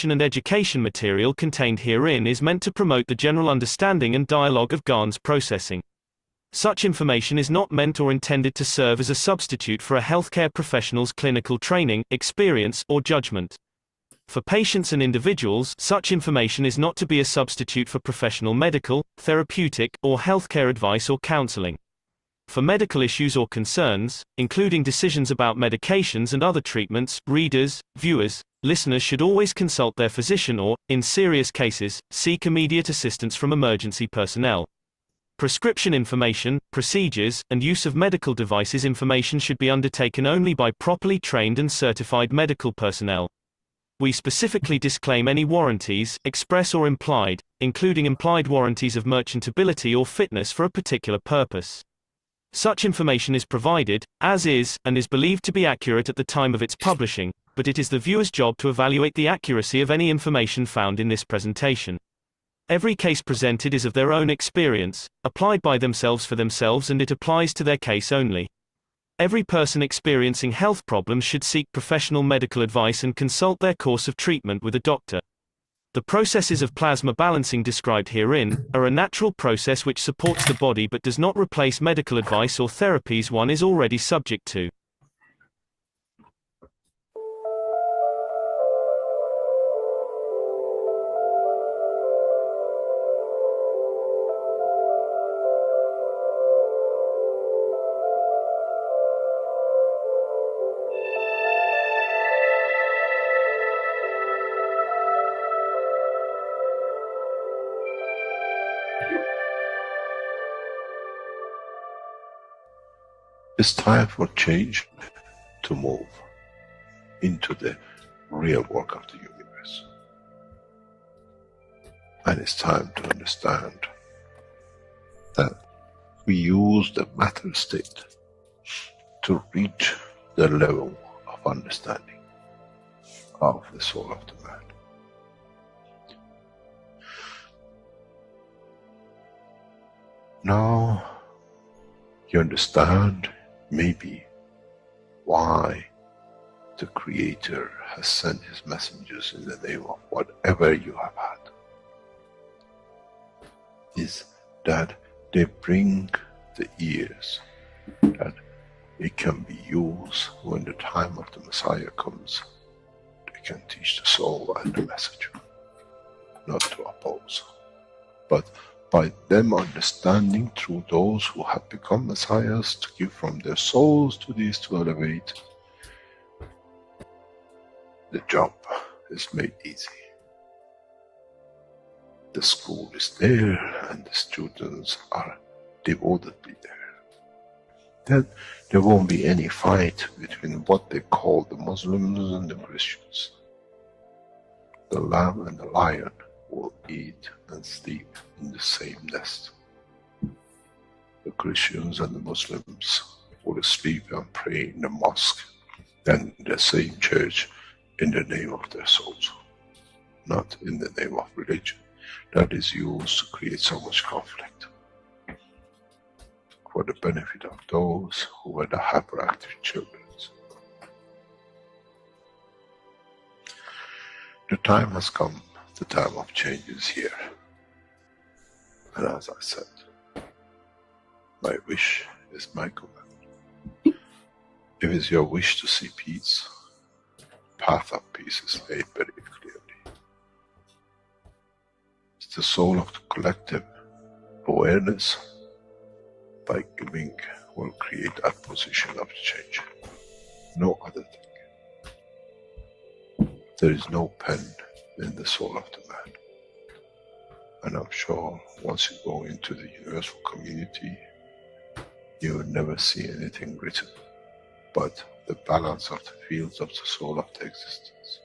and education material contained herein is meant to promote the general understanding and dialogue of GAN's processing. Such information is not meant or intended to serve as a substitute for a healthcare professional's clinical training, experience, or judgment. For patients and individuals, such information is not to be a substitute for professional medical, therapeutic, or healthcare advice or counseling. For medical issues or concerns, including decisions about medications and other treatments, readers, viewers, listeners should always consult their physician or, in serious cases, seek immediate assistance from emergency personnel. Prescription information, procedures, and use of medical devices information should be undertaken only by properly trained and certified medical personnel. We specifically disclaim any warranties, express or implied, including implied warranties of merchantability or fitness for a particular purpose. Such information is provided, as is, and is believed to be accurate at the time of its publishing, but it is the viewer's job to evaluate the accuracy of any information found in this presentation. Every case presented is of their own experience, applied by themselves for themselves, and it applies to their case only. Every person experiencing health problems should seek professional medical advice and consult their course of treatment with a doctor. The processes of plasma balancing described herein are a natural process which supports the body but does not replace medical advice or therapies one is already subject to. It's time for change to move into the real work of the universe. And it's time to understand that we use the matter state to reach the level of understanding of the soul of the man. Now you understand maybe why the Creator has sent His messengers in the name of whatever you have had. Is that they bring the ears that it can be used when the time of the Messiah comes. They can teach the soul and the message, not to oppose, but by them understanding through those who have become messiahs to give from their souls to these to elevate, the job is made easy. The school is there and the students are devotedly there. Then there won't be any fight between what they call the Muslims and the Christians. The lamb and the lion will eat and sleep in the same nest. The Christians and the Muslims will sleep and pray in the mosque and in the same church in the name of their souls, not in the name of religion. That is used to create so much conflict for the benefit of those who were the hyperactive children. The time has come. The time of change is here. And as I said, my wish is my command. If it's your wish to see peace, the path of peace is laid very clearly. It's the soul of the collective awareness. By giving will create that position of change. No other thing. There is no pen in the soul of the man. And I'm sure once you go into the universal community, you will never see anything written but the balance of the fields of the soul of the existence.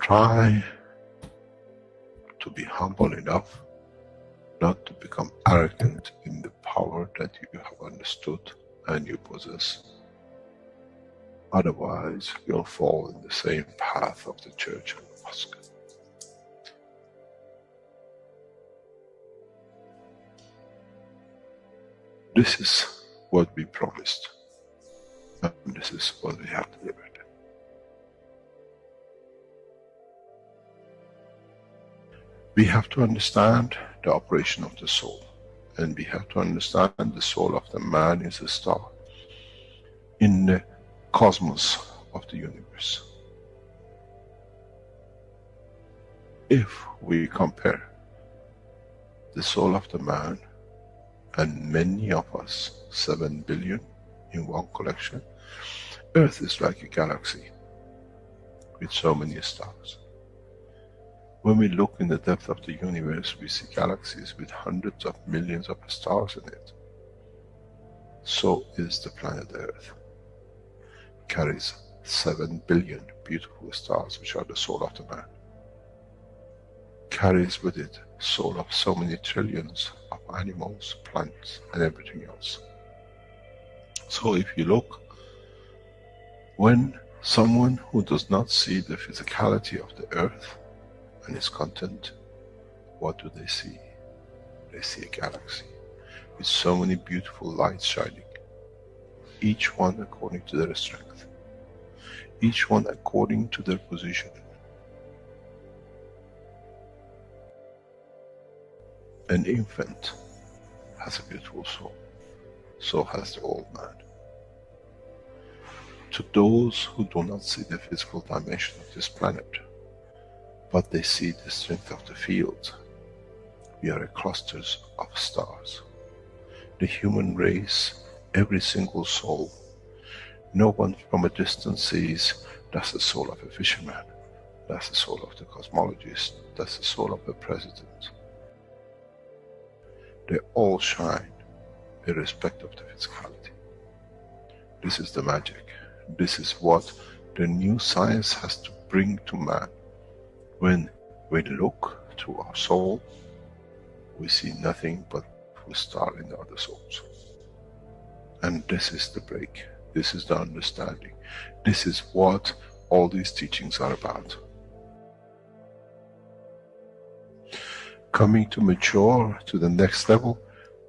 Try to be humble enough not to become arrogant in the power that you have understood and you possess. Otherwise, you'll fall in the same path of the church and the mosque. This is what we promised, and this is what we have delivered. We have to understand the operation of the soul, and we have to understand the soul of the man is a star in the cosmos of the universe. If we compare the soul of the man and many of us, 7 billion in one collection, Earth is like a galaxy with so many stars. When we look in the depth of the universe, we see galaxies with hundreds of millions of stars in it. So is the planet Earth. It carries 7 billion beautiful stars, which are the soul of the man. Carries with it soul of so many trillions of animals, plants, and everything else. So if you look, when someone who does not see the physicality of the earth and its content, what do they see? They see a galaxy with so many beautiful lights shining, each one according to their strength, each one according to their position. An infant has a beautiful soul, so has the old man. To those who do not see the physical dimension of this planet, but they see the strength of the field, we are clusters of stars. The human race, every single soul, no one from a distance sees, that's the soul of a fisherman, that's the soul of the cosmologist, that's the soul of the president. They all shine irrespective of the physicality. This is the magic. This is what the new science has to bring to man. When we look through our soul, we see nothing but a star in the other souls. And this is the break. This is the understanding. This is what all these teachings are about. Coming to mature to the next level,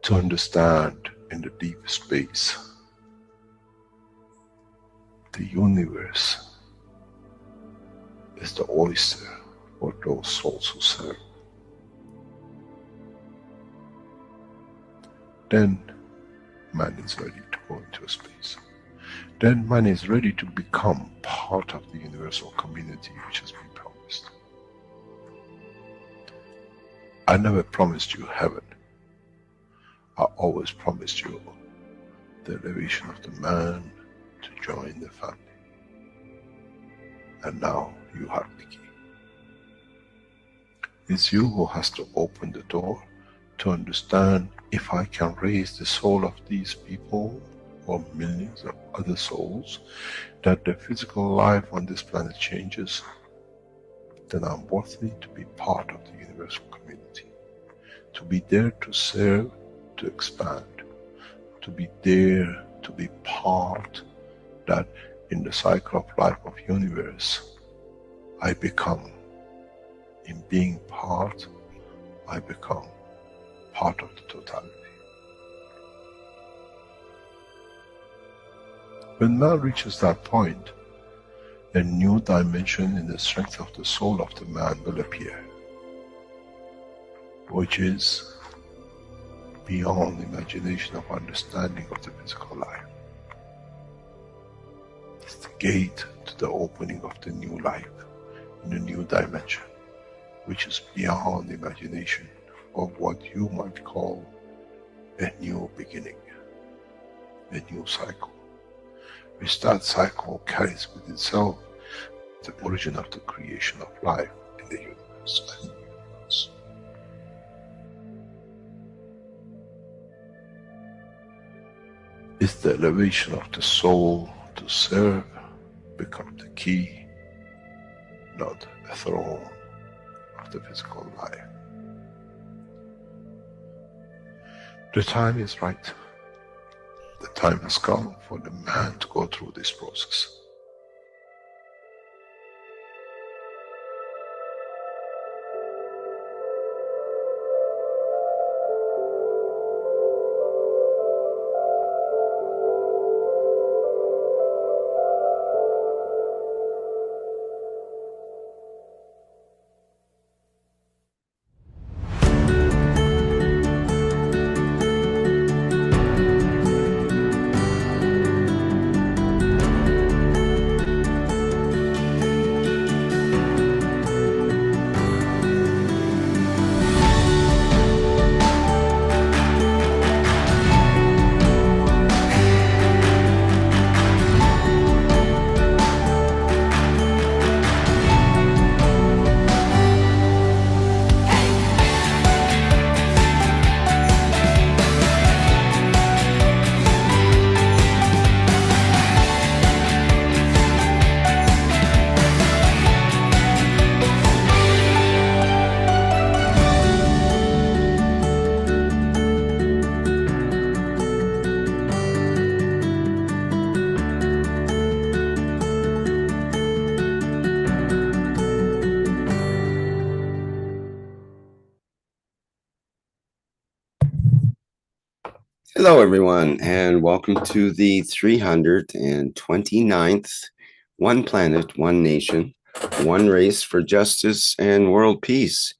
to understand in the deep space, the universe is the oyster for those souls who serve. Then man is ready to go into space. Then man is ready to become part of the universal community which has been promised. I never promised you heaven. I always promised you the elevation of the man to join the family. And now you have the key. It's you who has to open the door to understand, if I can raise the soul of these people or millions of other souls, that the physical life on this planet changes, then I'm worthy to be part of the universal community. To be there to serve, to expand, to be there, to be part, that in the cycle of life of universe, I become, in being part, I become part of the totality. When man reaches that point, a new dimension in the strength of the soul of the man will appear, which is beyond imagination of understanding of the physical life. It's the gate to the opening of the new life, in a new dimension, which is beyond imagination of what you might call a new beginning, a new cycle. Which that cycle carries with itself the origin of the creation of life in the universe and in the universe. It's the elevation of the soul to serve become the key, not a throne of the physical life. The time is right. The time has come for the man to go through this process. Hello, everyone, and welcome to the 329th One Planet, One Nation, One Race for Justice and World Peace,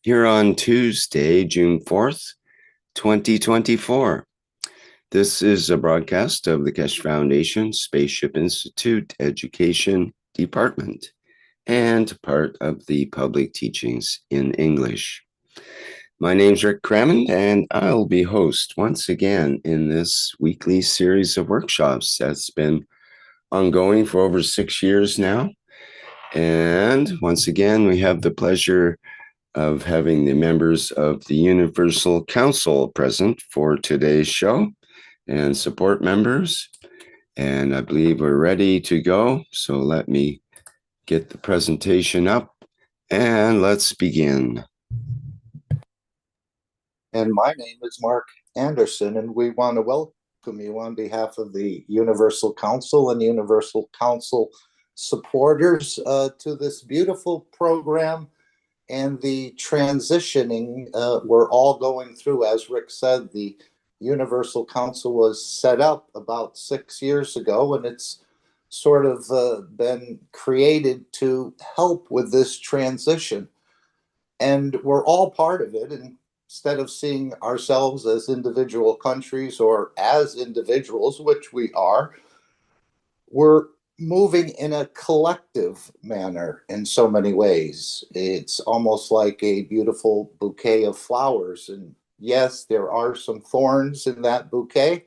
here on Tuesday, June 4th, 2024. This is a broadcast of the Keshe Foundation, Spaceship Institute Education Department, and part of the Public Teachings in English. My name's Rick Crammond, and I'll be host once again in this weekly series of workshops that's been ongoing for over 6 years now. And once again, we have the pleasure of having the members of the Universal Council present for today's show and support members. And I believe we're ready to go. So let me get the presentation up and let's begin. And my name is Mark Anderson, and we want to welcome you on behalf of the Universal Council and Universal Council supporters to this beautiful program and the transitioning we're all going through. As Rick said, the Universal Council was set up about 6 years ago, and it's sort of been created to help with this transition. And we're all part of it, and instead of seeing ourselves as individual countries or as individuals, which we are, we're moving in a collective manner in so many ways. It's almost like a beautiful bouquet of flowers. And yes, there are some thorns in that bouquet,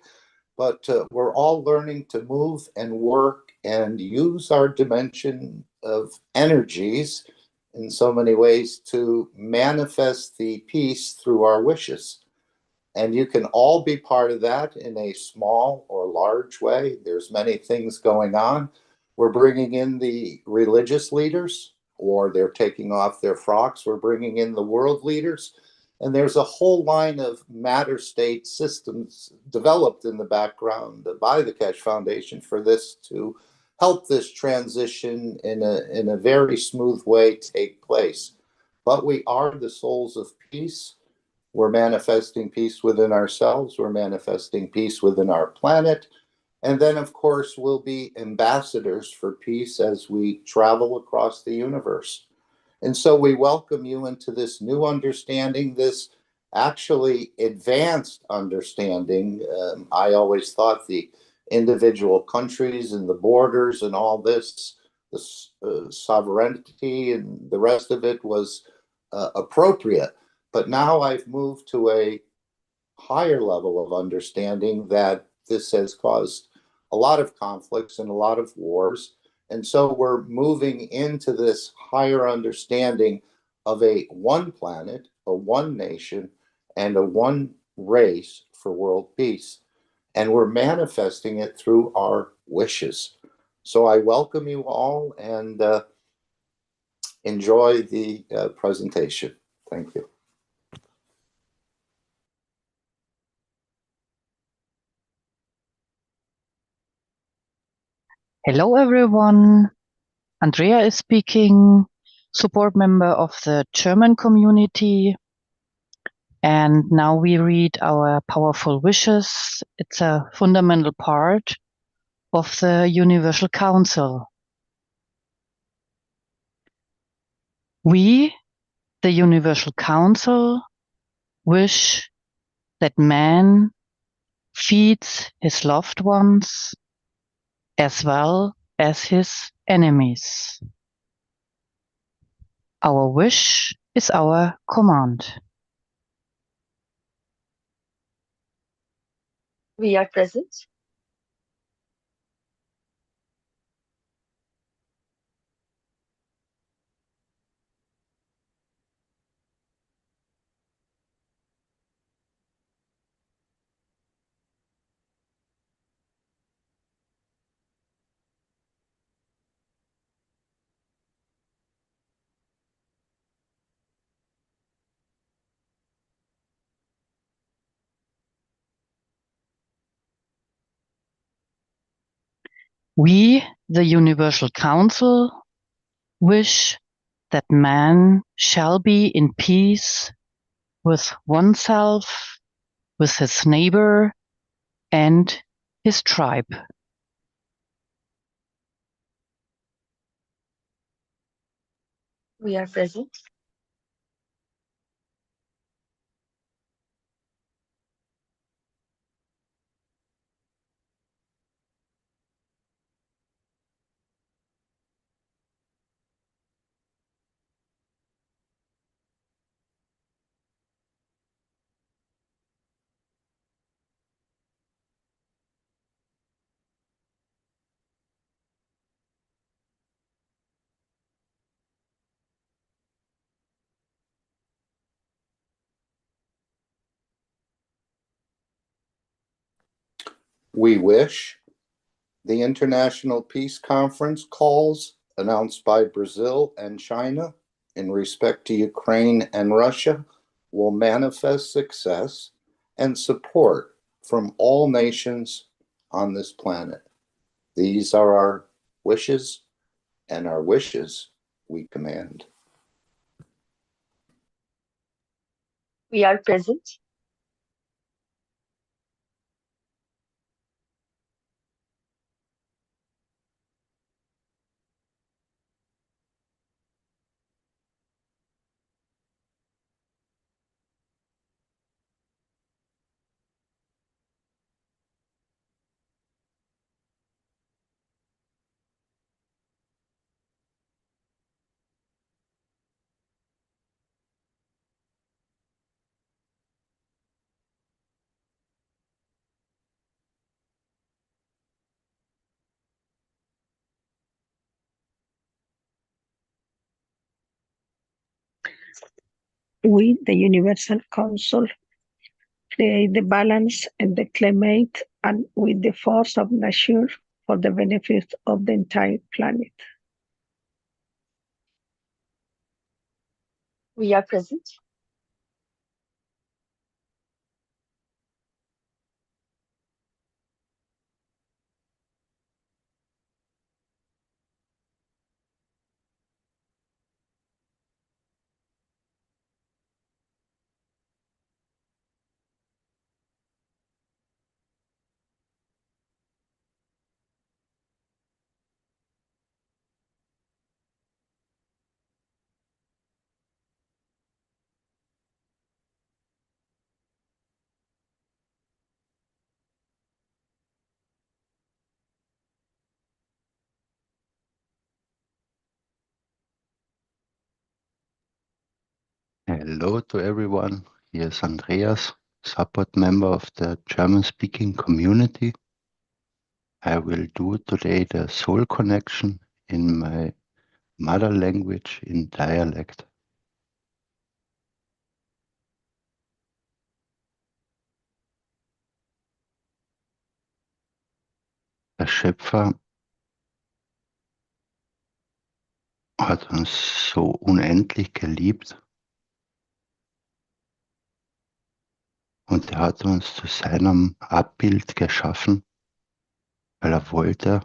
but we're all learning to move and work and use our dimension of energies in so many ways to manifest the peace through our wishes. And you can all be part of that in a small or large way. There's many things going on. We're bringing in the religious leaders, or they're taking off their frocks. We're bringing in the world leaders. And there's a whole line of matter state systems developed in the background by the Keshe Foundation for this to help this transition in a very smooth way take place. But we are the souls of peace. We're manifesting peace within ourselves. We're manifesting peace within our planet. And then, of course, we'll be ambassadors for peace as we travel across the universe. And so we welcome you into this new understanding, this actually advanced understanding. I always thought the individual countries and the borders and all this, the sovereignty and the rest of it was appropriate. But now I've moved to a higher level of understanding that this has caused a lot of conflicts and a lot of wars. And so we're moving into this higher understanding of a one planet, a one nation, and a one race for world peace. And we're manifesting it through our wishes. So I welcome you all and enjoy the presentation. Thank you. Hello everyone, Andrea is speaking, support member of the German community. And now we read our powerful wishes. It's a fundamental part of the Universal Council. We, the Universal Council, wish that man feeds his loved ones as well as his enemies. Our wish is our command. We are present. We, the Universal Council, wish that man shall be in peace with oneself, with his neighbor, and his tribe. We are present. We wish the International Peace Conference calls announced by Brazil and China in respect to Ukraine and Russia will manifest success and support from all nations on this planet. These are our wishes, and our wishes we command. We are present. We, the Universal Council, create the balance and the climate and with the force of nature for the benefit of the entire planet. We are present. Hello to everyone. Here's Andreas, support member of the German-speaking community. I will do today the soul connection in my mother language in dialect. Der Schöpfer hat uns so unendlich geliebt und er hat uns zu seinem Abbild geschaffen, weil er wollte,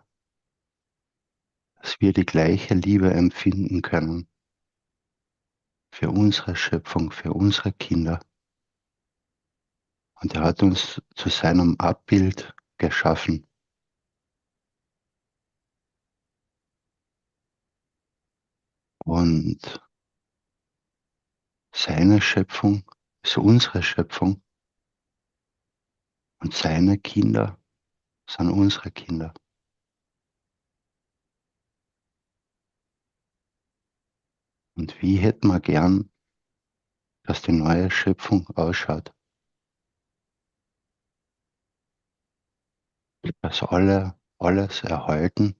dass wir die gleiche Liebe empfinden können für unsere Schöpfung, für unsere Kinder. Und er hat uns zu seinem Abbild geschaffen. Und seine Schöpfung ist unsere Schöpfung und seine Kinder sind unsere Kinder. Und wie hätten wir gern, dass die neue Schöpfung ausschaut? Dass alle alles erhalten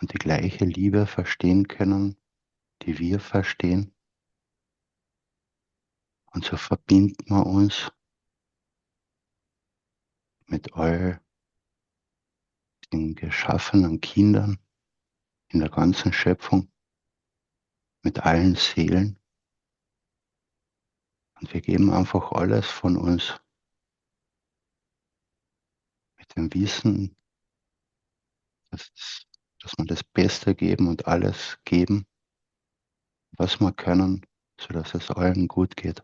und die gleiche Liebe verstehen können, die wir verstehen. Und so verbinden wir uns mit all den geschaffenen Kindern in der ganzen Schöpfung, mit allen Seelen. Und wir geben einfach alles von uns mit dem Wissen, dass wir das Beste geben und alles geben, was wir können, sodass es allen gut geht.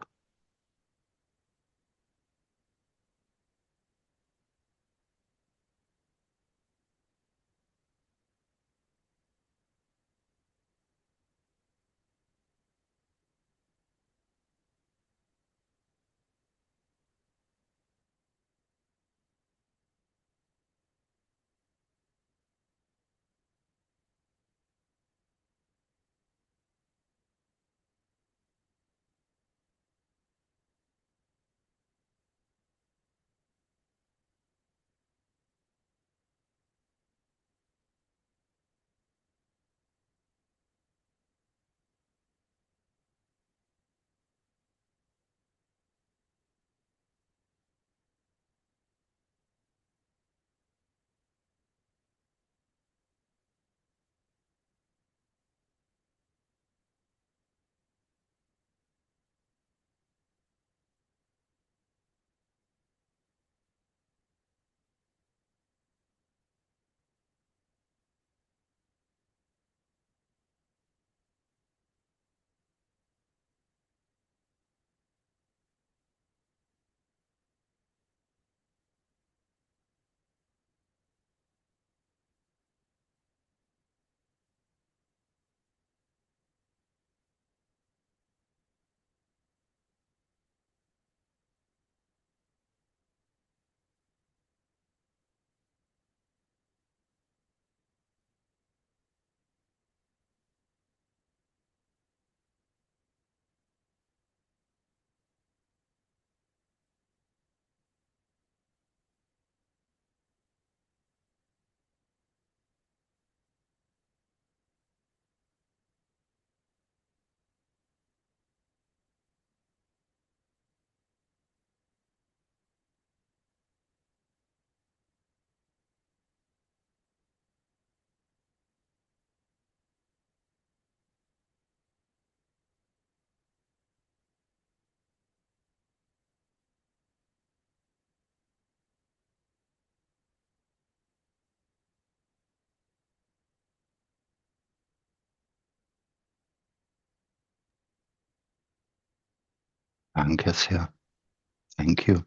Danke sehr. Thank you.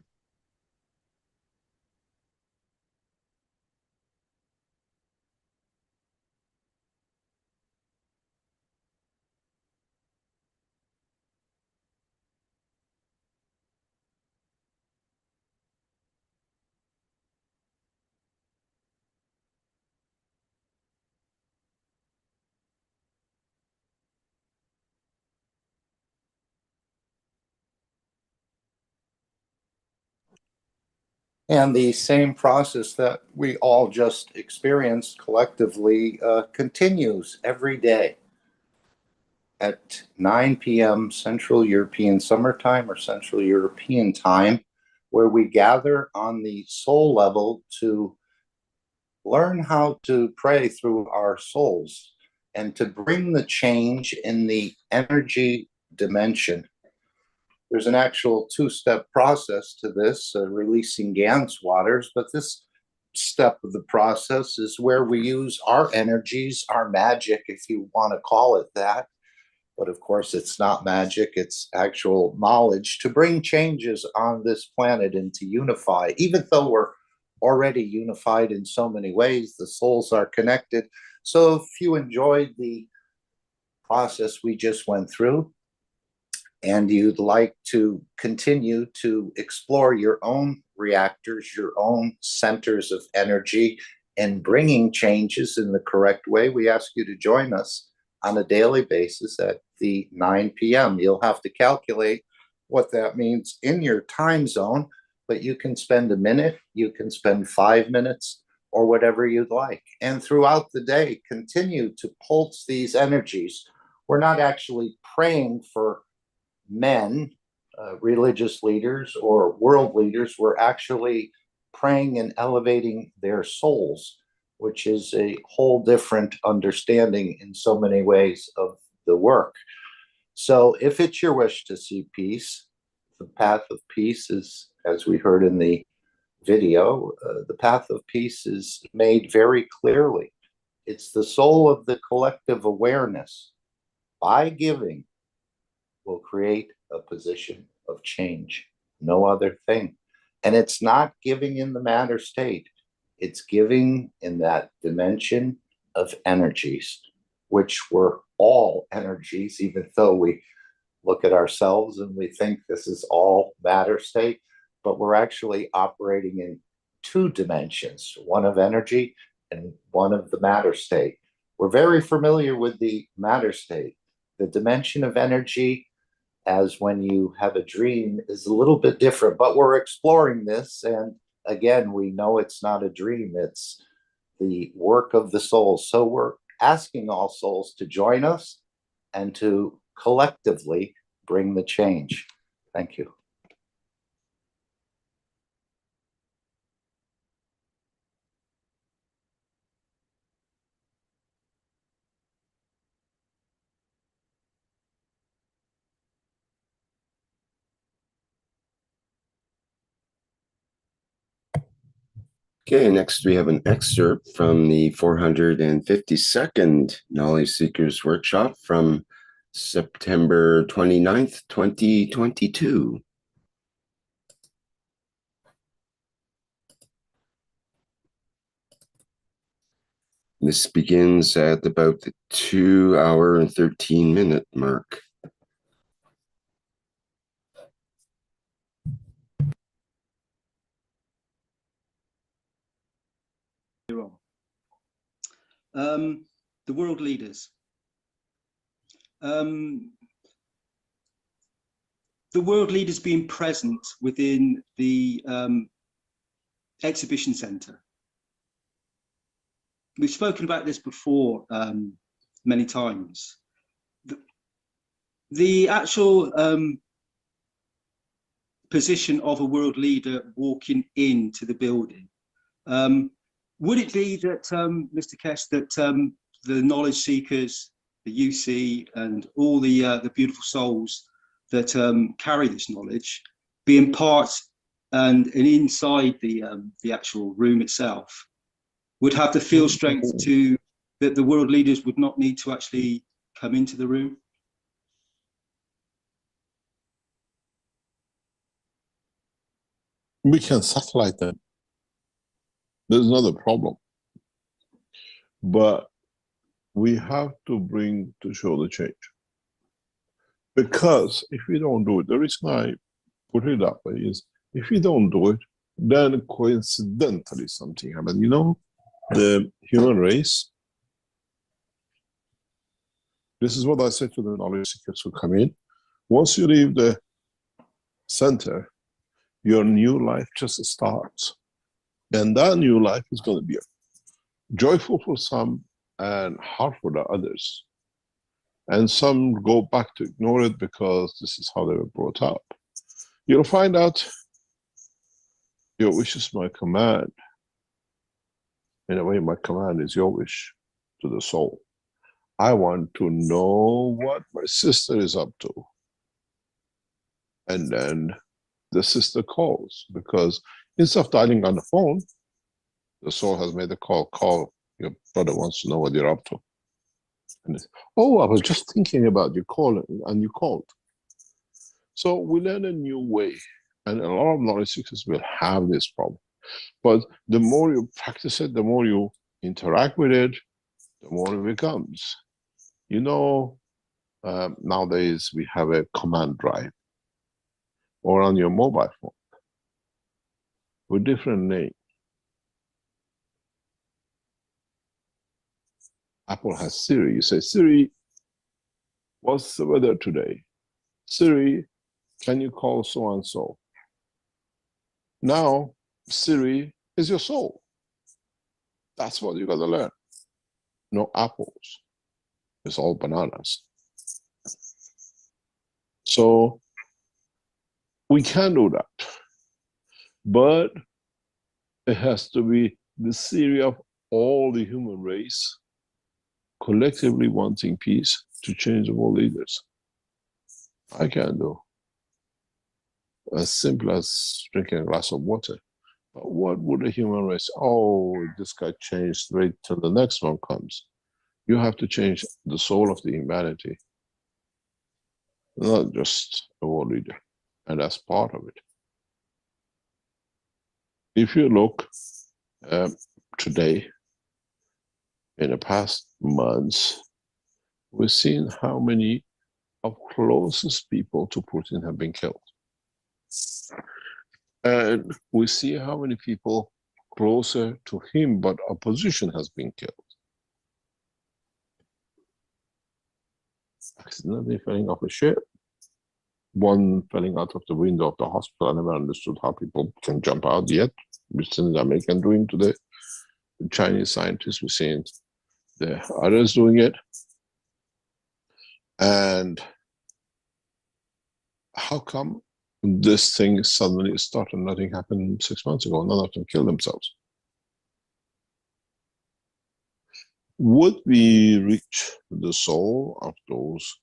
And the same process that we all just experienced collectively continues every day at 9 p.m. Central European Summertime or Central European Time, where we gather on the soul level to learn how to pray through our souls and to bring the change in the energy dimension. There's an actual two-step process to this, releasing Gans waters, but this step of the process is where we use our energies, our magic, if you want to call it that. But of course, it's not magic, it's actual knowledge to bring changes on this planet and to unify. Even though we're already unified in so many ways, the souls are connected. So if you enjoyed the process we just went through, and you'd like to continue to explore your own reactors, your own centers of energy, and bringing changes in the correct way, we ask you to join us on a daily basis at the 9 p.m. You'll have to calculate what that means in your time zone, but you can spend a minute, you can spend 5 minutes, or whatever you'd like. And throughout the day, continue to pulse these energies. We're not actually praying for men, religious leaders or world leaders. We're actually praying and elevating their souls, which is a whole different understanding in so many ways of the work. So if it's your wish to see peace, the path of peace is, as we heard in the video, the path of peace is made very clearly. It's the soul of the collective awareness. By giving, will create a position of change, no other thing. And it's not giving in the matter state, it's giving in that dimension of energies, which we're all energies, even though we look at ourselves and we think this is all matter state, but we're actually operating in two dimensions, one of energy and one of the matter state. We're very familiar with the matter state. The dimension of energy, as when you have a dream, is a little bit different, but we're exploring this. And again, we know it's not a dream, it's the work of the soul. So we're asking all souls to join us and to collectively bring the change. Thank you. Okay, next we have an excerpt from the 452nd Knowledge Seekers Workshop from September 29th, 2022. This begins at about the 2 hour and 13-minute mark. The world leaders. The world leaders being present within the exhibition centre. We've spoken about this before many times. The actual position of a world leader walking into the building. Would it be that, Mr. Keshe, that the knowledge seekers, the UC, and all the beautiful souls that carry this knowledge, being part and inside the actual room itself, would have the feel strength to that the world leaders would not need to actually come into the room? We can satellite them. There's not a problem. But we have to show the change. Because if we don't do it, the reason I put it that way is, if we don't do it, then coincidentally something happens. You know, the human race, this is what I say to the knowledge seekers who come in. Once you leave the center, your new life just starts. And that new life is going to be joyful for some and hard for the others. And some go back to ignore it because this is how they were brought up. You'll find out your wish is my command. In a way, my command is your wish to the soul. I want to know what my sister is up to. And then the sister calls, because instead of dialing on the phone, the soul has made a call. Call, your brother wants to know what you're up to. And it's, oh, I was just thinking about you calling, and you called. So we learn a new way, and a lot of knowledge seekers will have this problem. But the more you practice it, the more you interact with it, the more it becomes. You know, nowadays we have a command drive, or on your mobile phone, with different names. Apple has Siri. You say, Siri, what's the weather today? Siri, can you call so and so? Now, Siri is your soul. That's what you got to learn. No apples. It's all bananas. So we can do that. But it has to be the Siri of all the human race collectively wanting peace to change the world leaders. I can do as simple as drinking a glass of water. But what would the human race, oh, this guy changed, wait till the next one comes. You have to change the soul of the humanity, not just a world leader. And that's part of it. If you look today, in the past months, we've seen how many of closest people to Putin have been killed. And we see how many people closer to him, but opposition has been killed. Accidentally falling off a ship. One falling out of the window of the hospital. I never understood how people can jump out yet. We've seen the American doing today. The Chinese scientists, we've seen the others doing it. And how come this thing suddenly started? Nothing happened 6 months ago. None of them killed themselves. Would we reach the soul of those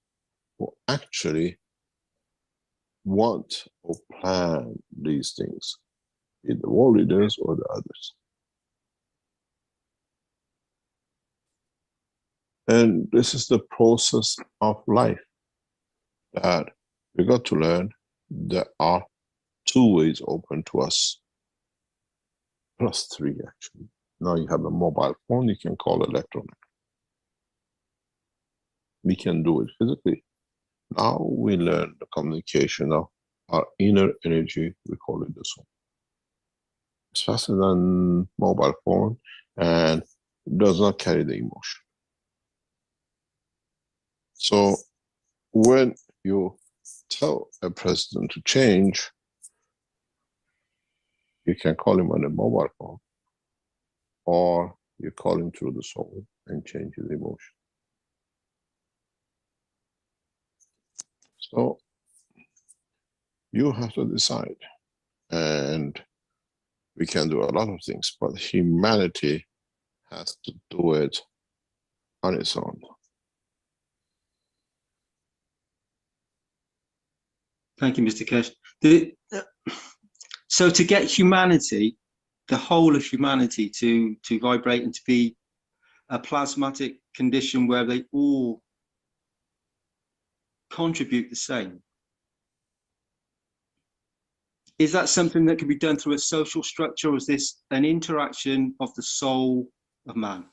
who actually want or plan these things, either the world leaders or the others? And this is the process of life that we got to learn. There are two ways open to us, plus three actually. Now you have a mobile phone, you can call electronic. We can do it physically. Now we learn the communication of our inner energy, we call it the soul. It's faster than mobile phone and does not carry the emotion. So when you tell a president to change, you can call him on a mobile phone, or you call him through the soul and change his emotion. So you have to decide, and we can do a lot of things, but humanity has to do it on its own. Thank you, Mr. Keshe. So to get humanity, the whole of humanity, to vibrate and to be a plasmatic condition where they all contribute the same, Is that something that can be done through a social structure, or is this an interaction of the soul of man?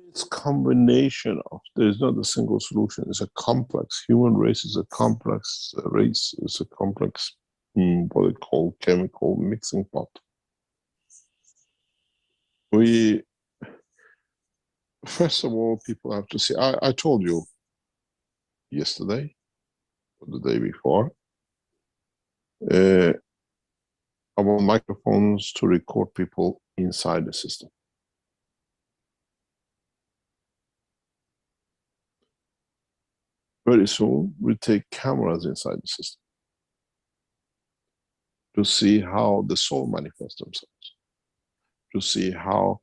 It's a combination of, there's not a single solution. It's a complex, human race is a complex race. It's a complex, what they call chemical mixing pot. First of all, people have to see, I told you yesterday, or the day before, I want microphones to record people inside the system. Very soon, we'll take cameras inside the system to see how the soul manifests themselves, to see how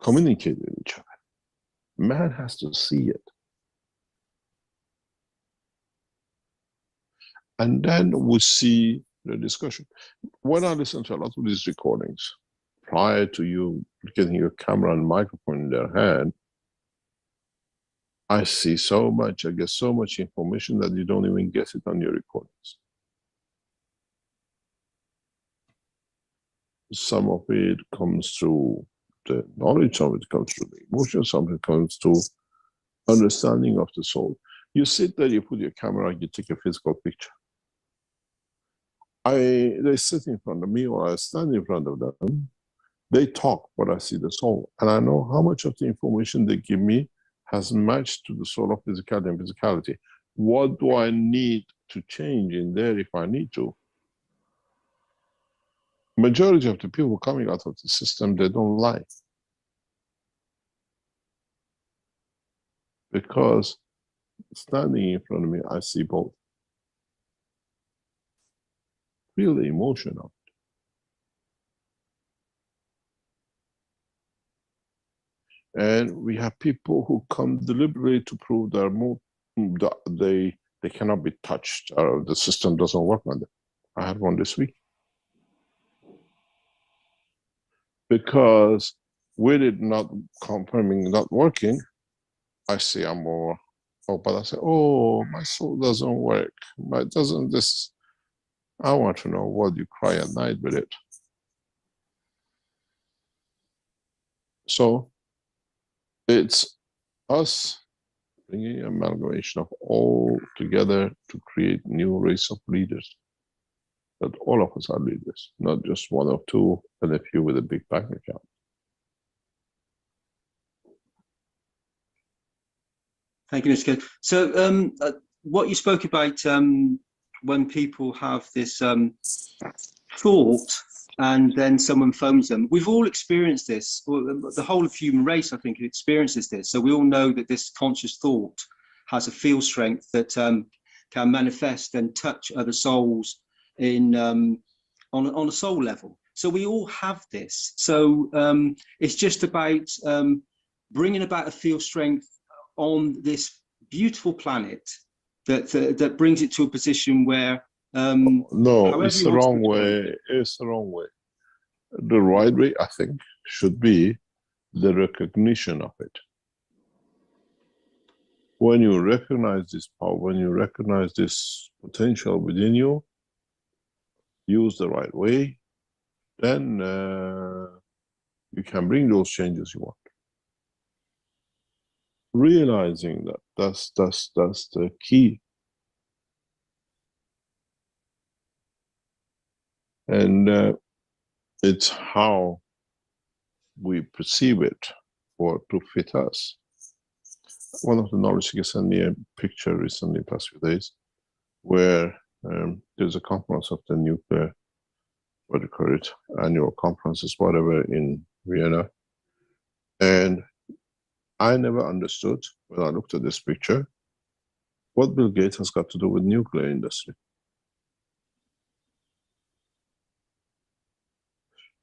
communicate with each other. Man has to see it. And then we see the discussion. When I listen to a lot of these recordings, prior to you getting your camera and microphone in their hand, I see so much, I get so much information that you don't even get it on your recordings. Some of it comes through the knowledge, some of it comes through the emotion, some of it comes through understanding of the soul. You sit there, you put your camera, you take a physical picture. They sit in front of me, or I stand in front of them. They talk, but I see the soul. And I know how much of the information they give me has matched to the soul of physicality and physicality. What do I need to change in there if I need to? Majority of the people coming out of the system, they don't lie. Because standing in front of me, I see both. Feel the emotion of it. And we have people who come deliberately to prove that they cannot be touched, or the system doesn't work on them. I had one this week. Because with it not confirming, not working, I say I'm more, but I say, oh, my soul doesn't work. Doesn't this, I want to know what you cry at night with it. So it's us bringing an amalgamation of all together to create new race of leaders. That all of us are leaders, not just one or two and a few with a big bank account. Thank you, Mr. Keshe. So what you spoke about, when people have this thought and then someone phones them, we've all experienced this, or the whole of human race, I think, experiences this. So we all know that this conscious thought has a field strength that can manifest and touch other souls in on a soul level. So we all have this. So it's just about bringing about a field strength on this beautiful planet that brings it to a position where no, it's the wrong way. It's the wrong way. The right way, I think, should be the recognition of it. When you recognize this power, when you recognize this potential within you, use the right way, then you can bring those changes you want. Realizing that that's the key. And it's how we perceive it or to fit us. One of the knowledge seekers sent me a picture recently, past few days, where there's a conference of the nuclear, what do you call it, annual conferences, whatever, in Vienna. And I never understood, when I looked at this picture, what Bill Gates has got to do with nuclear industry.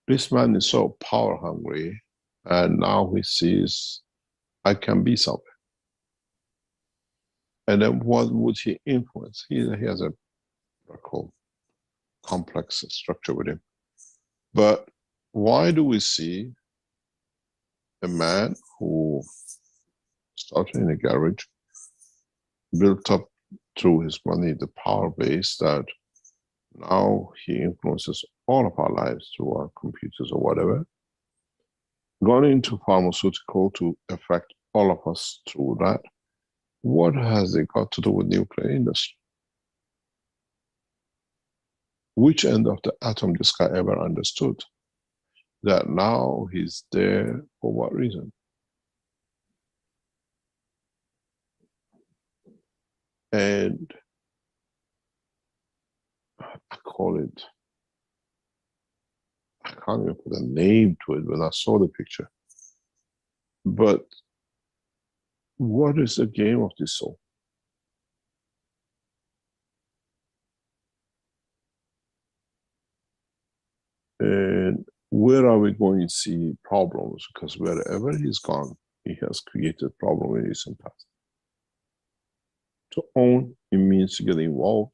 This man is so power hungry, and now he sees, I can be something. And then what would he influence? He has a complex structure with him. But why do we see a man who started in a garage, built up through his money the power base that Now he influences all of our lives through our computers or whatever. Gone into pharmaceutical to affect all of us through that. What has it got to do with nuclear industry? Which end of the atom this guy ever understood? That now he's there for what reason? And I call it, I can't even put a name to it when I saw the picture. But what is the game of this soul? And where are we going to see problems? Because wherever he's gone, he has created problem in recent past. To own, it means to get involved.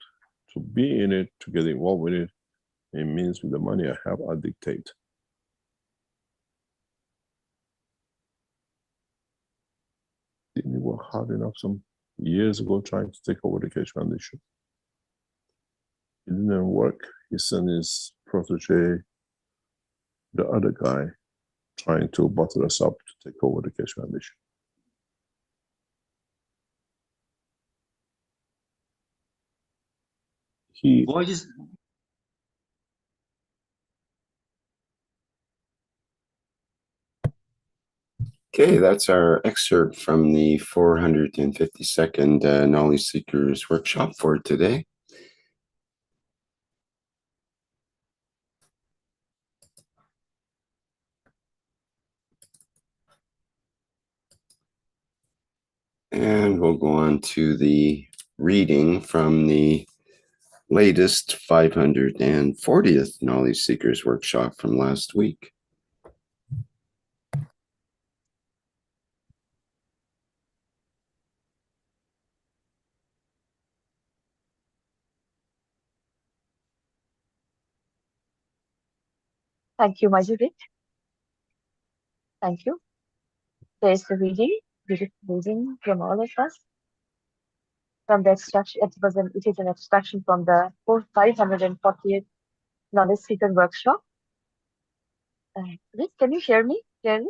To be in it, to get involved with it, it means with the money I have, I dictate. Didn't he work hard enough some years ago trying to take over the Keshe Foundation? It didn't work. He sent his protege, the other guy, trying to butter us up to take over the Keshe Foundation. Why does Okay, that's our excerpt from the 452nd Knowledge Seekers Workshop for today. And we'll go on to the reading from the latest 540th Knowledge Seekers Workshop from last week. Thank you, Majid. Thank you. There's the reading, beautiful reading from all of us. From the extraction, it is an extraction from the 540th Knowledge Seeker Workshop. Rick, can you hear me clearly?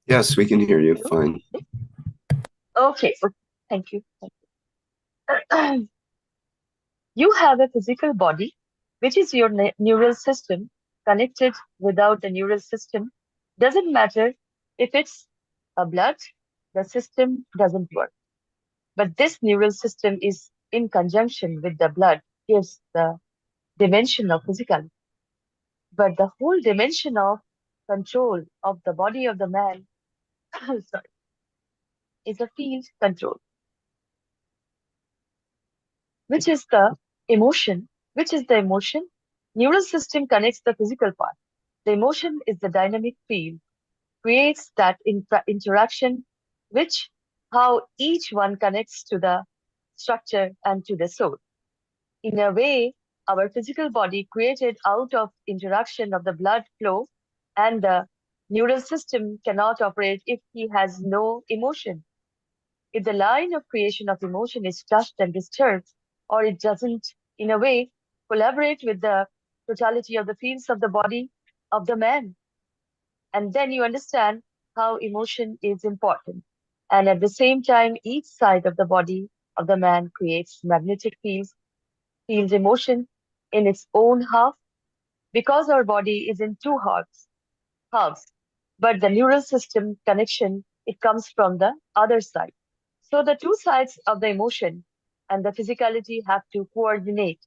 Yes, we can hear you fine. Okay, thank you. You have a physical body, which is your neural system. Connected without the neural system, doesn't matter if it's a blood, the system doesn't work. But this neural system is in conjunction with the blood, gives the dimension of physicality. But the whole dimension of control of the body of the man sorry, is a field control, which is the emotion. Neural system connects the physical part. The emotion is the dynamic field, creates that interaction, which how each one connects to the structure and to the soul. In a way, our physical body created out of interaction of the blood flow, and the neural system cannot operate if he has no emotion. If the line of creation of emotion is touched and disturbed, or it doesn't, in a way, collaborate with the totality of the fields of the body of the man. And then you understand how emotion is important. And at the same time, each side of the body of the man creates magnetic fields, feels emotion in its own half, because our body is in two halves. But the neural system connection, it comes from the other side. So the two sides of the emotion and the physicality have to coordinate,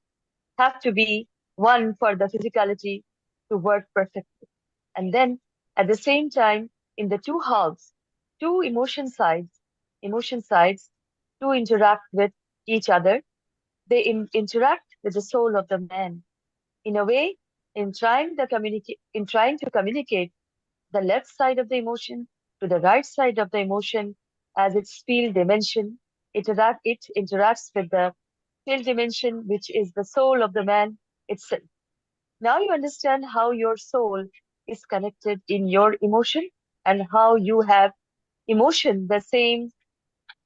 have to be one for the physicality to work perfectly. And then at the same time, in the two halves, two emotion sides to interact with each other. They interact with the soul of the man. In a way, in trying to communicate the left side of the emotion to the right side of the emotion as its field dimension, it interacts with the field dimension, which is the soul of the man itself. Now you understand how your soul is connected in your emotion, and how you have emotion the same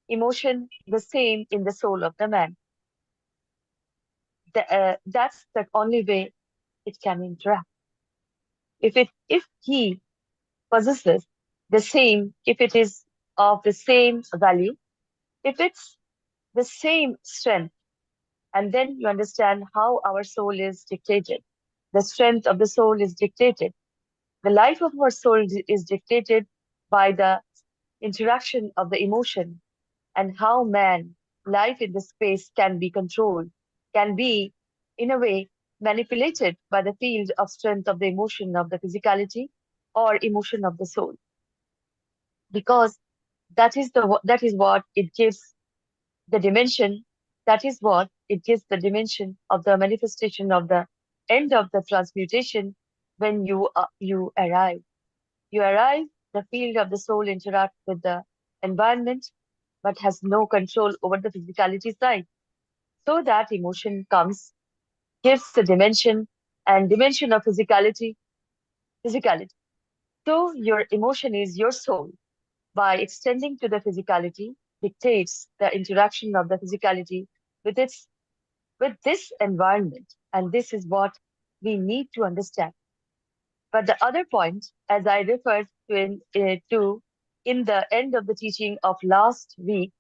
in the soul of the man. that's the only way it can interact. If he possesses the same, if it is of the same value, if it's the same strength, and then you understand how our soul is dictated. The strength of the soul is dictated. The life of our soul is dictated by the interaction of the emotion, and how life in the space can be controlled, can be, in a way, manipulated by the field of strength of the emotion of the physicality or emotion of the soul. Because that is what it gives the dimension. That is what it gives the dimension of the manifestation of the end of the transmutation. When you arrive, the field of the soul interacts with the environment, but has no control over the physicality side. So that emotion gives the dimension and dimension of physicality. So your emotion is your soul. By extending to the physicality, dictates the interaction of the physicality with this environment. And this is what we need to understand. But the other point, as I referred to in the end of the teaching of last week,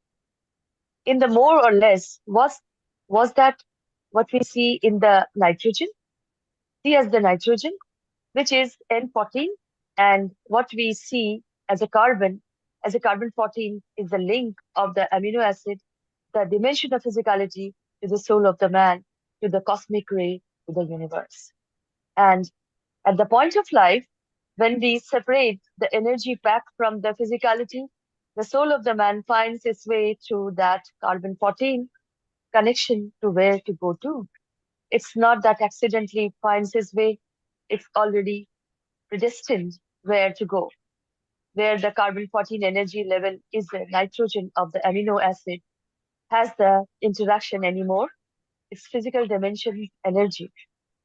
in the more or less, was that what we see in the nitrogen? See as the nitrogen, which is N14, and what we see as a carbon 14 is the link of the amino acid, the dimension of physicality to the soul of the man, to the cosmic ray, to the universe. And at the point of life, when we separate the energy pack from the physicality, the soul of the man finds its way to that carbon 14 connection to where to go to. It's not that accidentally finds his way, it's already predestined where to go. Where the carbon 14 energy level is the nitrogen of the amino acid, has the interaction anymore, its physical dimension energy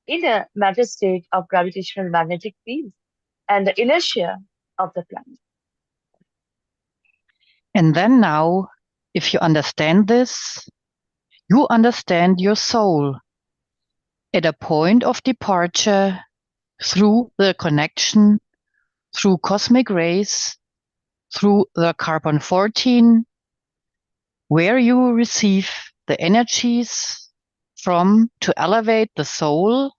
in a matter state of gravitational magnetic field and the inertia of the planet. And then now, if you understand this, you understand your soul at a point of departure through the connection, through cosmic rays, through the carbon 14, where you receive the energies from to elevate the soul,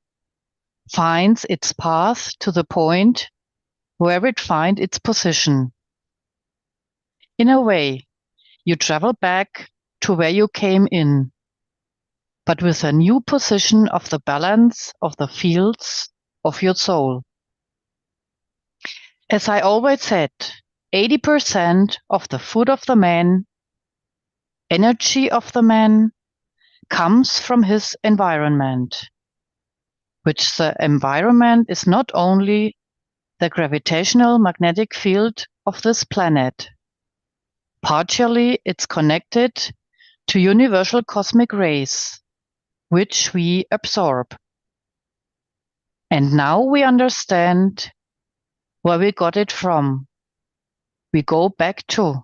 finds its path to the point where it finds its position. In a way, you travel back to where you came in, but with a new position of the balance of the fields of your soul. As I always said, 80% of the food of the man, energy of the man, comes from his environment, which the environment is not only the gravitational magnetic field of this planet. Partially, it's connected to universal cosmic rays, which we absorb. And now we understand where we got it from. We go back to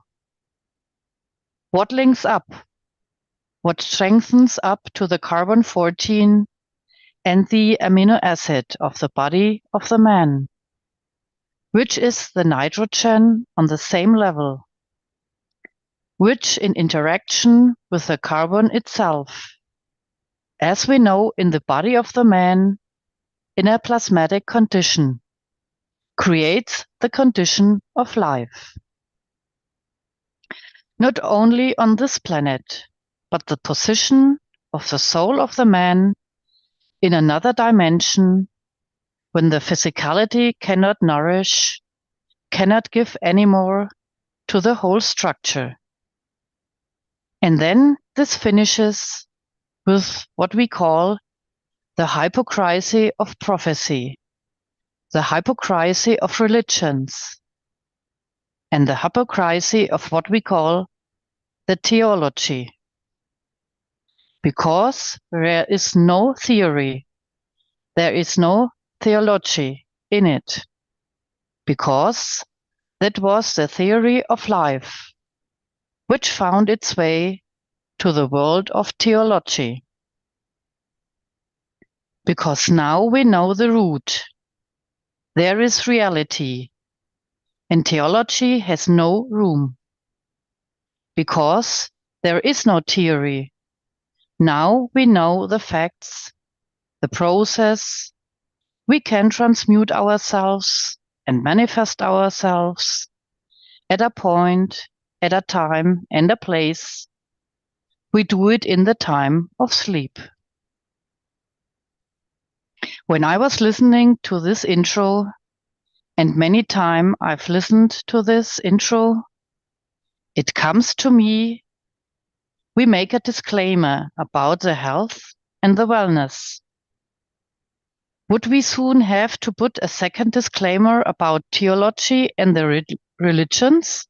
what links up, what strengthens up to the carbon 14 and the amino acid of the body of the man, which is the nitrogen on the same level, which in interaction with the carbon itself, as we know in the body of the man, in a plasmatic condition, creates the condition of life. Not only on this planet, but the position of the soul of the man in another dimension, when the physicality cannot nourish, cannot give any more to the whole structure. And then this finishes with what we call the hypocrisy of prophecy, the hypocrisy of religions, and the hypocrisy of what we call the theology. Because there is no theory, there is no theology in it. Because that was the theory of life, which found its way to the world of theology. Because now we know the root. There is reality, and theology has no room. Because there is no theory. Now we know the facts, the process. We can transmute ourselves and manifest ourselves at a point, at a time, and a place. We do it in the time of sleep. When I was listening to this intro, and many times I've listened to this intro, it comes to me, we make a disclaimer about the health and the wellness. Would we soon have to put a second disclaimer about theology and the religions?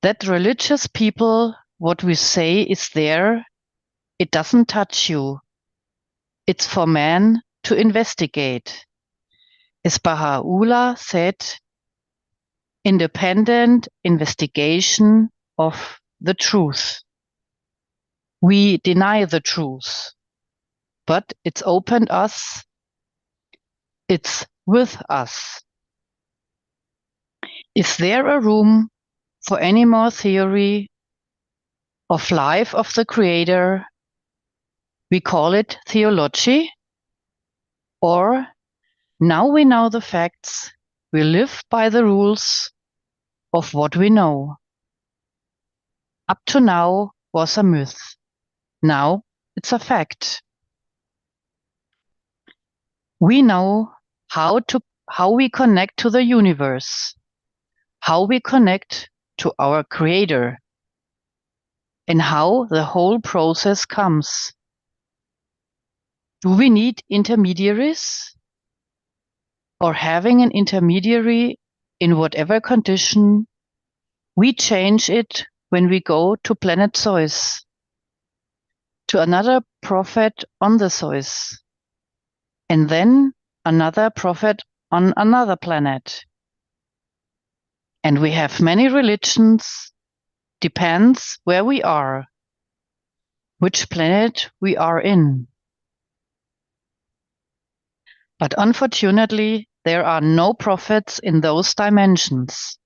That religious people, what we say is there, it doesn't touch you. It's for man to investigate. As Baha'u'llah said, independent investigation of the truth. We deny the truth, but it's opened us, it's with us. Is there a room for any more theory of life of the Creator? We call it theology, or now we know the facts, we live by the rules of what we know. Up to now was a myth. Now it's a fact. We know how we connect to the universe, how we connect to our Creator, and how the whole process comes. Do we need intermediaries? Or having an intermediary in whatever condition, we change it when we go to planet Zeus, to another prophet on the Zeus, and then another prophet on another planet. And we have many religions, depends where we are, which planet we are in. But unfortunately, there are no prophets in those dimensions.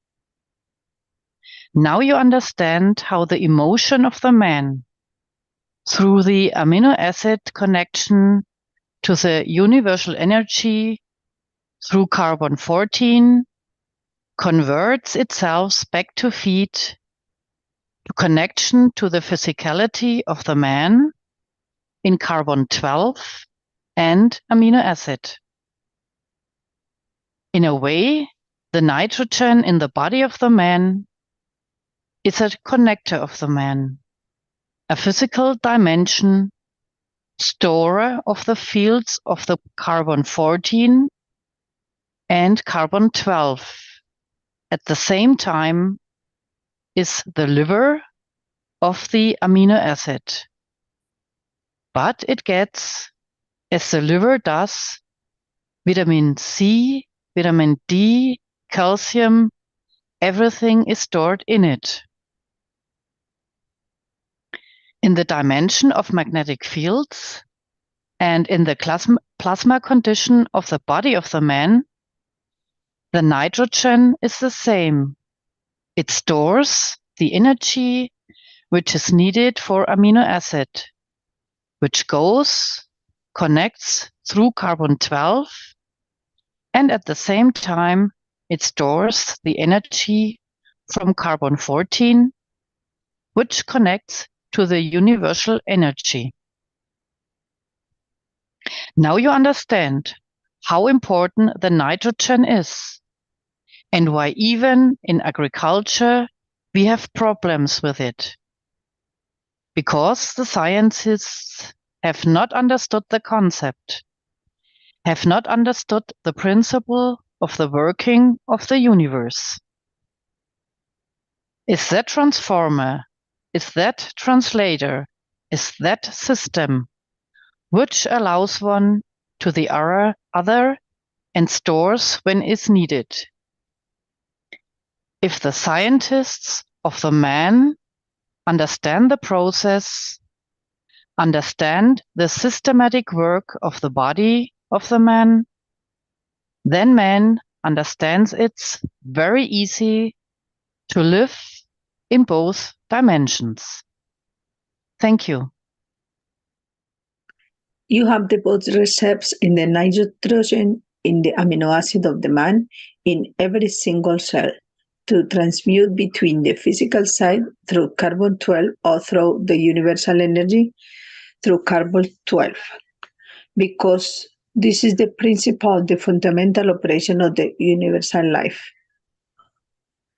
Now you understand how the emotion of the man, through the amino acid connection to the universal energy, through carbon-14, converts itself back to feed, to connection to the physicality of the man in carbon-12 and amino acid. In a way, the nitrogen in the body of the man is a connector of the man, a physical dimension, storer of the fields of the carbon-14 and carbon-12. At the same time is the liver of the amino acid. But it gets, as the liver does, vitamin C, vitamin D, calcium, everything is stored in it. In the dimension of magnetic fields and in the plasma condition of the body of the man, the nitrogen is the same. It stores the energy which is needed for amino acid, which connects through carbon-12, and at the same time it stores the energy from carbon-14, which connects to the universal energy. Now you understand how important the nitrogen is, and why even in agriculture we have problems with it. Because the scientists have not understood the concept, have not understood the principle of the working of the universe. Is that transformer, is that translator, is that system which allows one to the other and stores when is needed. If the scientists of the man understand the process, understand the systematic work of the body of the man, then man understands it's very easy to live in both dimensions. Thank you. You have the both recepts in the nitrogen in the amino acid of the man in every single cell to transmute between the physical side through carbon 12 or through the universal energy through carbon 12. Because this is the principle, the fundamental operation of the universal life.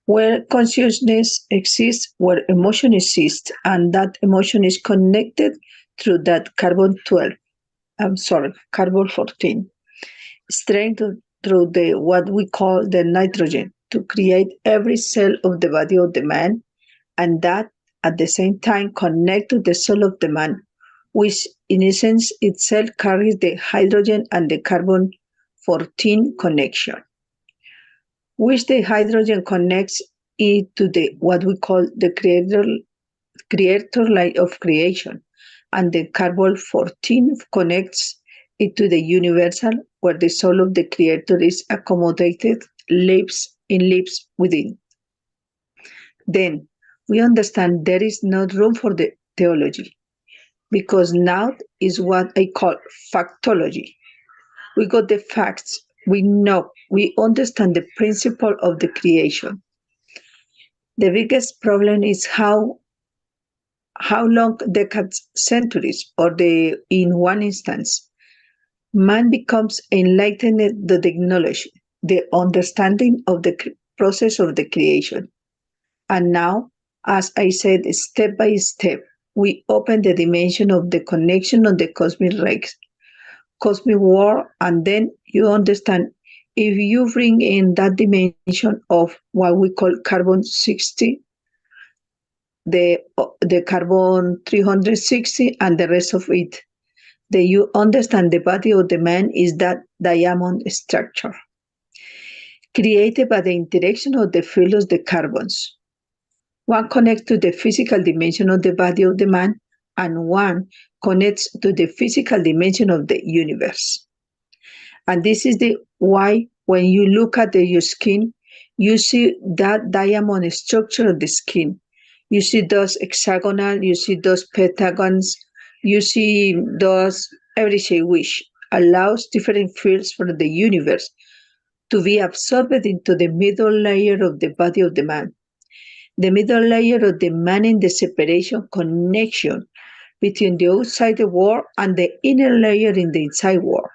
Where consciousness exists, where emotion exists, and that emotion is connected through that carbon 14, strength through the what we call the nitrogen to create every cell of the body of the man, and that at the same time connect to the soul of the man, which in essence itself carries the hydrogen and the carbon 14 connection, which the hydrogen connects it to the what we call the creator light of creation, and the carbon 14 connects it to the universal, where the soul of the creator is accommodated, lives within. Then we understand there is no room for the theology, because now is what I call factology. We got the facts, we know, we understand the principle of the creation. The biggest problem is how long, decades, centuries, or in one instance, man becomes enlightened to the knowledge, the understanding of the process of the creation. And now, as I said, step by step, we open the dimension of the connection of the cosmic rays, cosmic world, and then you understand if you bring in that dimension of what we call carbon 60, the carbon 360, and the rest of it, then you understand the body of the man is that diamond structure, created by the interaction of the field of the carbons. One connects to the physical dimension of the body of the man, and one connects to the physical dimension of the universe. And this is why when you look at your skin, you see that diamond structure of the skin. You see those hexagonal, you see those pentagons, you see those every shape which allows different fields for the universe to be absorbed into the middle layer of the body of the man. The middle layer of the man in the separation connection between the outside world and the inner layer in the inside world.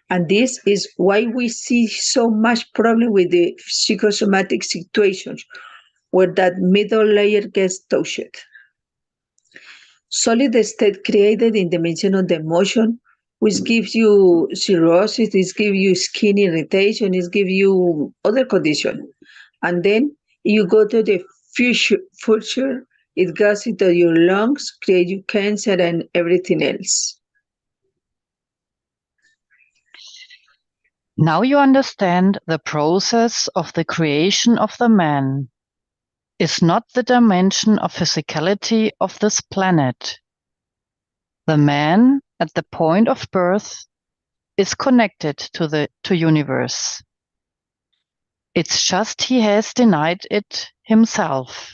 And this is why we see so much problem with the psychosomatic situations where that middle layer gets touched. Solid state created in the dimension of the emotion, which gives you cirrhosis, it gives you skin irritation, it gives you other conditions. And then you go to the future, it goes into your lungs, create you cancer and everything else. Now you understand the process of the creation of the man is not the dimension of physicality of this planet. The man at the point of birth is connected to universe. It's just he has denied it himself.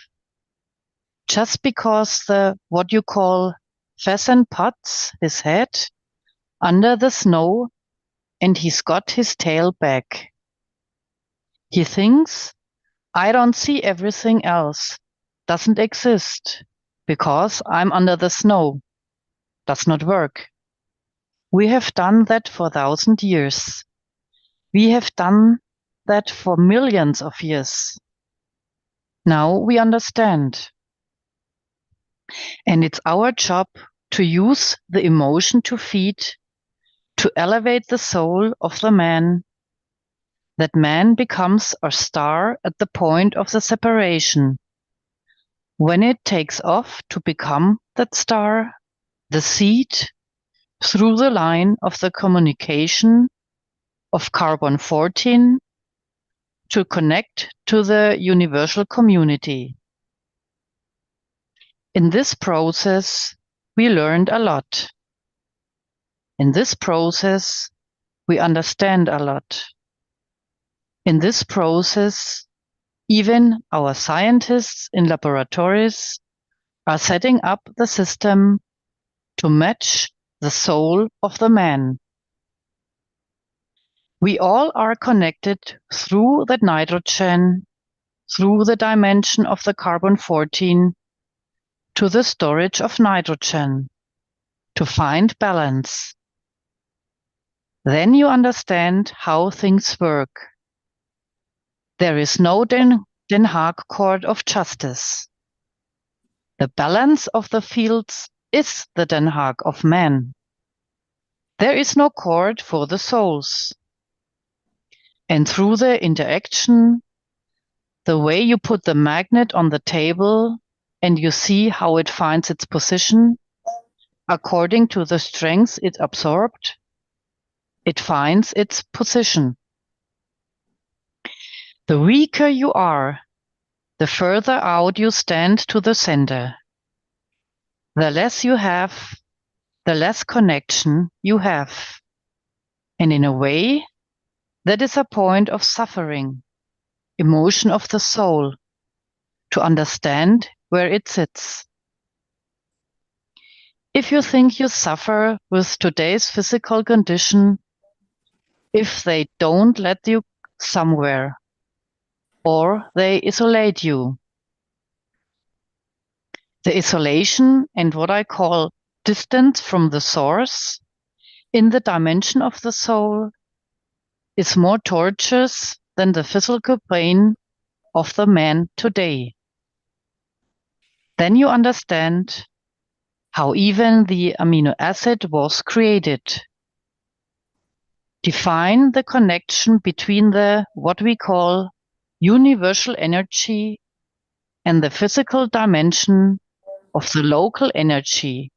Just because what you call pheasant puts his head under the snow and he's got his tail back. He thinks, I don't see everything else, doesn't exist, because I'm under the snow. Does not work. We have done that for 1,000 years. We have done that for millions of years. Now we understand. And it's our job to use the emotion to feed, to elevate the soul of the man, that man becomes a star at the point of the separation. When it takes off to become that star, the seed, through the line of the communication of carbon 14, to connect to the universal community. In this process, we learned a lot. In this process, we understand a lot. In this process, even our scientists in laboratories are setting up the system to match the soul of the man. We all are connected through the nitrogen, through the dimension of the carbon-14, to the storage of nitrogen, to find balance. Then you understand how things work. There is no Den Haag court of justice. The balance of the fields is the Den Haag of man. There is no court for the souls. And through the interaction, the way you put the magnet on the table and you see how it finds its position, according to the strength it absorbed, it finds its position. The weaker you are, the further out you stand to the center. The less you have, the less connection you have. And in a way, that is a point of suffering, emotion of the soul, to understand where it sits. If you think you suffer with today's physical condition, if they don't let you somewhere, or they isolate you. The isolation and what I call distance from the source in the dimension of the soul is more torturous than the physical pain of the man today. Then you understand how even the amino acid was created. Define the connection between the what we call universal energy and the physical dimension of the local energy,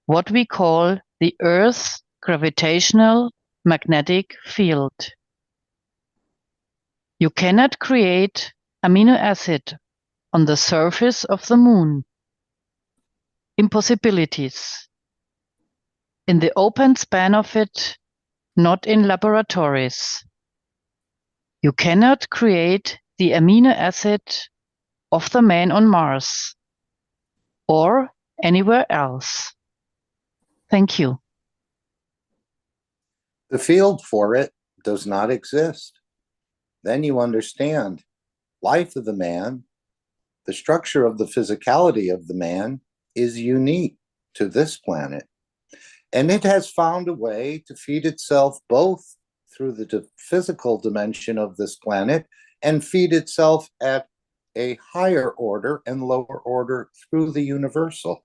what we call the Earth's gravitational magnetic field. You cannot create amino acid on the surface of the moon. Impossibilities. In the open span of it, not in laboratories. You cannot create the amino acid of the man on Mars or anywhere else. Thank you. The field for it does not exist. Then you understand life of the man, the structure of the physicality of the man is unique to this planet. And it has found a way to feed itself both through the physical dimension of this planet and feed itself at a higher order and lower order through the universal.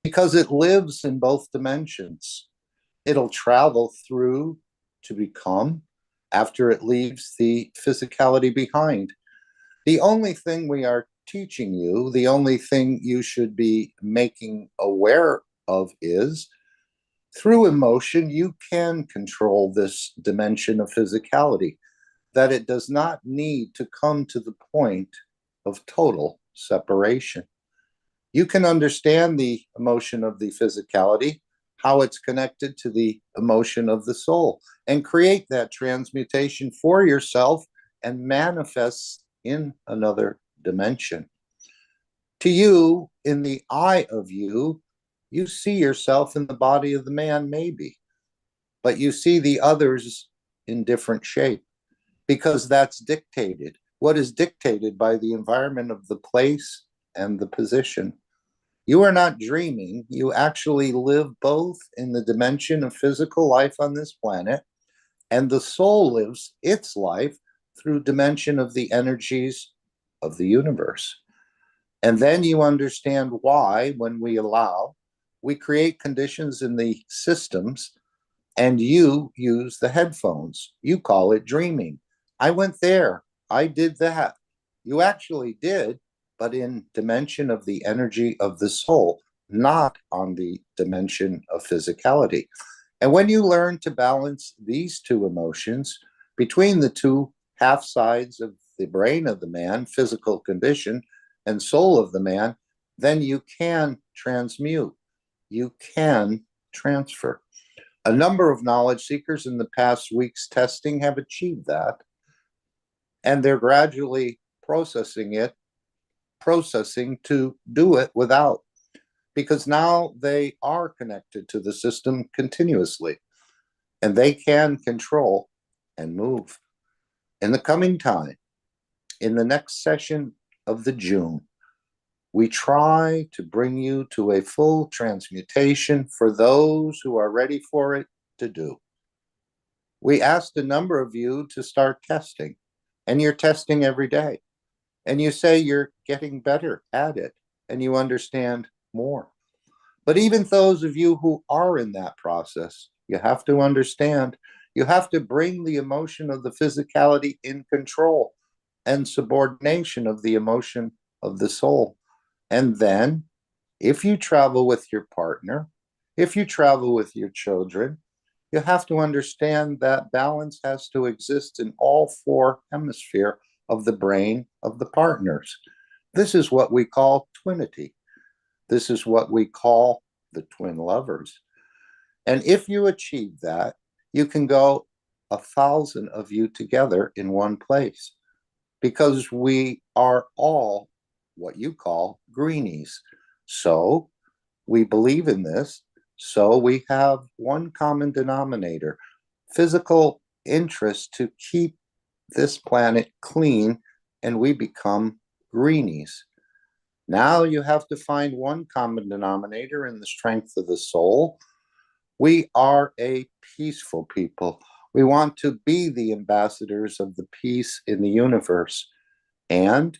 Because it lives in both dimensions. It'll travel through to become after it leaves the physicality behind. The only thing we are teaching you, the only thing you should be making aware of is through emotion, you can control this dimension of physicality, that it does not need to come to the point of total separation. You can understand the emotion of the physicality, how it's connected to the emotion of the soul, and create that transmutation for yourself and manifest in another dimension. To you, in the eye of you, you see yourself in the body of the man, maybe, but you see the others in different shape because that's dictated. What is dictated by the environment of the place and the position. You are not dreaming. You actually live both in the dimension of physical life on this planet, and the soul lives its life through dimension of the energies of the universe. And then you understand why, when we allow, we create conditions in the systems, and you use the headphones. You call it dreaming. I went there. I did that. You actually did, but in dimension of the energy of the soul, not on the dimension of physicality. And when you learn to balance these two emotions between the two half sides of the brain of the man, physical condition, and soul of the man, then you can transmute. you can transfer. A number of knowledge seekers in the past week's testing have achieved that, and they're gradually processing to do it without, because now they are connected to the system continuously, and they can control and move. In the coming time, in the next session of the June, we try to bring you to a full transmutation for those who are ready for it to do. We asked a number of you to start testing, and you're testing every day. And you say you're getting better at it, and you understand more. But even those of you who are in that process, you have to understand, you have to bring the emotion of the physicality in control and subordination of the emotion of the soul. And then, if you travel with your partner, if you travel with your children, you have to understand that balance has to exist in all four hemispheres of the brain of the partners. This is what we call twinity. This is what we call the twin lovers. And if you achieve that, you can go 1,000 of you together in one place, because we are all what you call greenies. So we believe in this. So we have one common denominator, physical interest to keep this planet clean, and we become greenies. Now you have to find one common denominator in the strength of the soul. We are a peaceful people. We want to be the ambassadors of the peace in the universe. And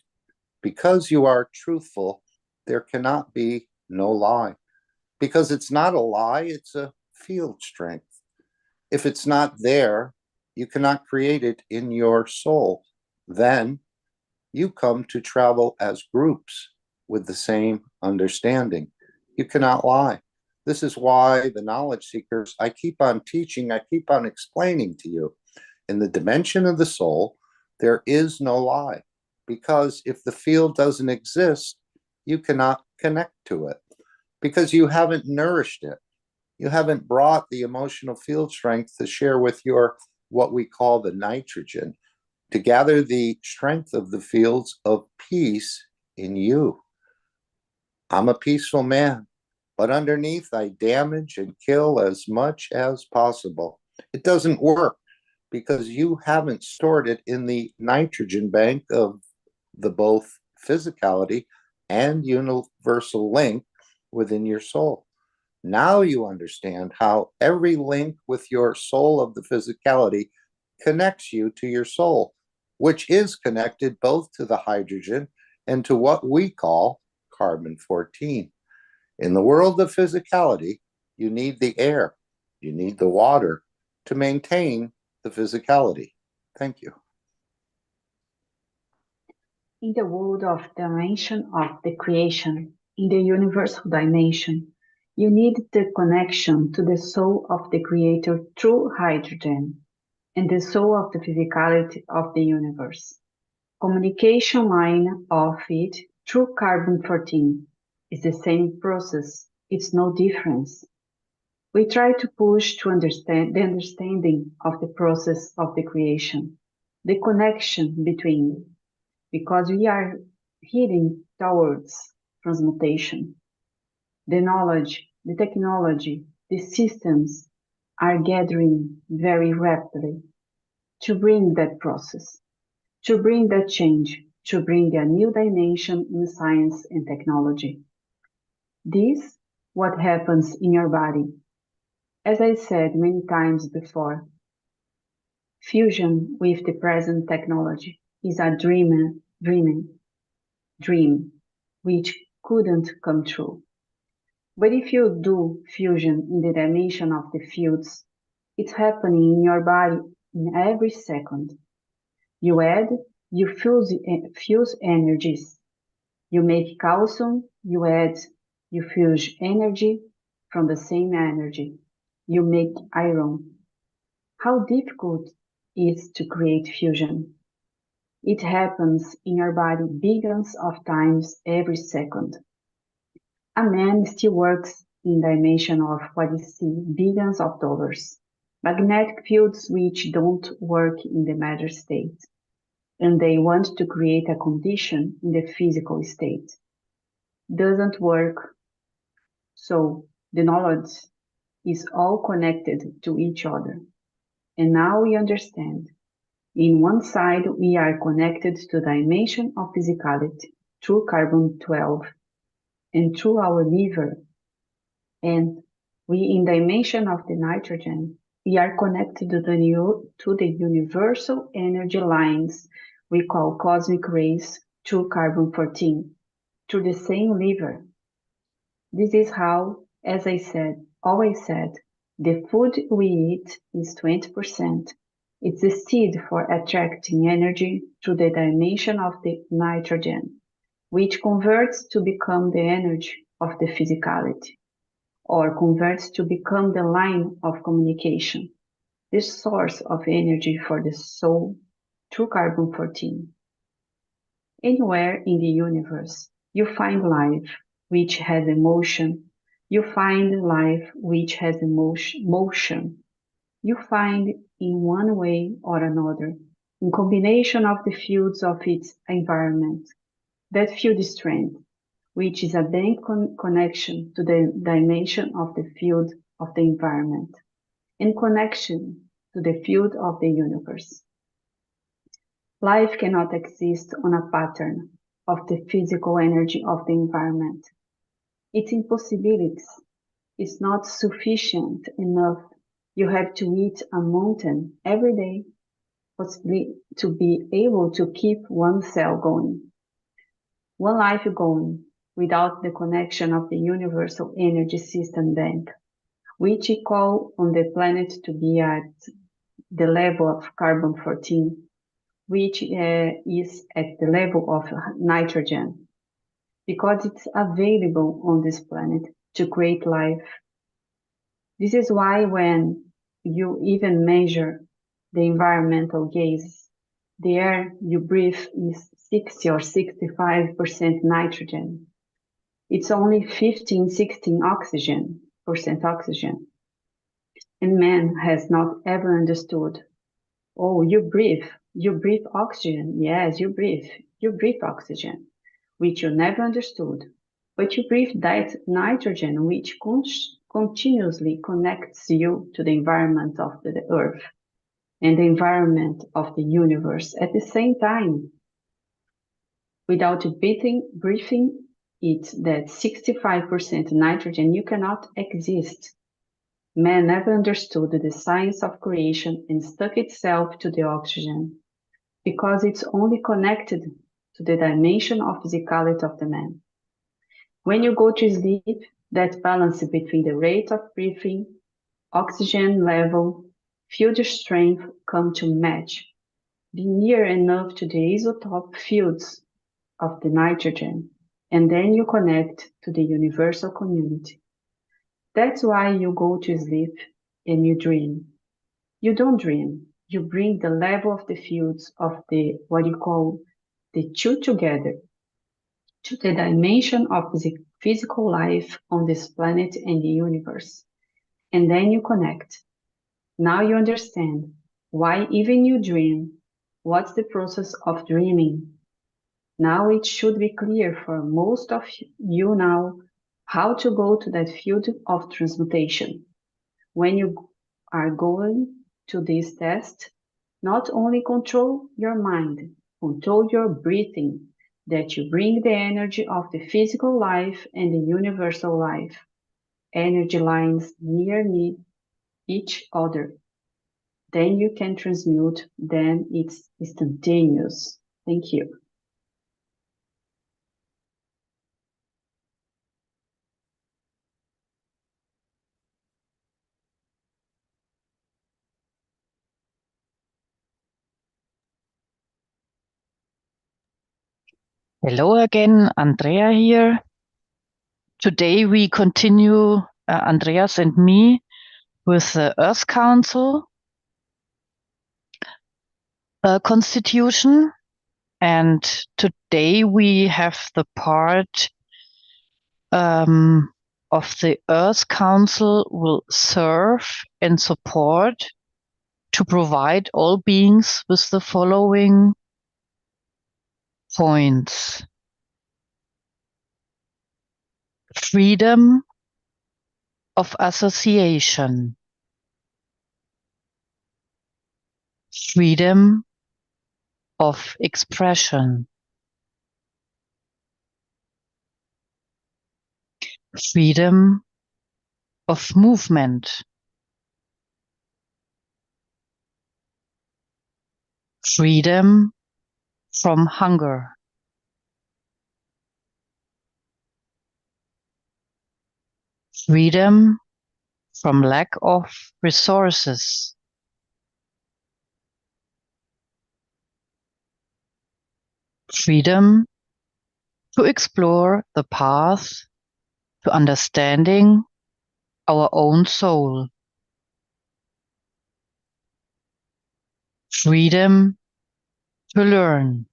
because you are truthful, there cannot be no lie. Because it's not a lie, it's a field strength. If it's not there, you cannot create it in your soul. Then you come to travel as groups with the same understanding. You cannot lie. This is why the knowledge seekers, I keep on teaching, I keep on explaining to you. In the dimension of the soul, there is no lie. Because if the field doesn't exist, you cannot connect to it. Because you haven't nourished it. You haven't brought the emotional field strength to share with your, what we call the nitrogen, to gather the strength of the fields of peace in you. I'm a peaceful man, but underneath I damage and kill as much as possible. It doesn't work because you haven't stored it in the nitrogen bank of the both physicality and universal link within your soul. Now you understand how every link with your soul of the physicality connects you to your soul, which is connected both to the hydrogen and to what we call carbon-14. In the world of physicality, you need the air, you need the water to maintain the physicality. Thank you. In the world of dimension of the creation, in the universal dimension, you need the connection to the soul of the creator through hydrogen and the soul of the physicality of the universe. Communication line of it through carbon-14 is the same process, it's no difference. We try to push to understand the understanding of the process of the creation, the connection between, because we are heading towards transmutation. The knowledge, the technology, the systems are gathering very rapidly to bring that process, to bring that change, to bring a new dimension in science and technology. This what happens in your body. As I said many times before, fusion with the present technology is a dream which couldn't come true. But if you do fusion in the dimension of the fields, it's happening in your body in every second. You add, you fuse energies. You make calcium, you add, you fuse energy from the same energy. You make iron. How difficult it is to create fusion? It happens in your body billions of times every second. A man still works in dimension of what is seen, billions of dollars. Magnetic fields which don't work in the matter state, and they want to create a condition in the physical state. Doesn't work, so the knowledge is all connected to each other. And now we understand. In one side, we are connected to the dimension of physicality through carbon-12 and through our liver. And we, in dimension of the nitrogen, we are connected to the universal energy lines we call cosmic rays through carbon-14, through the same liver. This is how, as I said, always said, the food we eat is 20%. It's the seed for attracting energy through the dimension of the nitrogen, which converts to become the energy of the physicality, or converts to become the line of communication, the source of energy for the soul through carbon-14. Anywhere in the universe, you find life which has emotion. You find life which has motion. You find in one way or another, in combination of the fields of its environment, that field strength, which is a bank connection to the dimension of the field of the environment, and connection to the field of the universe. Life cannot exist on a pattern of the physical energy of the environment. Its impossibilities is not sufficient enough. You have to eat a mountain every day, possibly to be able to keep one cell going, one life going, without the connection of the universal energy system bank, which we call on the planet to be at the level of carbon-14, which is at the level of nitrogen, because it's available on this planet to create life. This is why when you even measure the environmental gases, the air you breathe is 60 or 65% nitrogen. It's only 15-16% oxygen. And man has not ever understood, oh, you breathe oxygen. Yes, you breathe oxygen, which you never understood. But you breathe that nitrogen, which continuously connects you to the environment of the earth and the environment of the universe at the same time. Without breathing it, that 65% nitrogen, you cannot exist. Man never understood the science of creation and stuck itself to the oxygen, because it's only connected to the dimension of physicality of the man. When you go to sleep, that balance between the rate of breathing, oxygen level, field strength come to match, be near enough to the isotope fields of the nitrogen, and then you connect to the universal community. That's why you go to sleep and you dream. You don't dream. You bring the level of the fields of the, what you call, the two together to the dimension of the physical life on this planet and the universe. And then you connect. Now you understand why even you dream. What's the process of dreaming? Now it should be clear for most of you now how to go to that field of transmutation. When you are going to this test, not only control your mind, control your breathing, that you bring the energy of the physical life and the universal life. Energy lines near each other. Then you can transmute, then it's instantaneous. Thank you. Hello again, Andrea here. Today we continue, Andreas and me, with the Earth Council constitution. And today we have the part of the Earth Council will serve and support to provide all beings with the following points: freedom of association, freedom of expression, freedom of movement, freedom from hunger, freedom from lack of resources, freedom to explore the path to understanding our own soul, freedom to learn,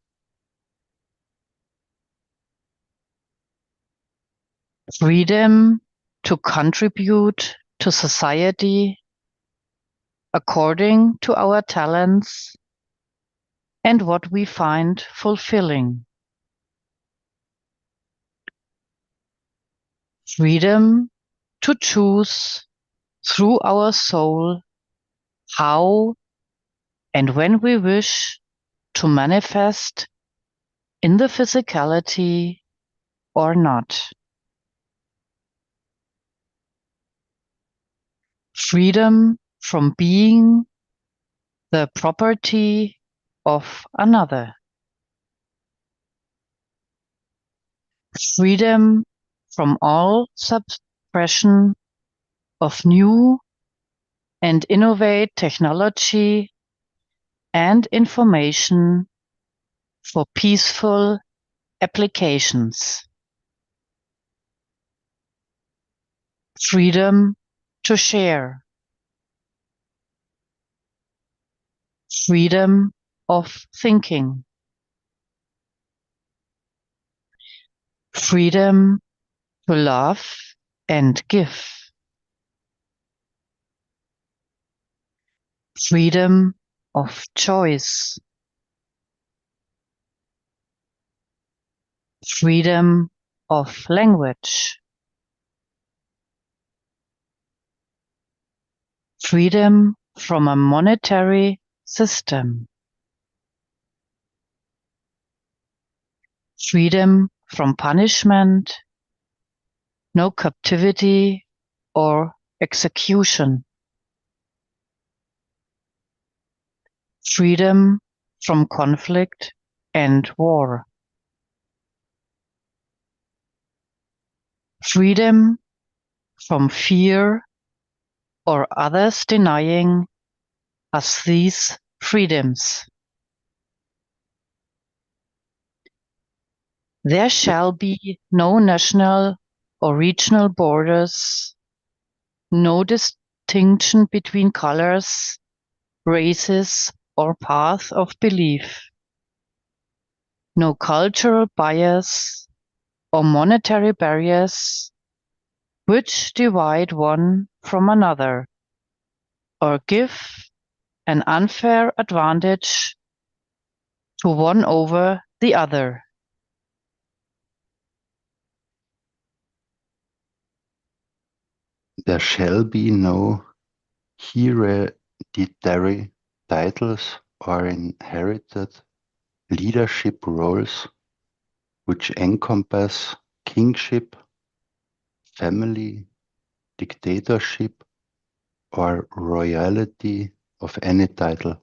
freedom to contribute to society according to our talents and what we find fulfilling, freedom to choose through our soul how and when we wish to manifest in the physicality or not. Freedom from being the property of another. Freedom from all suppression of new and innovate technology and information for peaceful applications. Freedom to share. Freedom of thinking. Freedom to love and give. Freedom of choice. Freedom of language. Freedom from a monetary system. Freedom from punishment, no captivity or execution. Freedom from conflict and war. Freedom from fear or others denying us these freedoms. There shall be no national or regional borders, no distinction between colors, races, or paths of belief, no cultural bias or monetary barriers which divide one from another or give an unfair advantage to one over the other. There shall be no hereditary titles or inherited leadership roles which encompass kingship, family, dictatorship, or royalty of any title.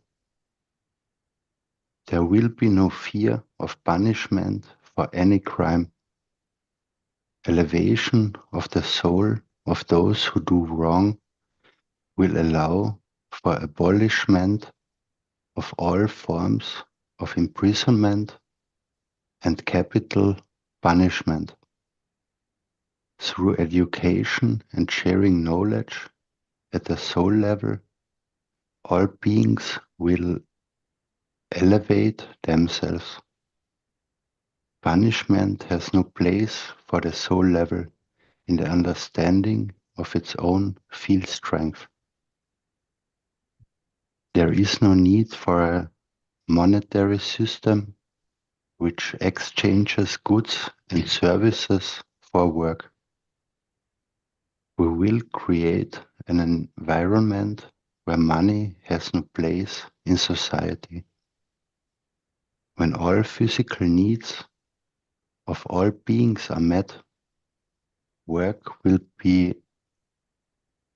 There will be no fear of punishment for any crime. Elevation of the soul of those who do wrong will allow for abolishment of all forms of imprisonment and capital punishment. Through education and sharing knowledge at the soul level, all beings will elevate themselves. Punishment has no place for the soul level in the understanding of its own field strength. There is no need for a monetary system which exchanges goods and services for work. We will create an environment where money has no place in society. When all physical needs of all beings are met, work will be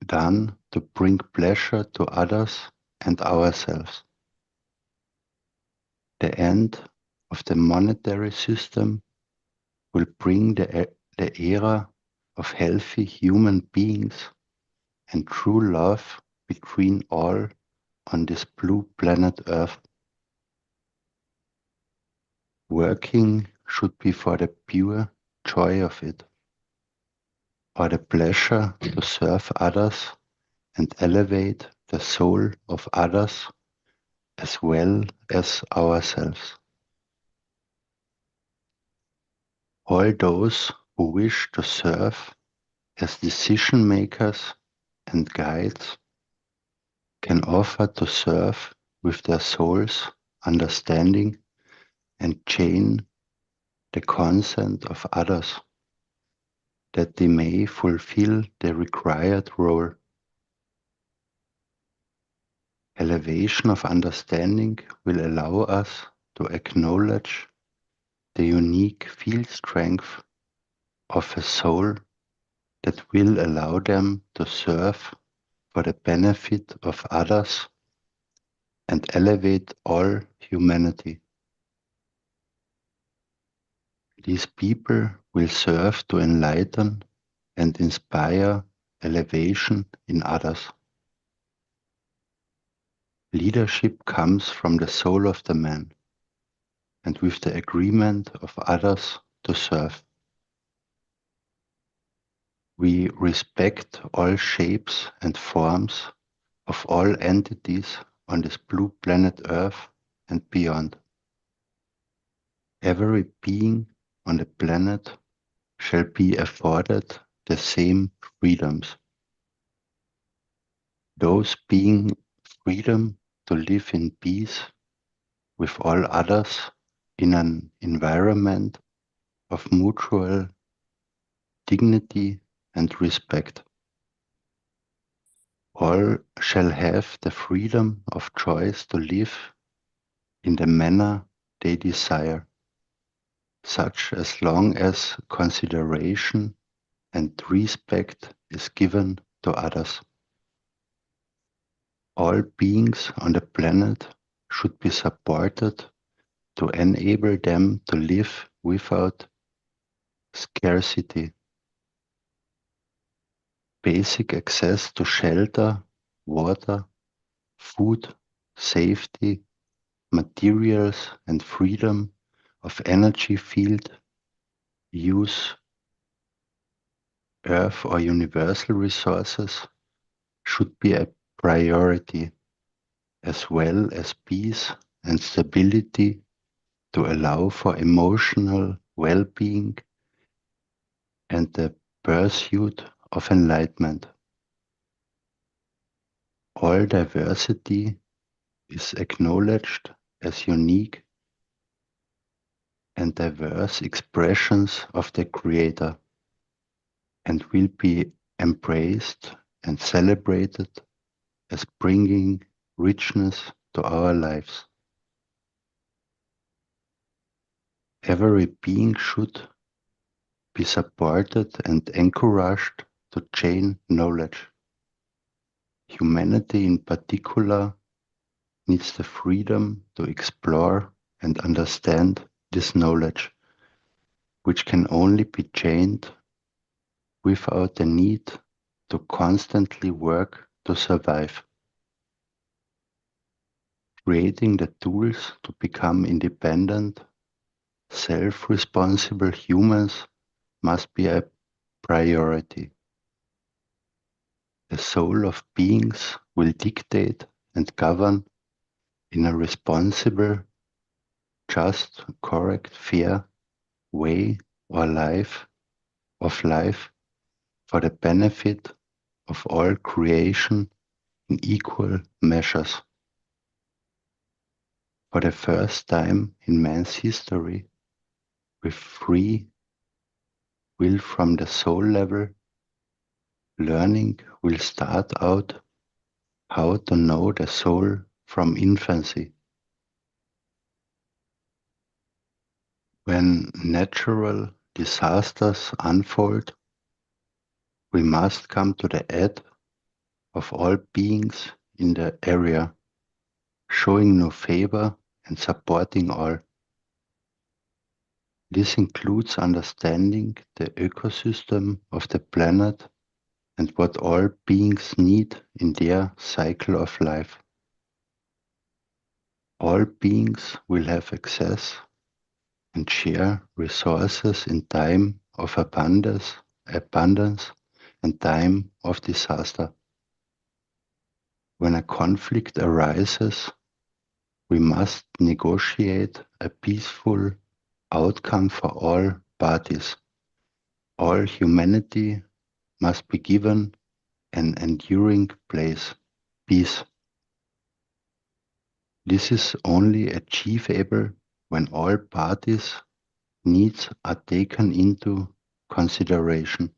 done to bring pleasure to others and ourselves. The end of the monetary system will bring the era of healthy human beings and true love between all on this blue planet Earth. Working should be for the pure joy of it, or the pleasure to serve others and elevate the soul of others as well as ourselves. All those who wish to serve as decision makers and guides can offer to serve with their soul's understanding and chain the consent of others, that they may fulfill the required role. Elevation of understanding will allow us to acknowledge the unique field strength of a soul that will allow them to serve for the benefit of others and elevate all humanity. These people will serve to enlighten and inspire elevation in others. Leadership comes from the soul of the man and with the agreement of others to serve. We respect all shapes and forms of all entities on this blue planet Earth and beyond. Every being on the planet shall be afforded the same freedoms. Those being freedom to live in peace with all others in an environment of mutual dignity and respect. All shall have the freedom of choice to live in the manner they desire, such as long as consideration and respect is given to others. All beings on the planet should be supported to enable them to live without scarcity. Basic access to shelter, water, food, safety, materials, and freedom of energy field use, earth or universal resources should be a priority, as well as peace and stability to allow for emotional well-being and the pursuit of enlightenment. All diversity is acknowledged as unique and diverse expressions of the Creator and will be embraced and celebrated as bringing richness to our lives. Every being should be supported and encouraged to gain knowledge. Humanity in particular needs the freedom to explore and understand this knowledge, which can only be gained without the need to constantly work to survive. Creating the tools to become independent, self-responsible humans must be a priority. The soul of beings will dictate and govern in a responsible, just, correct, fair way of life for the benefit of all creation in equal measures. For the first time in man's history, with free will from the soul level, learning will start out how to know the soul from infancy. When natural disasters unfold, we must come to the aid of all beings in the area, showing no favor and supporting all. This includes understanding the ecosystem of the planet and what all beings need in their cycle of life. All beings will have access and share resources in time of abundance and time of disaster. When a conflict arises, we must negotiate a peaceful outcome for all parties. All humanity must be given an enduring peace. This is only achievable when all parties' needs are taken into consideration.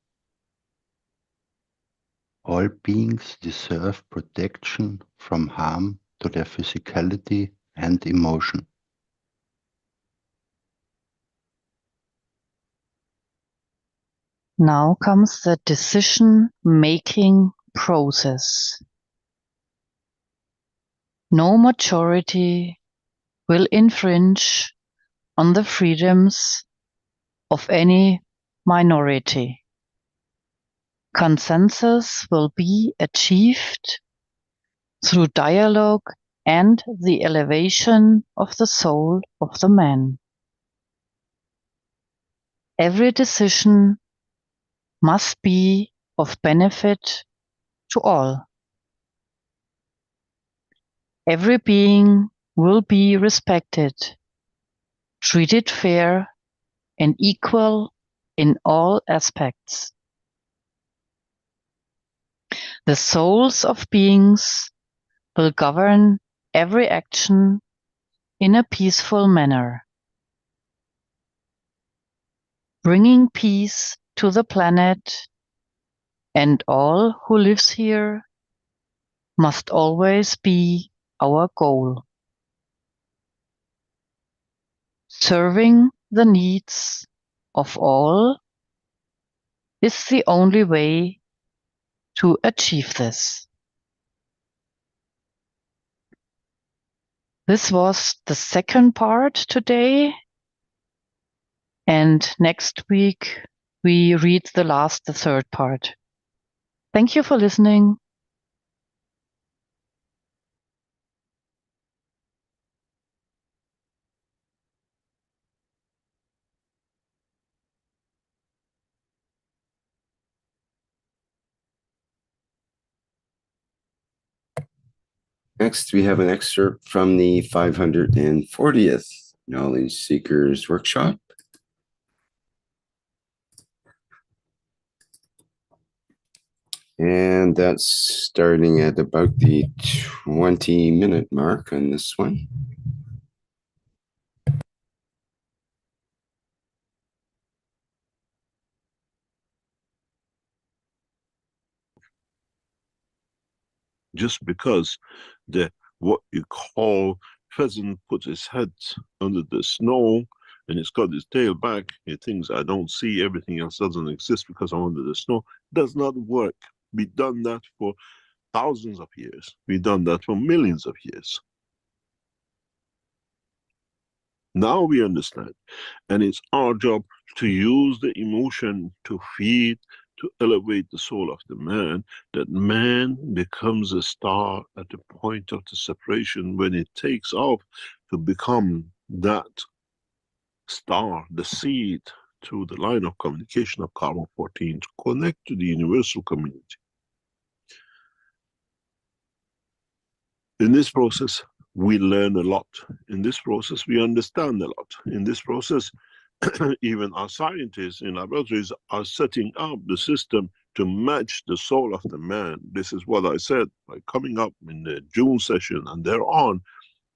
All beings deserve protection from harm to their physicality and emotion. Now comes the decision-making process. No majority will infringe on the freedoms of any minority. Consensus will be achieved through dialogue and the elevation of the soul of the man. Every decision must be of benefit to all. Every being will be respected, treated fair and equal in all aspects. The souls of beings will govern every action in a peaceful manner, bringing peace to the planet, and all who lives here must always be our goal. Serving the needs of all is the only way to achieve this. This was the second part today, and next week we read the third part. Thank you for listening. Next, we have an excerpt from the 540th Knowledge Seekers Workshop. And that's starting at about the 20-minute mark on this one. Just because what you call pheasant put his head under the snow and he's got his tail back, he thinks I don't see, everything else doesn't exist because I'm under the snow, does not work. We've done that for thousands of years. We've done that for millions of years. Now we understand. And it's our job to use the emotion to feed, to elevate the soul of the man, that man becomes a star at the point of the separation when it takes off to become that star, the seed, through the line of communication of carbon-14 to connect to the universal community. In this process, we learn a lot. In this process, we understand a lot. In this process, even our scientists in laboratories are setting up the system to match the soul of the man. This is what I said, by coming up in the June session and thereon,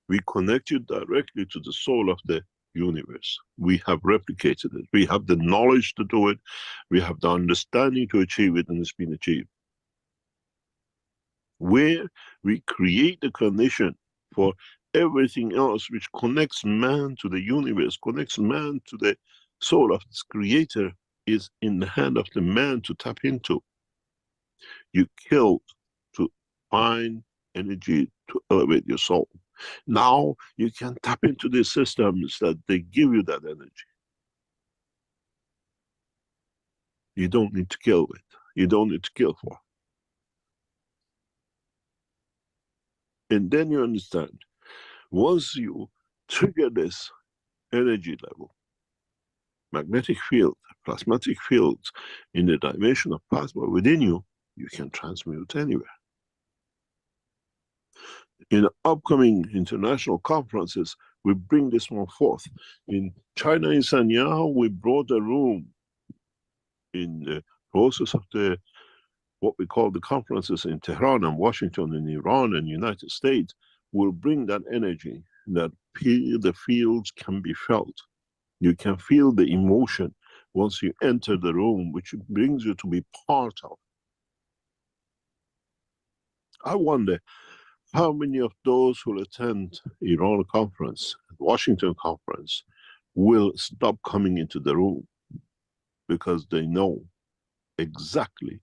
we connect you directly to the soul of the universe. We have replicated it. We have the knowledge to do it. We have the understanding to achieve it, and it's been achieved. Where we create the condition for everything else which connects man to the universe, connects man to the soul of this creator, is in the hand of the man to tap into. You killed to find energy to elevate your soul. Now you can tap into the systems that they give you that energy. You don't need to kill with. You don't need to kill for. And then you understand, once you trigger this energy level, magnetic field, plasmatic fields in the dimension of plasma within you, you can transmute anywhere. In upcoming international conferences, we bring this one forth. In China, in Sanya, we brought a room in the process of the what we call the conferences in Tehran and Washington and Iran and United States. Will bring that energy, that the fields can be felt. You can feel the emotion once you enter the room, which brings you to be part of. I wonder how many of those who will attend Iran conference, Washington conference, will stop coming into the room because they know exactly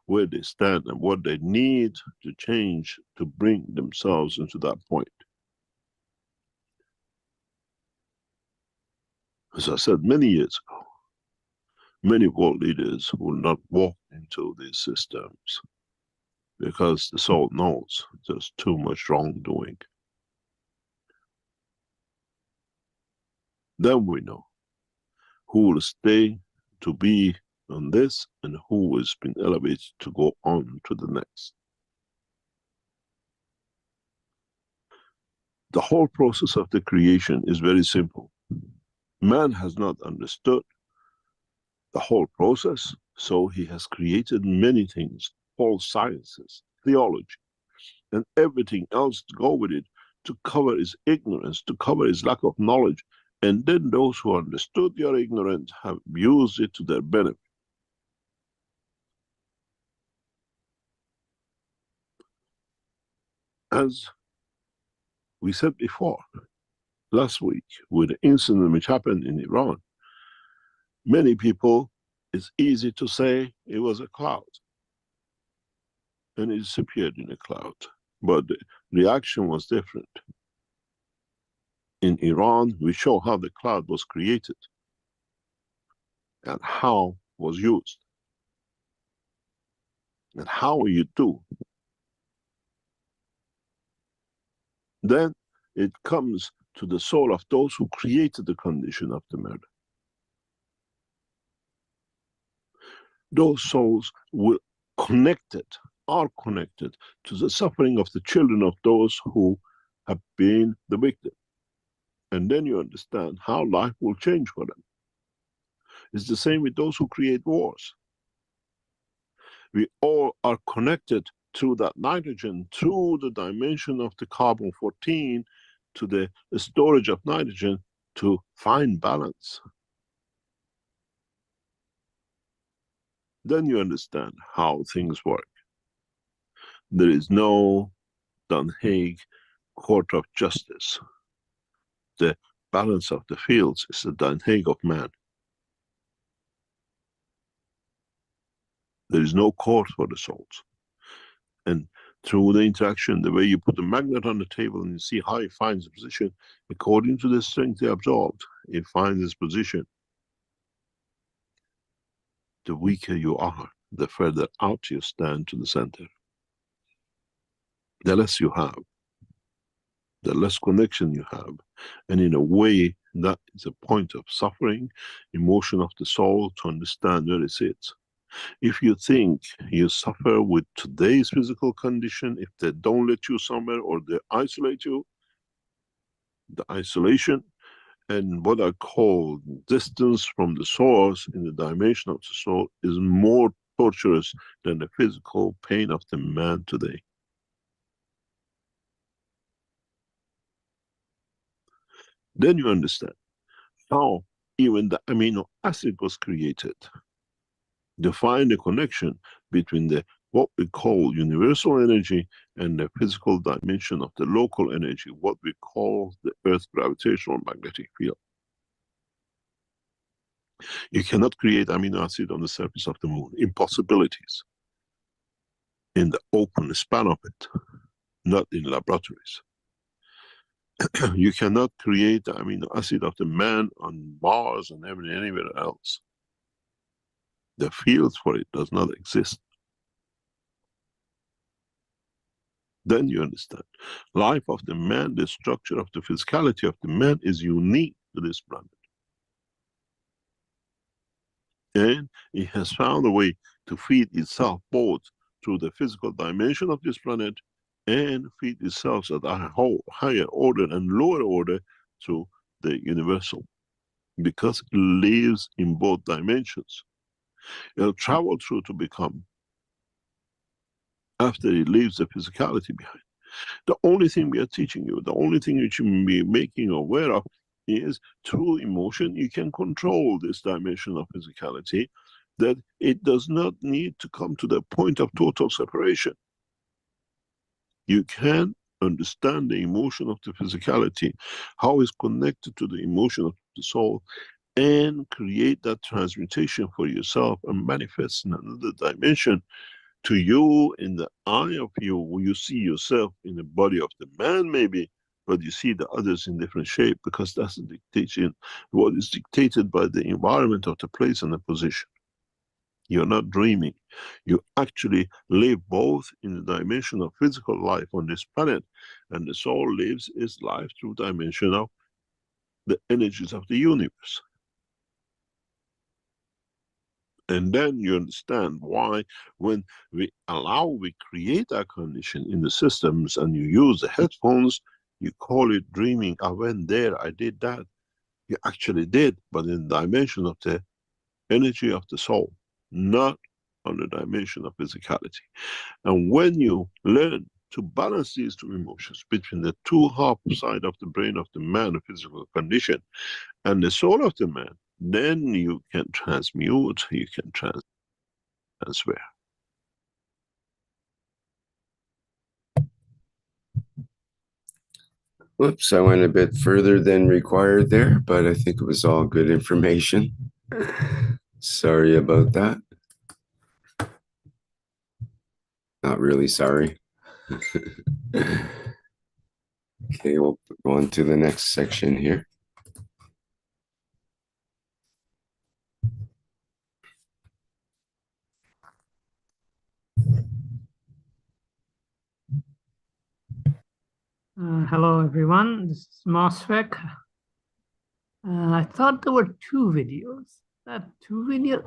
where they stand and what they need to change to bring themselves into that point. As I said many years ago, many world leaders will not walk into these systems because the soul knows there's too much wrongdoing. Then we know who will stay to be on this and who has been elevated to go on to the next. The whole process of the creation is very simple. Man has not understood the whole process, so he has created many things, all sciences, theology, and everything else to go with it, to cover his ignorance, to cover his lack of knowledge. And then those who understood your ignorance have used it to their benefit. As we said before, last week, with the incident which happened in Iran, many people, it's easy to say it was a cloud. And it disappeared in a cloud. But the reaction was different. In Iran, we show how the cloud was created and how it was used. And how you do. Then it comes to the soul of those who created the condition of the murder. Those souls will are connected to the suffering of the children of those who have been the victim. And then you understand how life will change for them. It's the same with those who create wars. We all are connected through that nitrogen, through the dimension of the carbon-14, to the storage of nitrogen, to find balance. Then you understand how things work. There is no Den Haag Court of Justice. The balance of the fields is the Den Haag of man. There is no court for the souls. And through the interaction, the way you put the magnet on the table and you see how it finds a position, according to the strength they absorbed, it finds its position. The weaker you are, the further out you stand to the center. The less you have, the less connection you have. And in a way, that is a point of suffering, emotion of the soul, to understand where it sits. If you think you suffer with today's physical condition, if they don't let you somewhere or they isolate you, the isolation and what I call distance from the source in the dimension of the soul is more torturous than the physical pain of the man today. Then you understand how even the amino acid was created. Define the connection between the what we call universal energy and the physical dimension of the local energy, what we call the Earth gravitational magnetic field. You cannot create amino acid on the surface of the moon. Impossibilities. In the open span of it, not in laboratories. You cannot create the amino acid of the man on Mars and anywhere else. The field for it does not exist. Then you understand. Life of the man, the structure of the physicality of the man is unique to this planet. And it has found a way to feed itself both through the physical dimension of this planet and feed itself at a higher order and lower order through the universal. Because it lives in both dimensions. It'll travel through to become, after it leaves the physicality behind. The only thing we are teaching you, the only thing you should be making you aware of is through emotion you can control this dimension of physicality, that it does not need to come to the point of total separation. You can understand the emotion of the physicality, how it's connected to the emotion of the soul, and create that transmutation for yourself and manifest in another dimension. To you, in the eye of you see yourself in the body of the man maybe, but you see the others in different shape, because that's the dictation, what is dictated by the environment of the place and the position. You're not dreaming. You actually live both in the dimension of physical life on this planet, and the soul lives its life through dimension of the energies of the universe. And then you understand why when we create that condition in the systems and you use the headphones, you call it dreaming. I went there, I did that. You actually did, but in the dimension of the energy of the soul, not on the dimension of physicality. And when you learn to balance these two emotions between the two half side of the brain of the man, the physical condition, and the soul of the man, then you can transmute, you can transfer. Whoops, I went a bit further than required there, but I think it was all good information. Sorry about that. Not really sorry. Okay, we'll go on to the next section here. Hello, everyone. This is Mosfek. I thought there were two videos. That two videos,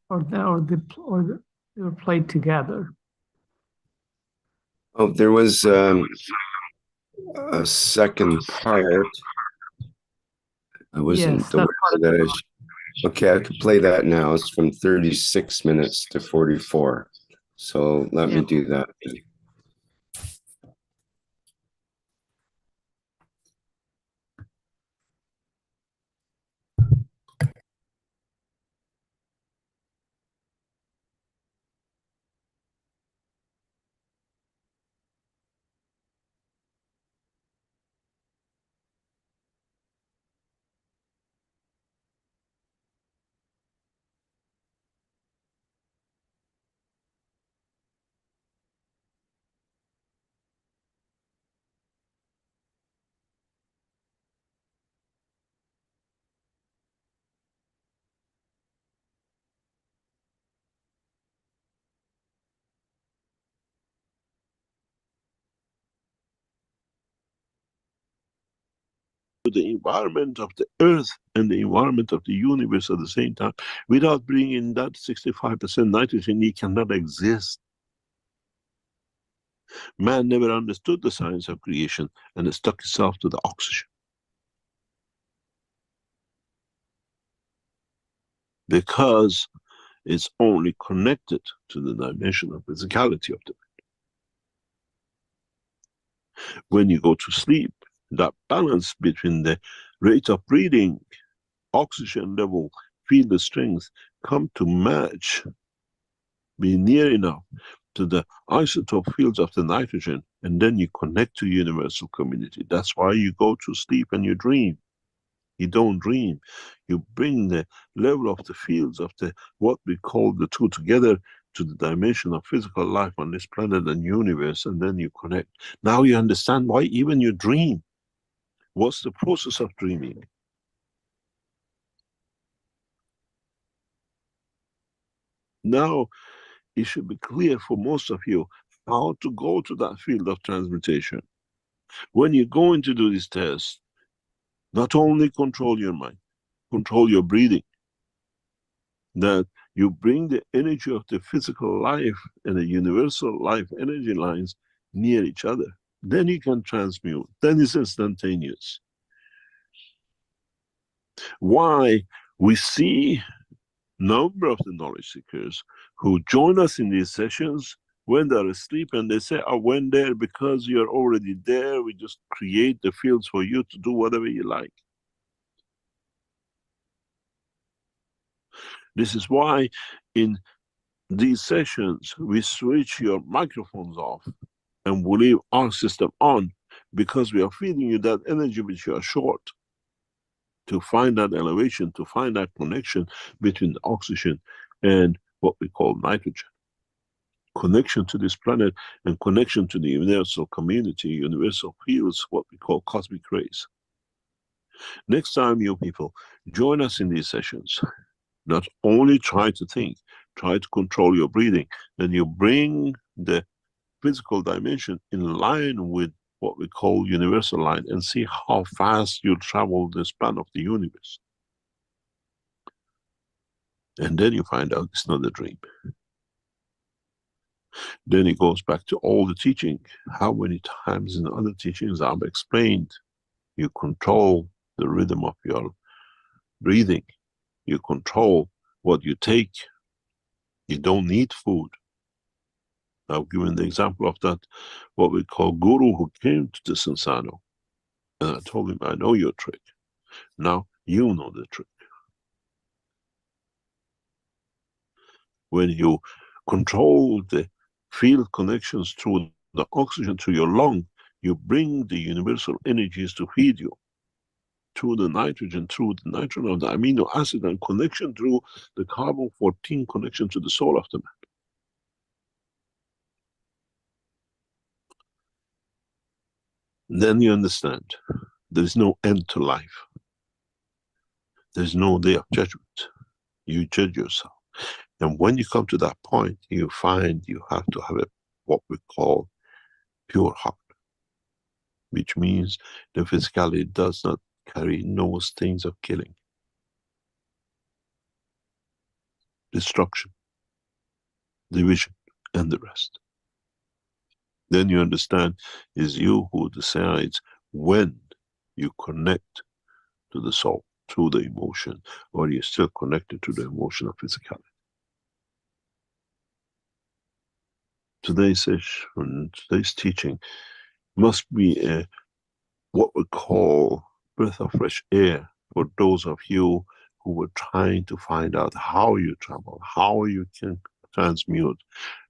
or they were played together. Oh, there was a second part. I wasn't Yes, aware that okay, I could play that now. It's from 36 minutes to 44. So let me do that. The environment of the earth and the environment of the universe at the same time. Without bringing that 65% nitrogen, it cannot exist. Man never understood the science of creation and stuck itself to the oxygen. Because is only connected to the dimension of physicality of the mind. When you go to sleep, that balance between the rate of breathing, oxygen level, field strength come to match, be near enough to the isotope fields of the nitrogen, and then you connect to universal community. That's why you go to sleep and you dream. You don't dream. You bring the level of the fields of the what we call the two together to the dimension of physical life on this planet and universe, and then you connect. Now you understand why even you dream. What's the process of dreaming? Now it should be clear for most of you how to go to that field of transmutation. When you're going to do this test, not only control your mind, control your breathing, that you bring the energy of the physical life and the universal life energy lines near each other. Then you can transmute. Then it's instantaneous. Why we see number of the knowledge seekers who join us in these sessions when they're asleep and they say, I went there because you're already there. We just create the fields for you to do whatever you like. This is why in these sessions, we switch your microphones off and we leave our system on, because we are feeding you that energy which you are short, to find that elevation, to find that connection between the oxygen and what we call nitrogen. Connection to this planet and connection to the universal community, universal fields, what we call cosmic rays. Next time, you people, join us in these sessions. Not only try to think, try to control your breathing, then you bring the physical dimension in line with what we call universal line, and see how fast you travel the span of the universe. And then you find out it's not a dream. Then it goes back to all the teaching. How many times in other teachings I've explained, you control the rhythm of your breathing. You control what you take. You don't need food. I've given the example of that, what we call guru who came to the Sansano. And I told him, I know your trick. Now you know the trick. When you control the field connections through the oxygen to your lung, you bring the universal energies to feed you. Through the nitrogen of the amino acid, and connection through the carbon-14 connection to the soul of the man. Then you understand there is no end to life. There is no day of judgment. You judge yourself. And when you come to that point, you find you have to have what we call pure heart, which means the physicality does not carry no stains of killing, destruction, division, and the rest. Then you understand it's you who decides when you connect to the soul through the emotion, or you're still connected to the emotion of physicality. Today's session, today's teaching must be a what we call breath of fresh air for those of you who were trying to find out how you travel, how you can transmute,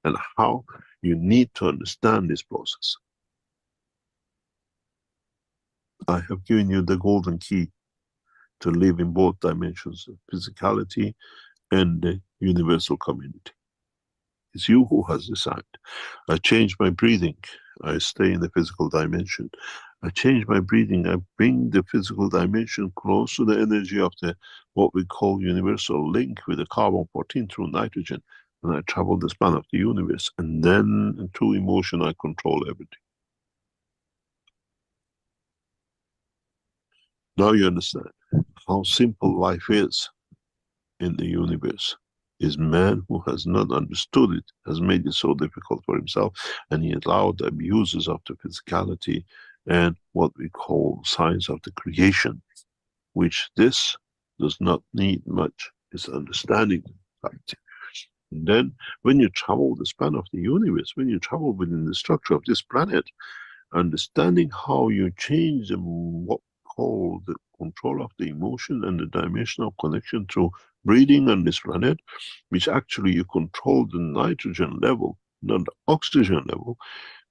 and how you need to understand this process. I have given you the golden key to live in both dimensions of physicality and the universal community. It's you who has decided. I change my breathing, I stay in the physical dimension. I change my breathing, I bring the physical dimension close to the energy of the what we call universal link with the carbon-14 through nitrogen, and I travel the span of the universe, and then through emotion I control everything. Now you understand how simple life is in the universe. Is man who has not understood it, has made it so difficult for himself, and he allowed the abuses of the physicality and what we call science of the creation, which this does not need much, is understanding the fact. Then, when you travel the span of the universe, when you travel within the structure of this planet, understanding how you change what we call the control of the emotion and the dimensional connection through breathing on this planet, which actually you control the nitrogen level, not the oxygen level,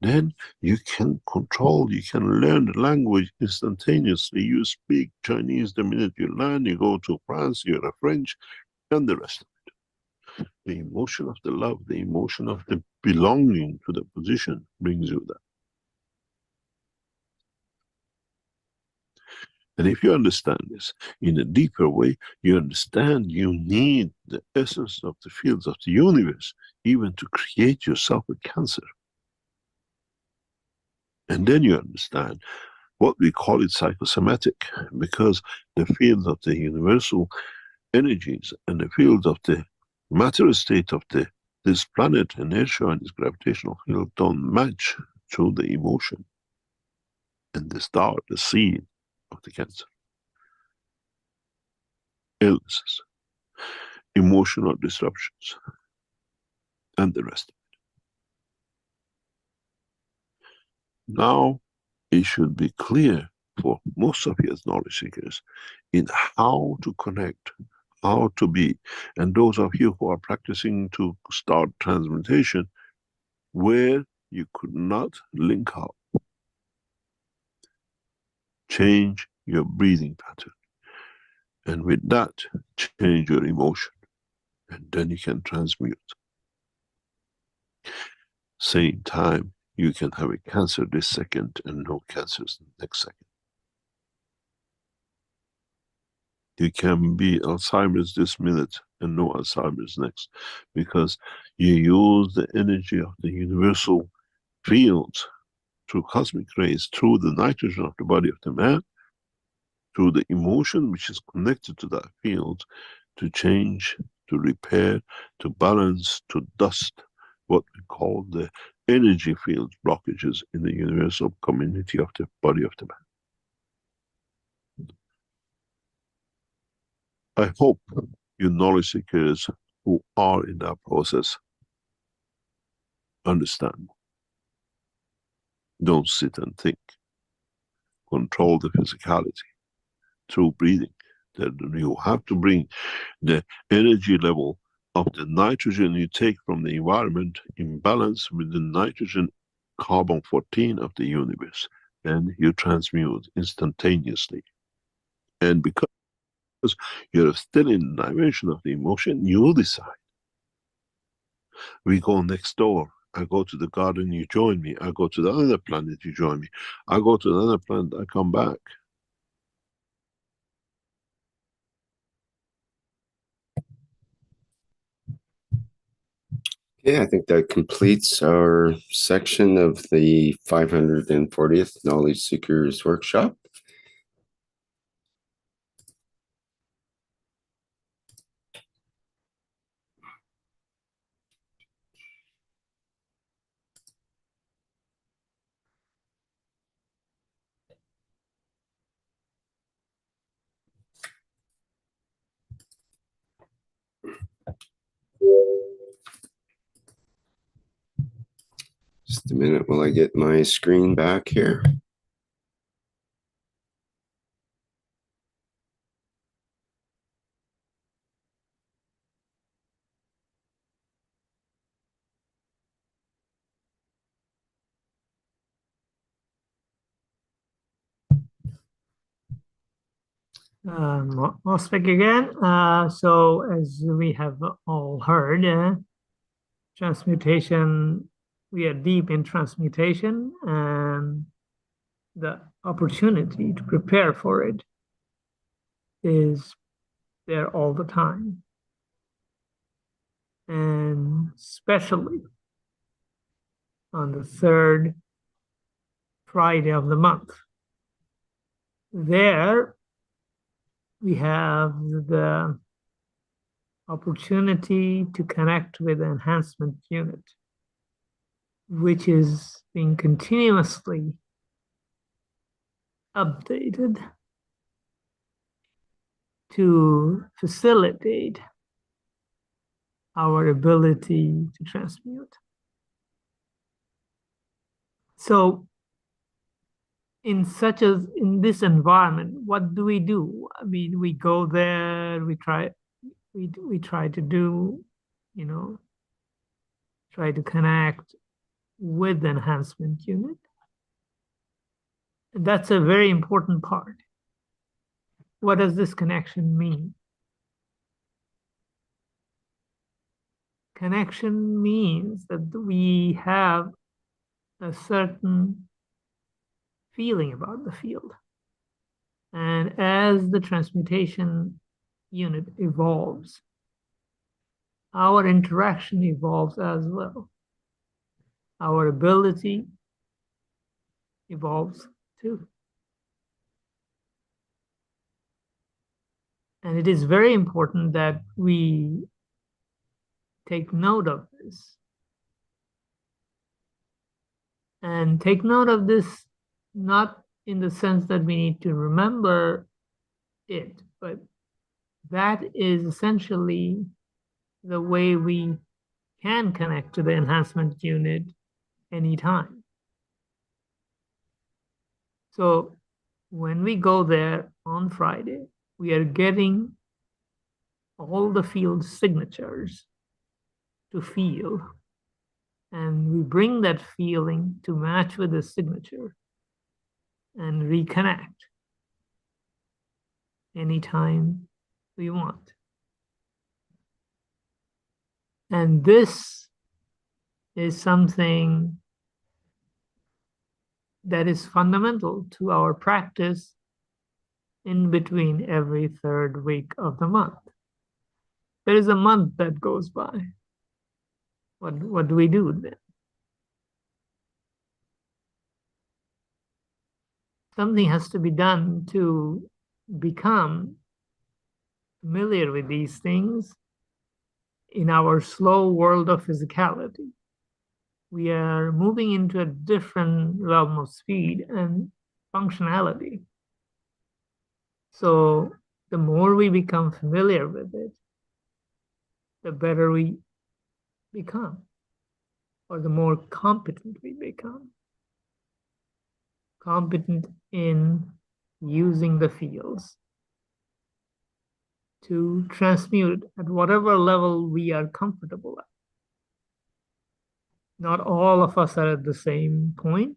then you can control, you can learn the language instantaneously. You speak Chinese the minute you land, you go to France, you're a French, and the rest of it. The emotion of the love, the emotion of the belonging to the position brings you that. And if you understand this in a deeper way, you understand you need the essence of the fields of the universe even to create yourself a cancer. And then you understand what we call it psychosomatic, because the fields of the universal energies and the fields of the matter state of this planet, inertia and its gravitational field don't match through the emotion and the start, the seed of the cancer. Illnesses, emotional disruptions, and the rest. Now, it should be clear for most of you as knowledge seekers in how to connect, how to be, and those of you who are practicing to start transmutation, where you could not link up. Change your breathing pattern. And with that, change your emotion. And then you can transmute. Same time, you can have a cancer this second and no cancers the next second. You can be Alzheimer's this minute and no Alzheimer's next, because you use the energy of the universal fields through cosmic rays, through the nitrogen of the body of the man, through the emotion which is connected to that field, to change, to repair, to balance, to dust what we call the energy field blockages in the universal community of the body of the man. I hope you knowledge seekers who are in that process understand. Don't sit and think. Control the physicality through breathing. That you have to bring the energy level of the nitrogen you take from the environment in balance with the nitrogen carbon-14 of the universe. Then you transmute instantaneously. And because you're still in the dimension of the emotion, you decide. We go next door. I go to the garden, you join me. I go to the other planet, you join me. I go to another planet, I come back. Okay, I think that completes our section of the 540th Knowledge Seekers Workshop. Just a minute while I get my screen back here. Mosfik again. So as we have all heard, transmutation, we are deep in transmutation, and the opportunity to prepare for it is there all the time. And especially on the third Friday of the month. There we have the opportunity to connect with the enhancement unit, which is being continuously updated to facilitate our ability to transmute. So in this environment, what do? I mean, we go there, we try to do, try to connect with the enhancement unit. And that's a very important part. What does this connection mean? Connection means that we have a certain feeling about the field. And as the transmutation unit evolves, our interaction evolves as well. Our ability evolves too. And it is very important that we take note of this. And take note of this not in the sense that we need to remember it, but that is essentially the way we can connect to the enhancement unit anytime. So when we go there on Friday, we are getting all the field signatures to feel, and we bring that feeling to match with the signature and reconnect anytime we want. And this is something that is fundamental to our practice in between every third week of the month. There is a month that goes by. What do we do then? Something has to be done to become familiar with these things in our slow world of physicality. We are moving into a different realm of speed and functionality. So the more we become familiar with it, the better we become, or the more competent we become. Competent in using the fields to transmute at whatever level we are comfortable at. Not all of us are at the same point,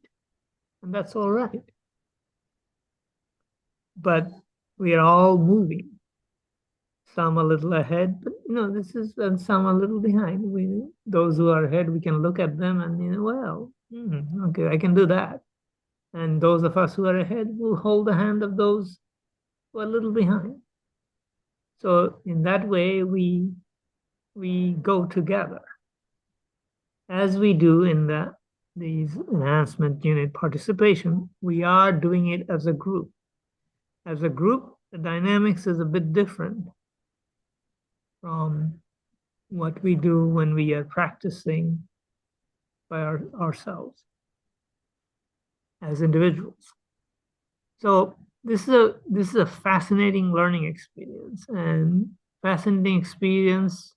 and that's all right. But we are all moving. Some a little ahead, but and some a little behind. Those who are ahead, we can look at them and okay, I can do that. And those of us who are ahead will hold the hand of those who are a little behind. So in that way, we go together. As we do in these enhancement unit participation, we are doing it as a group. As a group, the dynamics is a bit different from what we do when we are practicing by ourselves as individuals. So this is a fascinating learning experience, and fascinating experience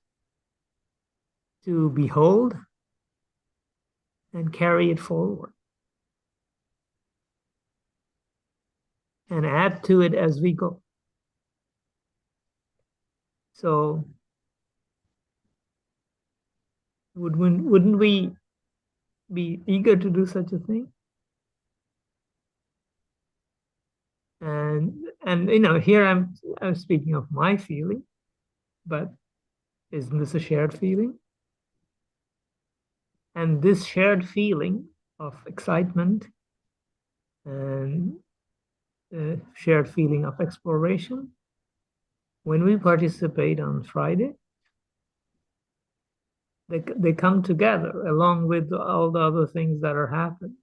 to behold and carry it forward and add to it as we go. So wouldn't we be eager to do such a thing? And here I'm speaking of my feeling, but isn't this a shared feeling? And this shared feeling of excitement and shared feeling of exploration, when we participate on Friday, they come together along with all the other things that are happening.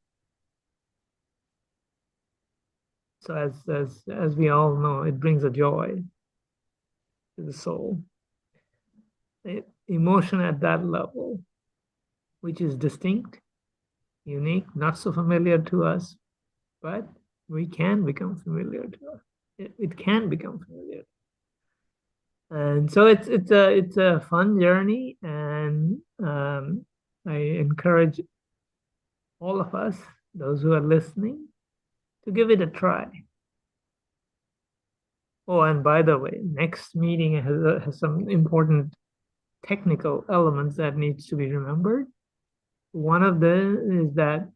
So as we all know, it brings a joy to the soul. Emotion at that level, which is distinct, unique, not so familiar to us, but we can become familiar to us. It can become familiar. And so it's a fun journey, and I encourage all of us, those who are listening, to give it a try. Oh, and by the way, next meeting has some important technical elements that needs to be remembered. One of them is that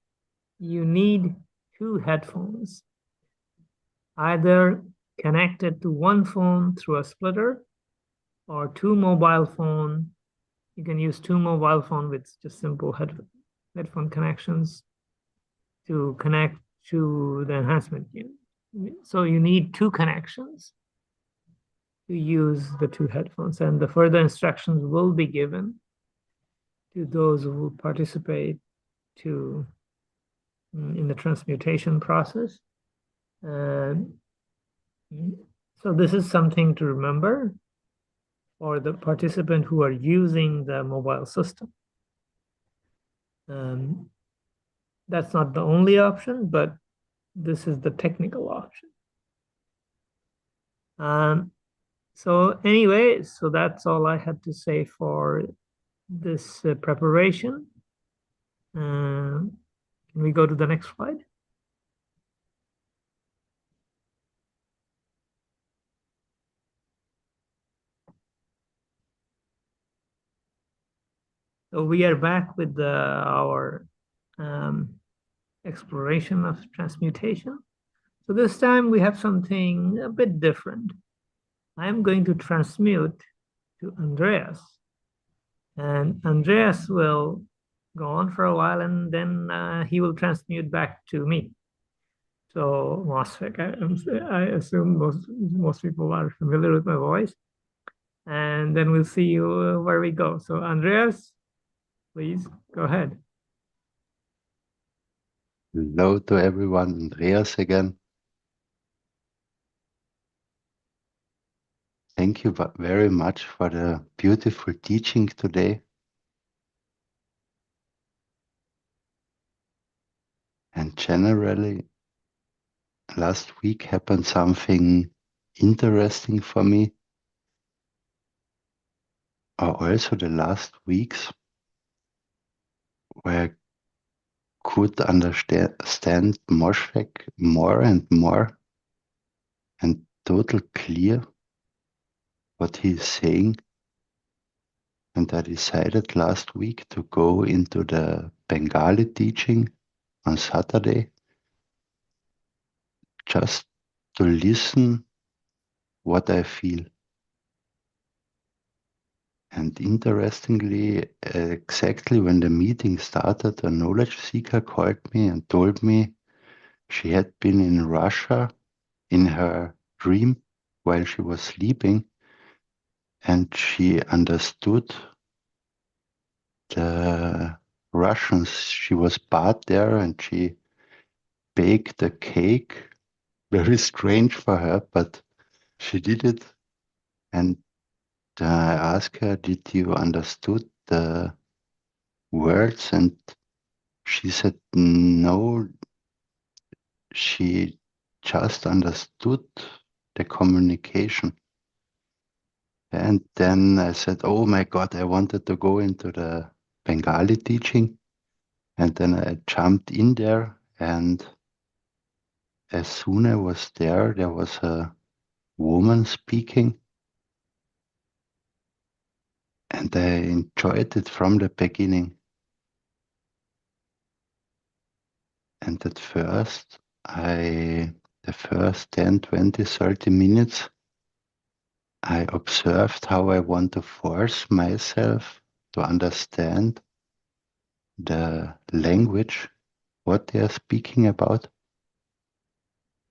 you need 2 headphones, either connected to one phone through a splitter or 2 mobile phone. You can use 2 mobile phone with just simple headphone connections to connect to the enhancement unit. So you need 2 connections to use the 2 headphones, and the further instructions will be given to those who will participate in the transmutation process. And so this is something to remember for the participant who are using the mobile system. That's not the only option, but this is the technical option. So anyway, so that's all I had to say for this preparation. Can we go to the next slide? So we are back with our exploration of transmutation. So this time we have something a bit different. I'm going to transmute to Andreas, and Andreas will go on for a while, and then he will transmute back to me. So MOSFET, I assume most people are familiar with my voice, and then we'll see where we go. So Andreas, please go ahead. Hello to everyone, Andreas again. Thank you very much for the beautiful teaching today. And generally, last week happened something interesting for me. Also the last weeks, where I could understand Mosfeq more and more, and total clear what he is saying. And I decided last week to go into the Bengali teaching on Saturday, just to listen what I feel. And interestingly, exactly when the meeting started, a knowledge seeker called me and told me she had been in Russia in her dream while she was sleeping, and she understood the Russians. She was part there, and she baked a cake. Very strange for her, but she did it. And I asked her, did you understood the words? And she said, no, she just understood the communication. And then I said, oh my God, I wanted to go into the Bengali teaching. And then I jumped in there, and as soon as I was there was a woman speaking, and I enjoyed it from the beginning. And at first, the first 10, 20, 30 minutes, I observed how I want to force myself to understand the language, what they are speaking about.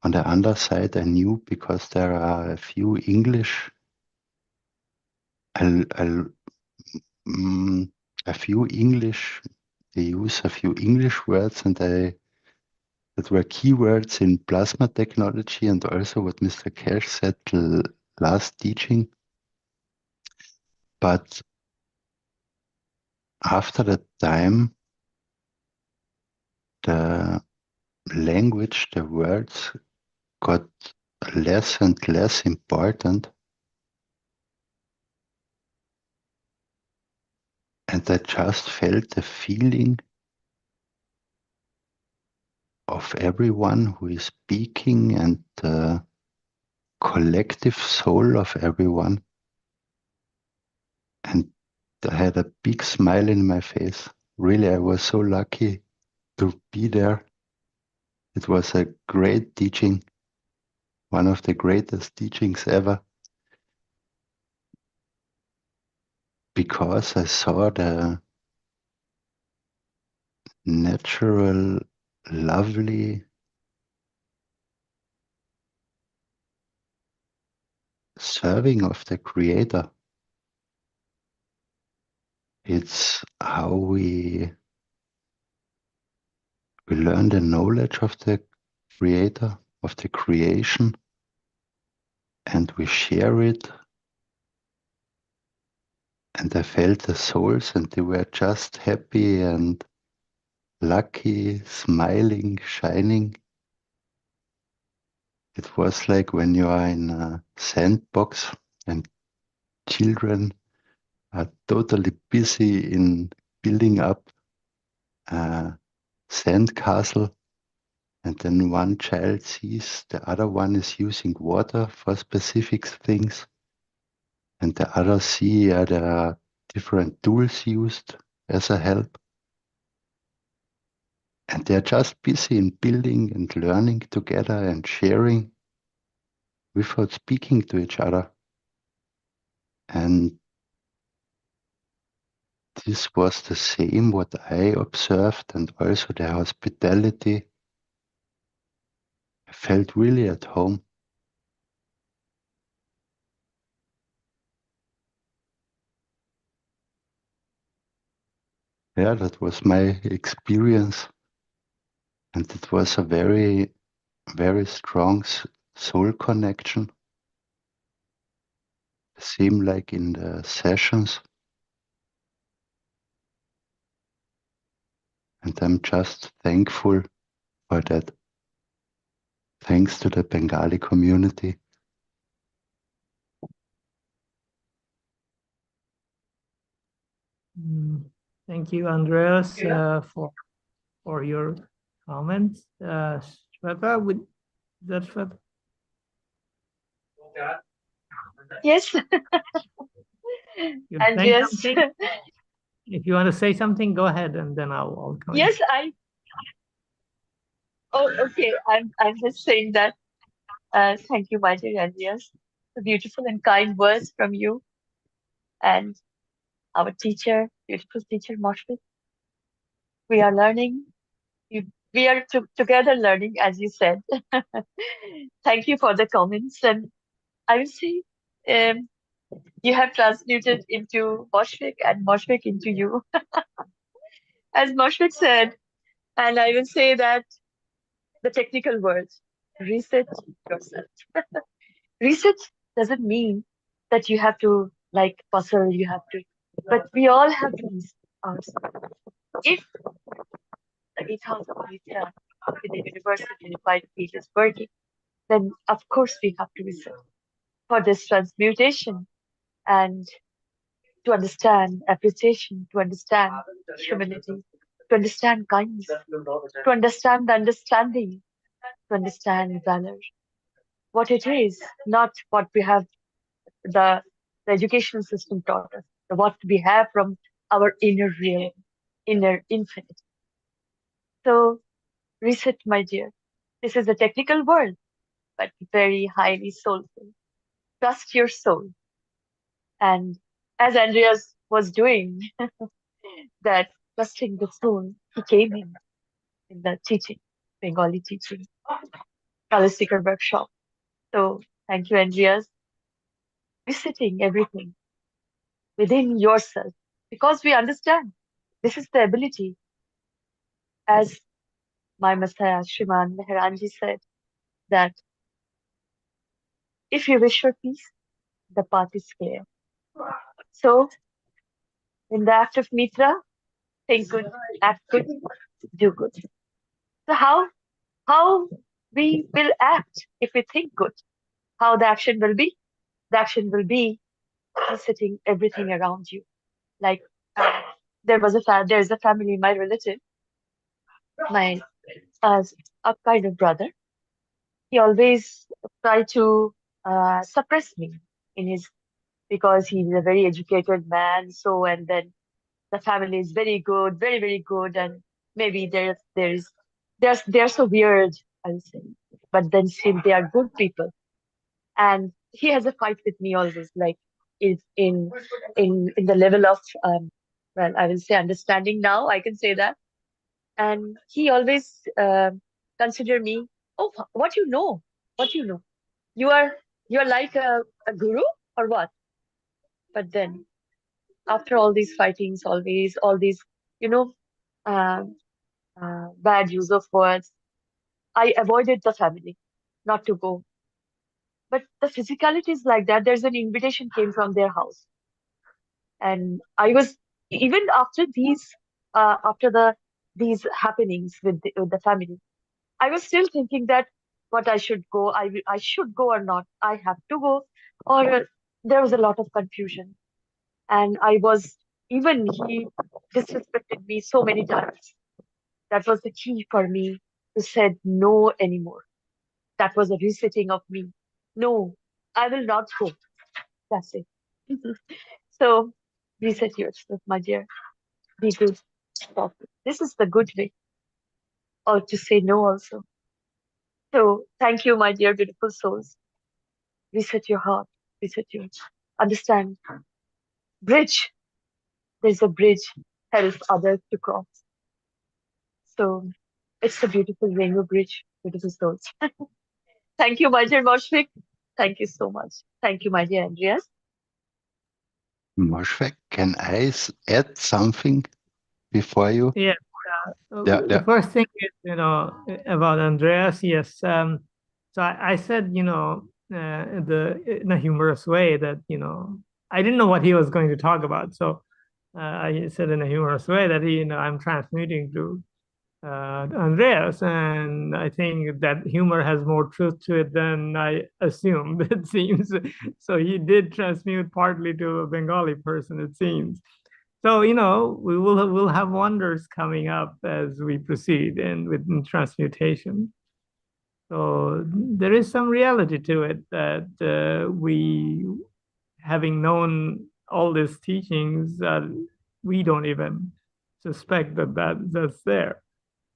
On the other side, I knew, because there are a few English, they use a few English words, and that were keywords in plasma technology, and also what Mr. Keshe said last teaching. But after that time, the language, the words got less and less important, And I just felt the feeling of everyone who is speaking and the collective soul of everyone. And I had a big smile in my face. Really, I was so lucky to be there. It was a great teaching, one of the greatest teachings ever, because I saw the natural, lovely serving of the Creator. It's how we learn the knowledge of the Creator, of the creation, and we share it. And I felt the souls, and they were just happy and lucky, smiling, shining. It was like when you are in a sandbox and children are totally busy in building up a sandcastle, and then one child sees the other one is using water for specific things, and the other see there are different tools used as a help. And they're just busy in building and learning together and sharing without speaking to each other. And this was the same what I observed, and also the hospitality. I felt really at home. Yeah, that was my experience. And it was a very, very strong soul connection. Same like in the sessions. And I'm just thankful for that. Thanks to the Bengali community. Thank you, Andreas, for your comments. Shweta, is that Shweta? Yes. You And saying yes. something? If you want to say something, go ahead, and then I'll come Yes, in. Oh, okay. I'm just saying that. Thank you, my dear Andreas. The beautiful and kind words from you and our teacher, beautiful teacher, Moshpit. We are learning. We are together learning, as you said. Thank you for the comments. And I will say, you have transmuted into Moshpik and Moshpik into you. As Moshpik said, and I will say that the technical words, reset yourself. Reset doesn't mean that you have to like puzzle, but we all have to reset ourselves. If the 8,000 meter in the universal unified field is working, then of course we have to reset for this transmutation and to understand appreciation, to understand humility, to understand kindness, to understand the understanding, to understand valor, what it is, not what we have the educational system taught us, what we have from our inner real, inner infinite. So reset, my dear. This is a technical word, but very highly soulful. Trust your soul. And as Andreas was doing, that trusting the soul, he came in the teaching, Bengali teaching, holistic workshop. So thank you, Andreas. Visiting everything within yourself, because we understand this is the ability, as my Messiah, Shriman Mehranji said, that if you wish for peace, the path is clear. So in the act of Mitra, think good, act good, do good. So how we will act if we think good? How the action will be? The action will be visiting everything around you. Like there's a family, my relative, my a kind of brother. He always tried to suppress me in his because he's a very educated man. So and then the family is very good, very very good, and maybe they're so weird, I would say, but then still they are good people. And he has a fight with me always, like in the level of well, I will say understanding now. I can say that, and he always consider me. Oh, what you know, you are like a guru or what? But then after all these fightings, always all these, you know, um bad use of words, I avoided the family, not to go. But the physicality is like that. There's an invitation came from their house, and I was even after these happenings with the family, I was still thinking that what I should go, I should go or not, I have to go, or there was a lot of confusion, and I was even he disrespected me so many times. That was the key for me to said no anymore. That was a resetting of me. No, I will not go. That's it. So reset yourself, my dear. Be good. Stop. This is the good way, or to say no also. So thank you, my dear beautiful souls. Reset your heart. Reset your understand. Bridge. There's a bridge. Help others to cross. So it's a beautiful rainbow bridge. Beautiful souls. Thank you, my dear Moshfik. Thank you so much. Thank you, my dear Andreas. Moshe, can I add something before you? Yeah. The first thing is, about Andreas. Yes. So I said, in a humorous way that, I didn't know what he was going to talk about. So I said in a humorous way that I'm transmuting to Andreas, and I think that humor has more truth to it than I assumed. It seems so. He did transmute partly to a Bengali person, it seems. So we'll have wonders coming up as we proceed and with transmutation. So there is some reality to it that we, having known all these teachings, we don't even suspect that's there.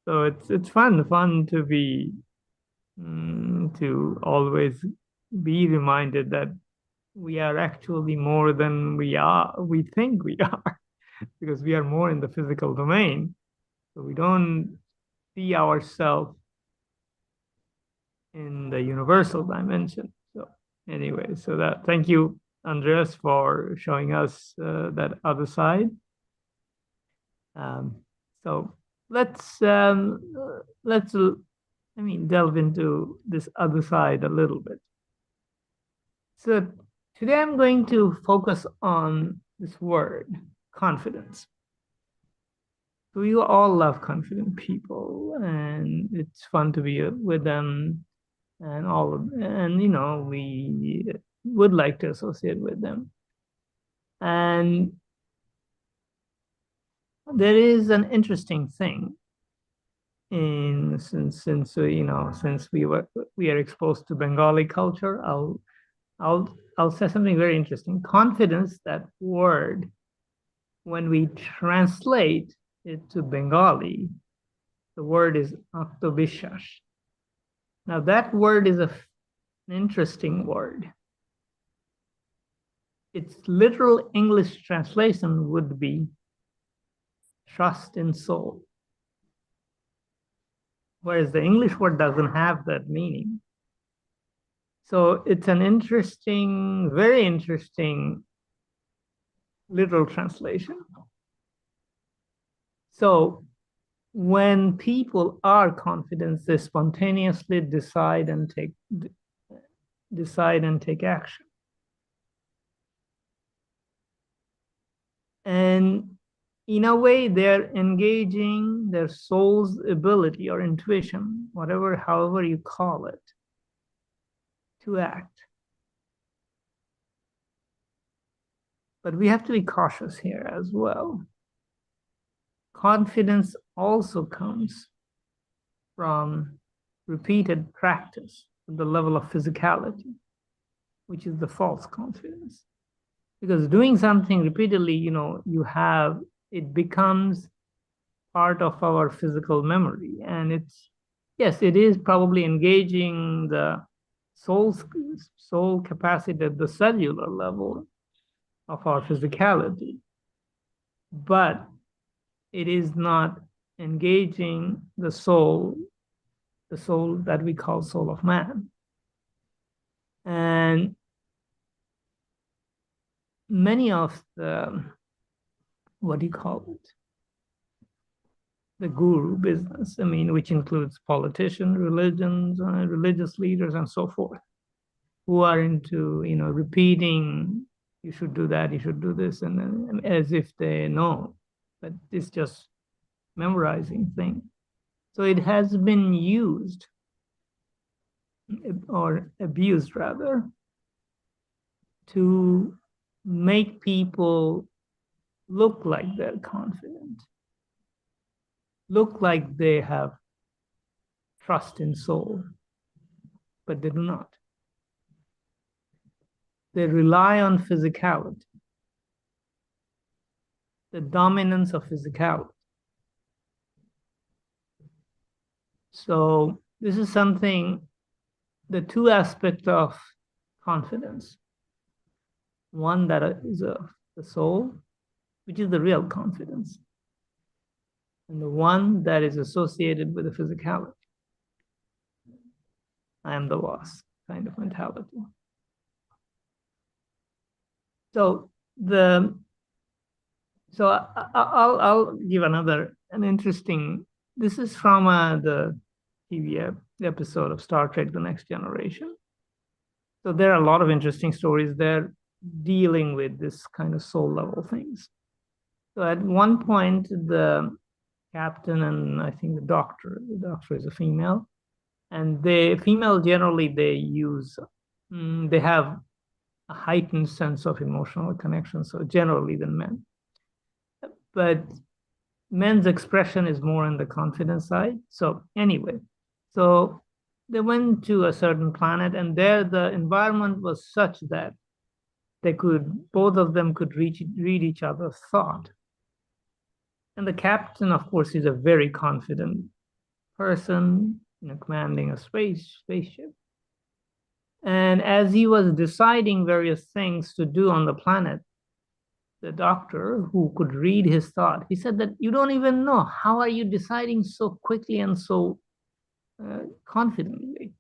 So it's fun to be to always be reminded that we are actually more than we think we are, because we are more in the physical domain. So we don't see ourselves in the universal dimension. So anyway, so that thank you, Andreas, for showing us that other side. So let's delve into this other side a little bit. So today I'm going to focus on this word, confidence. We all love confident people, and it's fun to be with them, and we would like to associate with them. And there is an interesting thing since we are exposed to Bengali culture. I'll say something very interesting. Confidence, that word, when we translate it to Bengali, the word is Atmabishwas. Now that word is an interesting word. Its literal English translation would be trust in soul, whereas the English word doesn't have that meaning. So it's an interesting, very interesting literal translation. So when people are confident, they spontaneously decide and take action. And in a way, they're engaging their soul's ability or intuition, however you call it, to act. But we have to be cautious here as well. confidence also comes from repeated practice at the level of physicality, which is the false confidence. Because doing something repeatedly, it becomes part of our physical memory. And yes, it is probably engaging the soul capacity at the cellular level of our physicality. But it is not engaging the soul that we call soul of man. And many of the, the guru business, which includes politicians, religions, religious leaders, and so forth, who are into, repeating, you should do that, you should do this, and as if they know, but it's just memorizing thing. So it has been used, or abused rather, to make people look like they're confident, look like they have trust in soul, but they do not. They rely on physicality, the dominance of physicality. So this is something, the two aspects of confidence. One that is the soul, which is the real confidence, and the one that is associated with the physicality. I am the boss kind of mentality. So I'll give an interesting. This is from the TV episode of Star Trek: The Next Generation. So there are a lot of interesting stories there dealing with this kind of soul level things. So at one point, the captain and I think the doctor is a female, and the female generally they have a heightened sense of emotional connection, so generally than men. But men's expression is more on the confidence side. So anyway, so they went to a certain planet, and there the environment was such that both of them could read each other's thought. And the captain, of course, is a very confident person, commanding a spaceship. And as he was deciding various things to do on the planet, the doctor, who could read his thought, he said that you don't even know, how are you deciding so quickly and so confidently?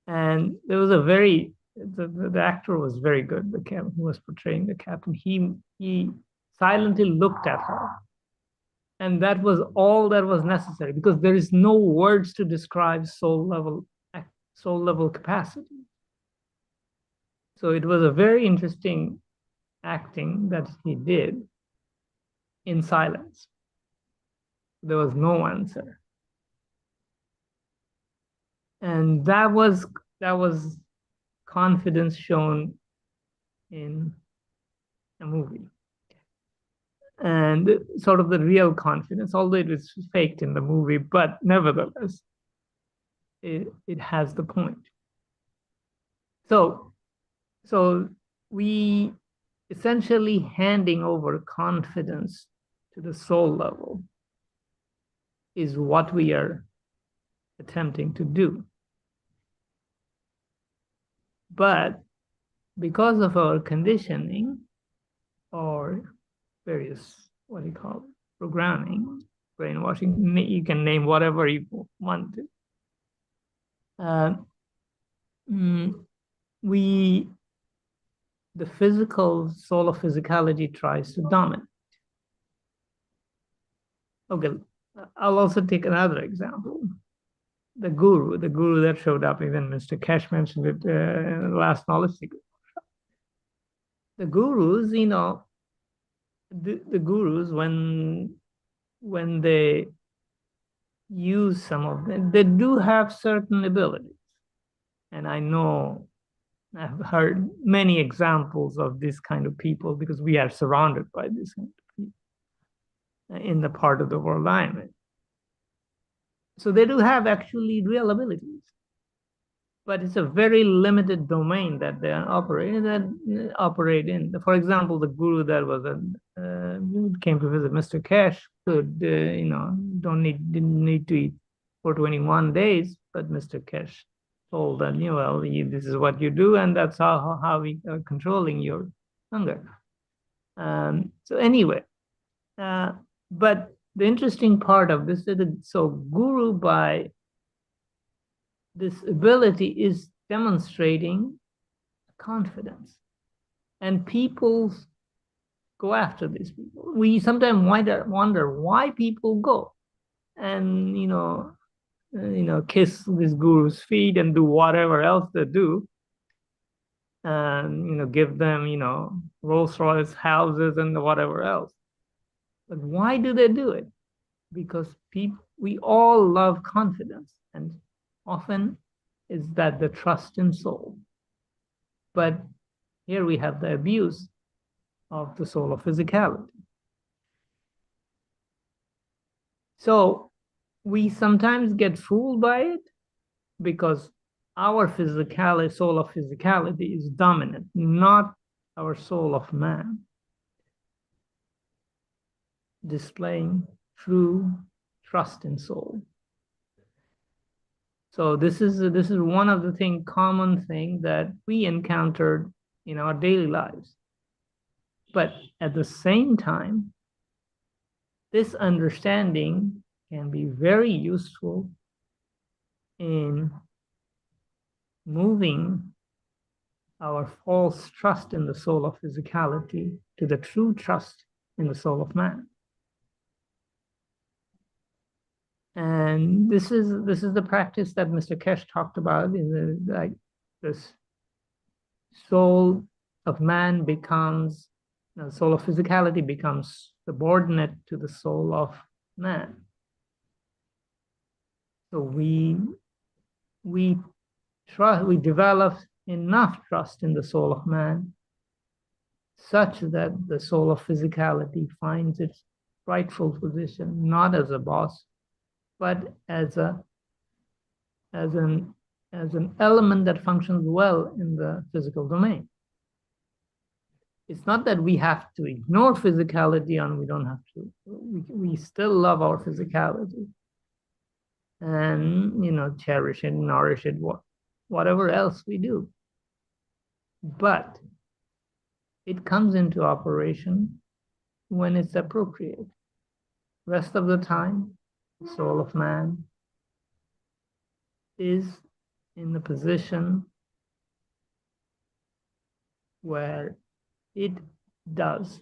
And there was the actor was very good, the captain who was portraying the captain. He silently looked at her. And that was all that was necessary, because there is no words to describe soul level capacity. So it was a very interesting acting that he did in silence. There was no answer. And that was confidence shown in a movie. And sort of the real confidence, although it was faked in the movie, but nevertheless, it has the point. So we essentially handing over confidence to the soul level is what we are attempting to do. But because of our conditioning or various, programming, brainwashing, you can name whatever you want to. The physical soul of physicality tries to dominate. Okay, I'll also take another example. The guru that showed up, even Mr. Keshe mentioned it in the last knowledge seeker. The gurus, the gurus, when they use some of them, they do have certain abilities. And I've heard many examples of this kind of people, because we are surrounded by this kind of people. in the part of the world I'm in. So they do have actually real abilities, but it's a very limited domain that they operate in. For example, the guru that was came to visit Mr. Keshe could, didn't need to eat for 21 days, but Mr. Keshe told that, this is what you do, and that's how we are controlling your hunger. So anyway, but the interesting part of this is that, so guru by this ability is demonstrating confidence, and people go after these people. We sometimes wonder why people go and kiss this guru's feet and do whatever else they do, and give them Rolls-Royce houses and whatever else. But why do they do it? Because we all love confidence, and often is that the trust in soul. But here we have the abuse of the soul of physicality. So we sometimes get fooled by it because our soul of physicality is dominant, not our soul of man, displaying true trust in soul. So this is one of the common thing that we encountered in our daily lives. But at the same time, this understanding can be very useful in moving our false trust in the soul of physicality to the true trust in the soul of man. And this is the practice that Mr. Keshe talked about in this soul of man becomes, the soul of physicality becomes subordinate to the soul of man. So we develop enough trust in the soul of man such that the soul of physicality finds its rightful position, not as a boss, but as an element that functions well in the physical domain. It's not that we have to ignore physicality, and we don't have to. We still love our physicality, and cherish it, nourish it, whatever else we do. But it comes into operation when it's appropriate. Rest of the time, the soul of man is in the position where it does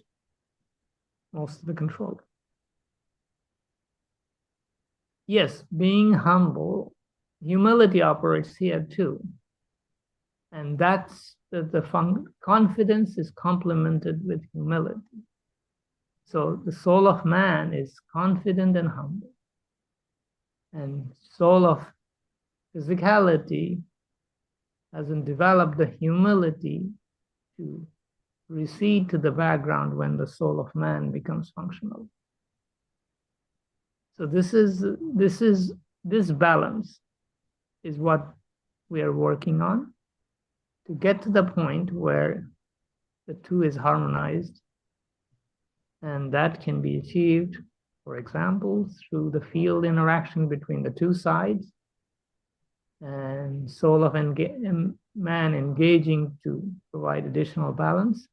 most of the control. Yes, being humble, humility operates here too. And that's the confidence is complemented with humility. So the soul of man is confident and humble. And soul of physicality hasn't developed the humility to recede to the background when the soul of man becomes functional. So this balance is what we are working on to get to the point where the two is harmonized, and that can be achieved, for example, through the field interaction between the two sides, and soul of man engaging to provide additional balance.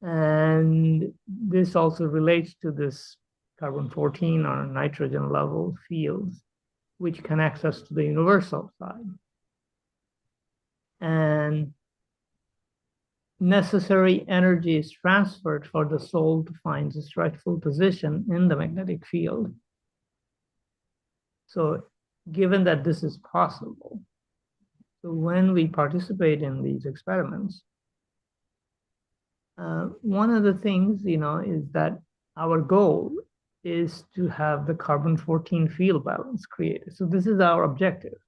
And this also relates to this carbon-14 or nitrogen level fields, which connects us to the universal side. And necessary energy is transferred for the soul to find its rightful position in the magnetic field. So given that this is possible, so when we participate in these experiments, one of the things, is that our goal is to have the carbon-14 field balance created. So this is our objective.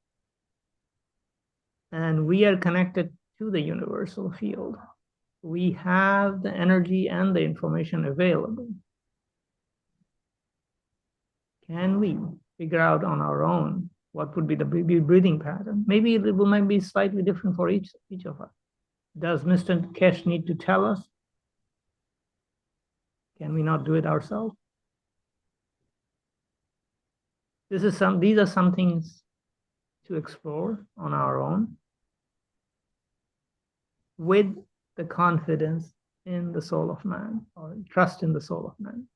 And we are connected to the universal field. we have the energy and the information available. Can we figure out on our own what would be the breathing pattern? Maybe it might be slightly different for each of us. Does Mr. Keshe need to tell us? Can we not do it ourselves? These are some things to explore on our own with the confidence in the soul of man, or trust in the soul of man,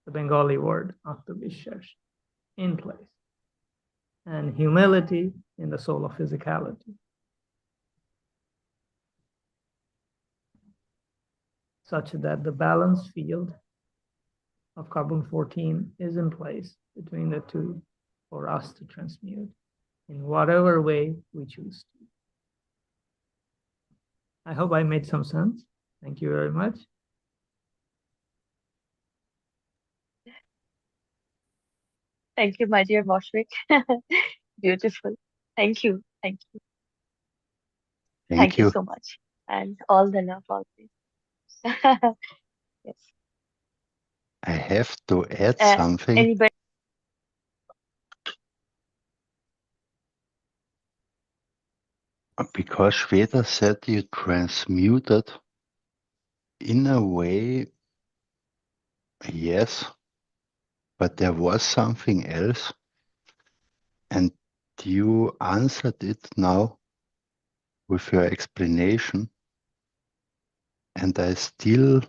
the Bengali word Atmavishwas, in place, and humility in the soul of physicality, such that the balanced field of carbon-14 is in place between the two for us to transmute in whatever way we choose to. I hope I made some sense. Thank you very much. Thank you, my dear Moshvik. Beautiful. Thank you. Thank you. Thank you so much. And all the love always. Yes. I have to add something. Anybody? Because Shweta said you transmuted, in a way, yes, but there was something else, and you answered it now with your explanation, and I still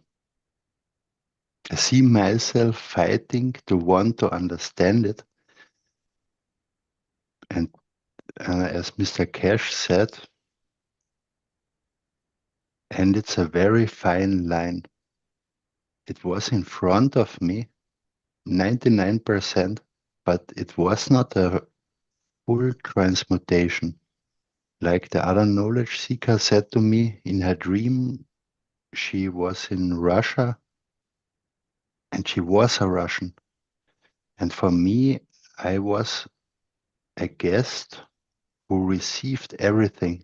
see myself fighting to want to understand it. And as Mr. Keshe said, and it's a very fine line. It was in front of me, 99%, but it was not a full transmutation. Like the other knowledge seeker said to me in her dream, she was in Russia and she was a Russian. And for me, I was a guest who received everything.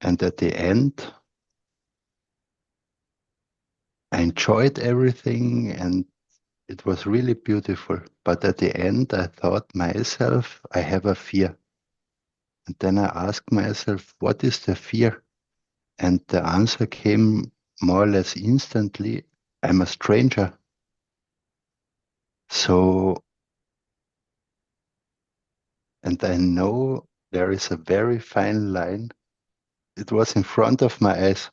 And at the end, I enjoyed everything and it was really beautiful. But at the end, I thought myself, I have a fear. And then I asked myself, what is the fear? And the answer came more or less instantly, I'm a stranger. So, and I know there is a very fine line. It was in front of my eyes,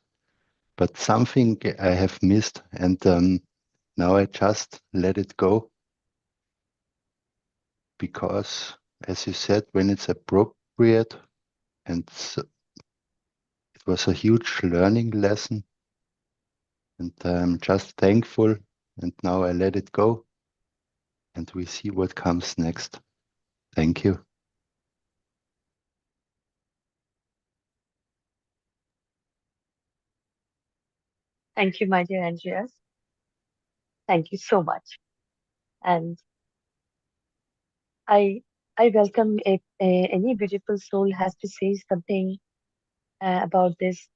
but something I have missed. And now I just let it go. Because, as you said, when it's appropriate, and it was a huge learning lesson. And I'm just thankful. And now I let it go. And we see what comes next. Thank you. Thank you, my dear Andreas. Thank you so much. And I welcome if any beautiful soul has to say something about this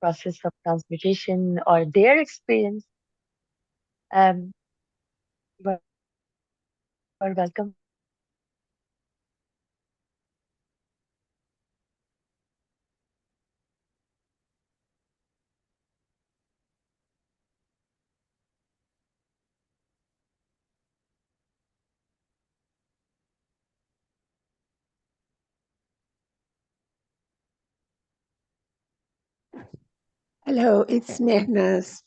process of transmutation or their experience. You are welcome. Hello, it's Mehnas.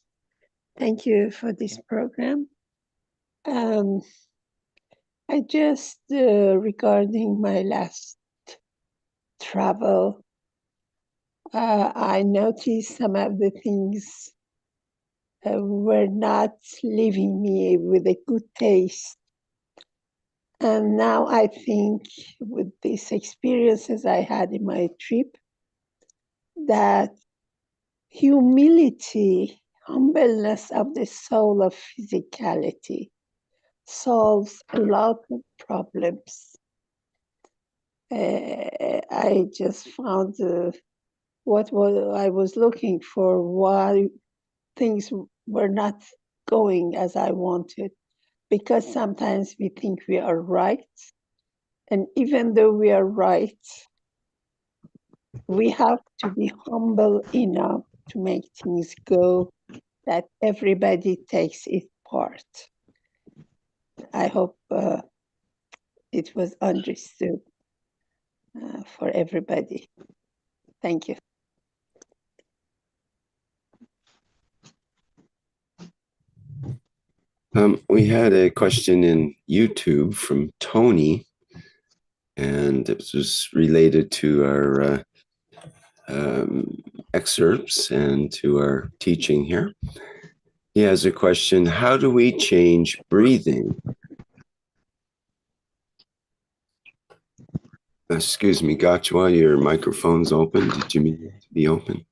Thank you for this program. I just, regarding my last travel, I noticed some of the things were not leaving me with a good taste. And now I think with these experiences I had in my trip, that humility, humbleness of the soul of physicality solves a lot of problems. I just found I was looking for, why things were not going as I wanted. Because sometimes we think we are right. And even though we are right, we have to be humble enough to make things go, that everybody takes its part. I hope it was understood for everybody. Thank you. We had a question in YouTube from Tony, and it was related to our excerpts and to our teaching here. He has a question: how do we change breathing? Excuse me, Gachwa, your microphone's open. Did you mean it to be open?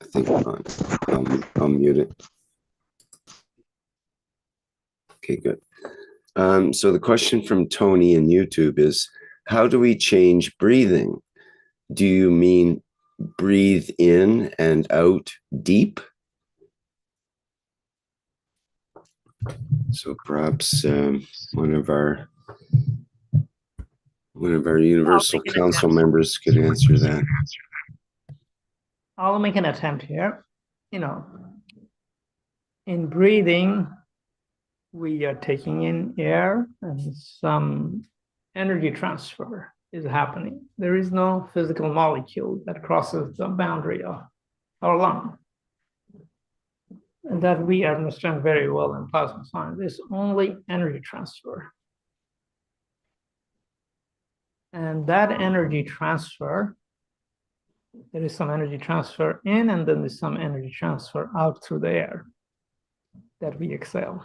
I think I'll mute it. Okay, good. So the question from Tony in YouTube is, how do we change breathing? Do you mean breathe in and out deep? So perhaps one of our Universal Council members could answer that. I'll make an attempt here. You know, in breathing, we are taking in air and some energy transfer is happening. There is no physical molecule that crosses the boundary of our lung. And that we understand very well in plasma science. There's only energy transfer. And that energy transfer, there is some energy transfer in, and then there's some energy transfer out through the air that we exhale.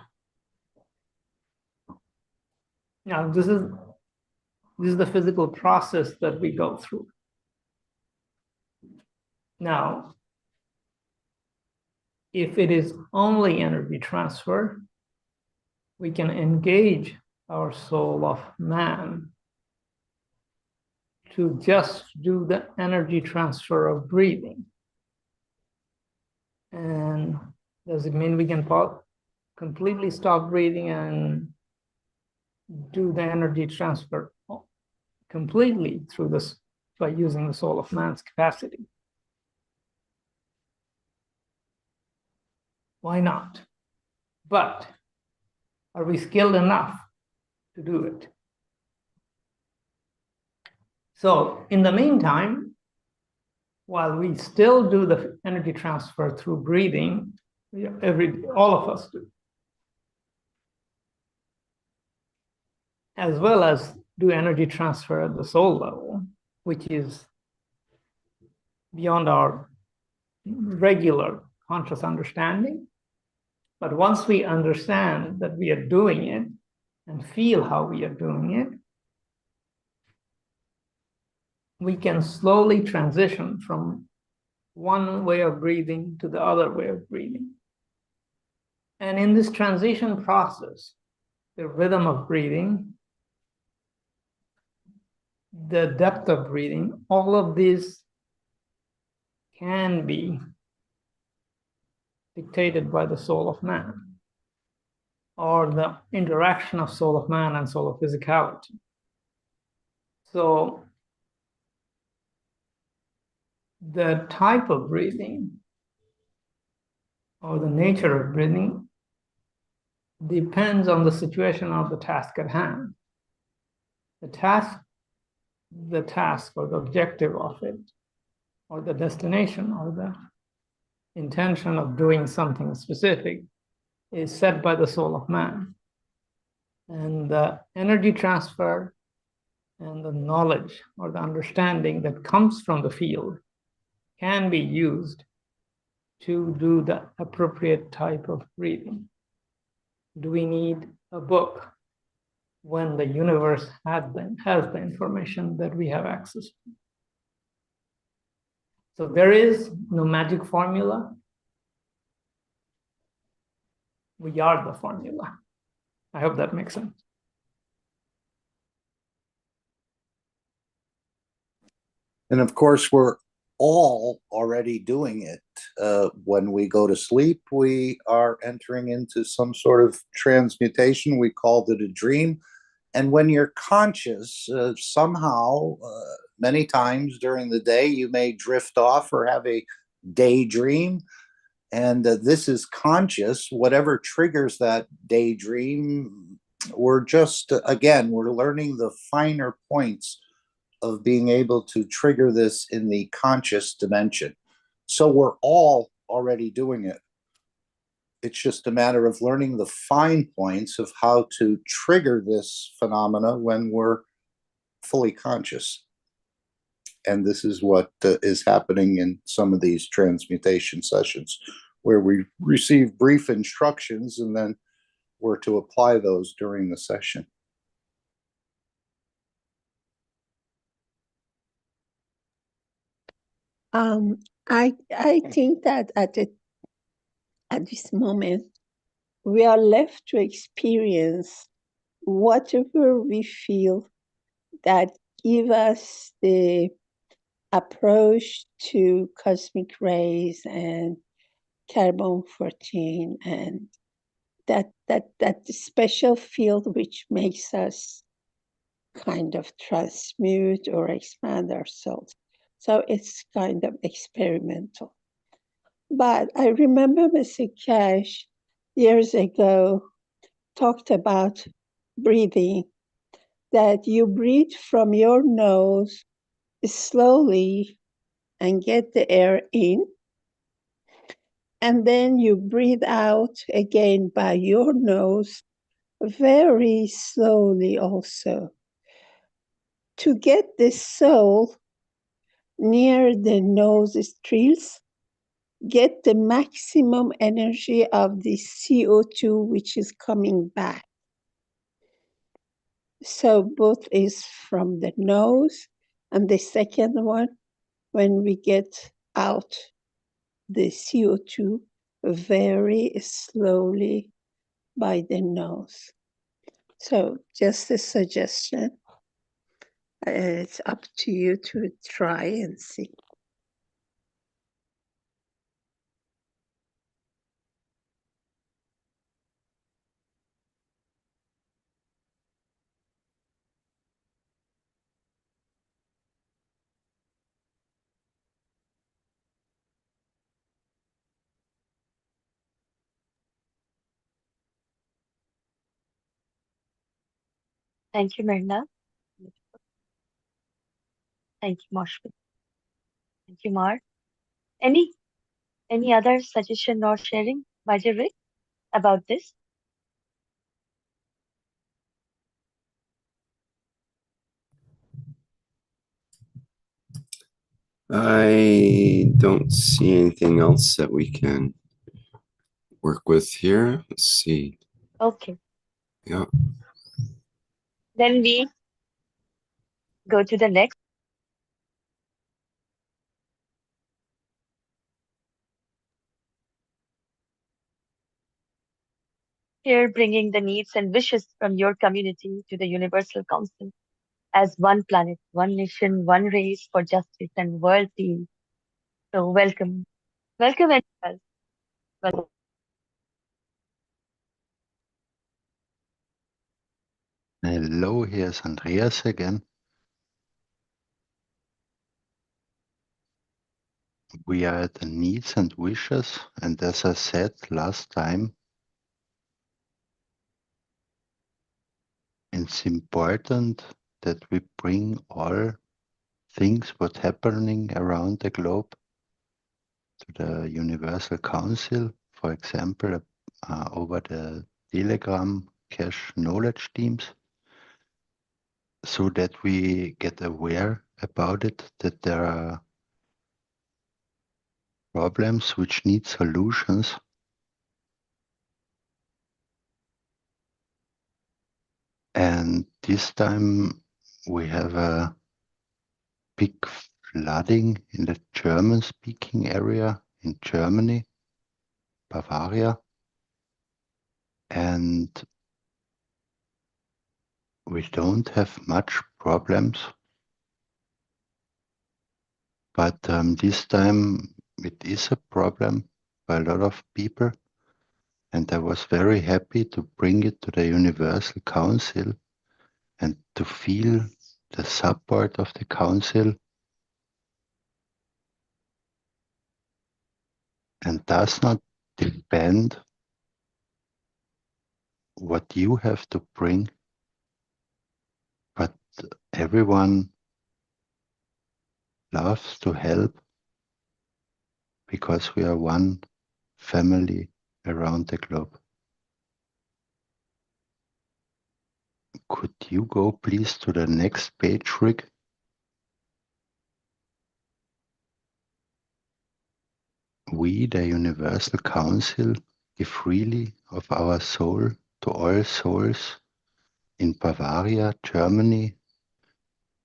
Now, this is the physical process that we go through. Now, if it is only energy transfer, we can engage our soul of man to just do the energy transfer of breathing. And does it mean we can completely stop breathing and do the energy transfer completely through this by using the soul of man's capacity? Why not? But are we skilled enough to do it? So in the meantime, while we still do the energy transfer through breathing, all of us do, as well as do energy transfer at the soul level, which is beyond our regular conscious understanding. But once we understand that we are doing it and feel how we are doing it, we can slowly transition from one way of breathing to the other way of breathing. And in this transition process, the rhythm of breathing, the depth of breathing, all of these can be dictated by the soul of man, or the interaction of soul of man and soul of physicality. So the type of breathing or the nature of breathing depends on the situation of the task at hand. The task or the objective of it, or the destination or the intention of doing something specific is set by the soul of man. And the energy transfer and the knowledge or the understanding that comes from the field can be used to do the appropriate type of breathing. Do we need a book when the universe has the information that we have access to? So there is no magic formula. We are the formula. I hope that makes sense. And of course, we're all already doing it. When we go to sleep, we are entering into some sort of transmutation. We called it a dream. And when you're conscious, somehow, many times during the day, you may drift off or have a daydream. And this is conscious. Whatever triggers that daydream, we're just, again, we're learning the finer points of being able to trigger this in the conscious dimension. So we're all already doing it. It's just a matter of learning the fine points of how to trigger this phenomena when we're fully conscious. And this is what is happening in some of these transmutation sessions, where we receive brief instructions and then we're to apply those during the session. I think that at this moment, we are left to experience whatever we feel that give us the approach to cosmic rays and carbon-14 and that special field which makes us kind of transmute or expand ourselves. So it's kind of experimental. But I remember Mr. Keshe years ago talked about breathing, that you breathe from your nose slowly and get the air in, and then you breathe out again by your nose very slowly also, to get the soul near the nose strills, get the maximum energy of the CO2 which is coming back. So both is from the nose, and the second one, when we get out the CO2 very slowly by the nose. So just a suggestion. It's up to you to try and see. Thank you, Mehran. Thank you, Moshpit. Thank you, Mark. Any other suggestion or sharing by Rick about this? I don't see anything else that we can work with here. Let's see. Okay. Yeah. Then we go to the next. Here, bringing the needs and wishes from your community to the Universal Council as one planet, one nation, one race for justice and world peace. So welcome. Welcome and welcome. Hello, here's Andreas again. We are at the needs and wishes, and as I said last time, it's important that we bring all things what's happening around the globe to the Universal Council, for example, over the Telegram Cache knowledge teams, so that we get aware about it, that there are problems which need solutions. And this time we have a big flooding in the German-speaking area in Germany, Bavaria, and we don't have much problems but this time it is a problem for a lot of people, and I was very happy to bring it to the Universal Council and to feel the support of the Council, and does not depend what you have to bring, but everyone loves to help because we are one family around the globe. Could you go please to the next page, Rick? We, the Universal Council, give freely of our soul to all souls in Bavaria, Germany,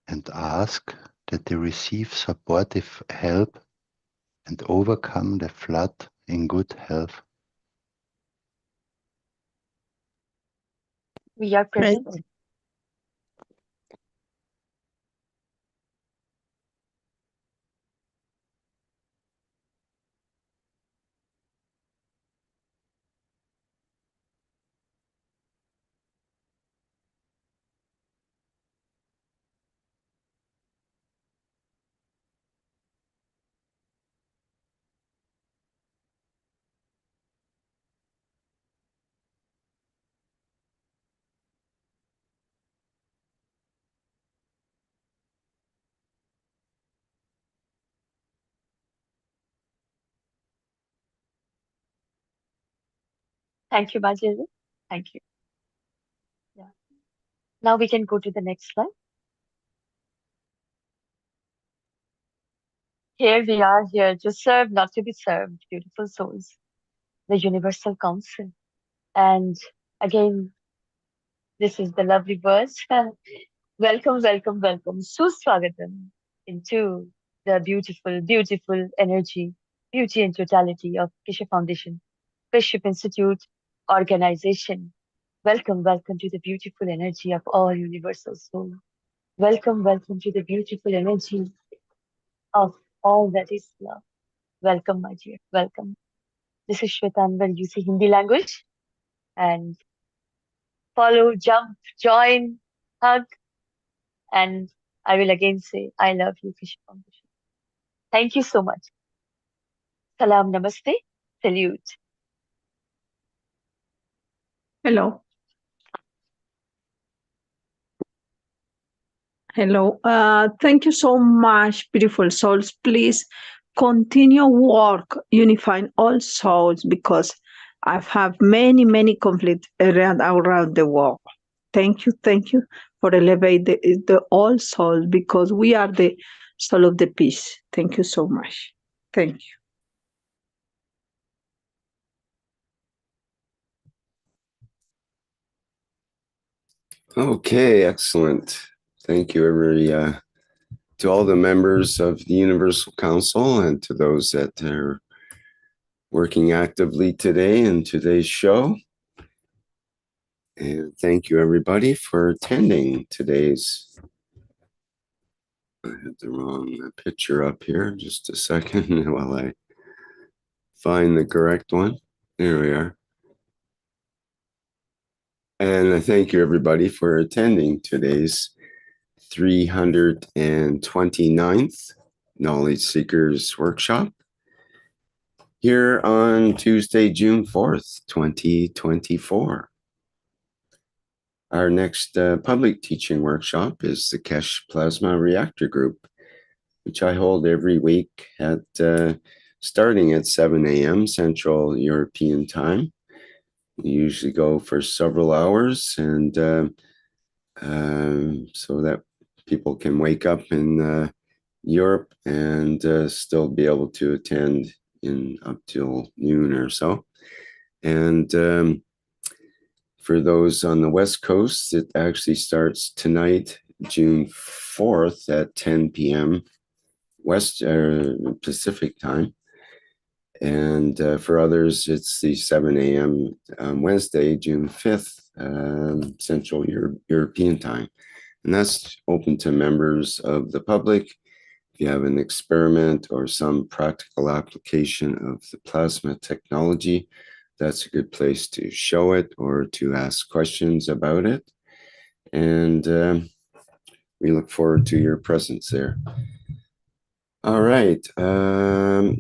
and ask that they receive supportive help and overcome the flood in good health. We are present. Thank you, Bajil. Thank you. Yeah. Now we can go to the next slide. Here we are, here to serve, not to be served, beautiful souls, the Universal Council. And again, this is the lovely words. Welcome, welcome, welcome. Suswagatam into the beautiful, beautiful energy, beauty and totality of Keshe Foundation, Spaceship Institute organization. Welcome, welcome to the beautiful energy of all universal soul. Welcome, welcome to the beautiful energy of all that is love. Welcome, my dear. Welcome. This is Shwetanvar, you see Hindi language. And follow, jump, join, hug. And I will again say, I love you, Keshe Foundation. Thank you so much. Salam, namaste, salute. Hello. Hello. Thank you so much, beautiful souls. Please continue work unifying all souls, because I've had many, many conflicts around the world. Thank you for elevate the all souls, because we are the soul of the peace. Thank you so much. Thank you. Okay, excellent. Thank you, to all the members of the Universal Council and to those that are working actively today in today's show. And thank you, everybody, for attending today's. I had the wrong picture up here. Just a second while I find the correct one. There we are. And I thank you, everybody, for attending today's 329th Knowledge Seekers Workshop here on Tuesday, June 4th, 2024. Our next public teaching workshop is the Keshe Plasma Reactor Group, which I hold every week at starting at 7 a.m. Central European Time. We usually go for several hours, and so that people can wake up in Europe and still be able to attend in up till noon or so. And for those on the West Coast, it actually starts tonight, June 4th at 10 p.m. Pacific time. And for others, it's the 7 a.m. Wednesday, June 5th, Central European time. And that's open to members of the public. If you have an experiment or some practical application of the plasma technology, that's a good place to show it or to ask questions about it. And we look forward to your presence there. All right. I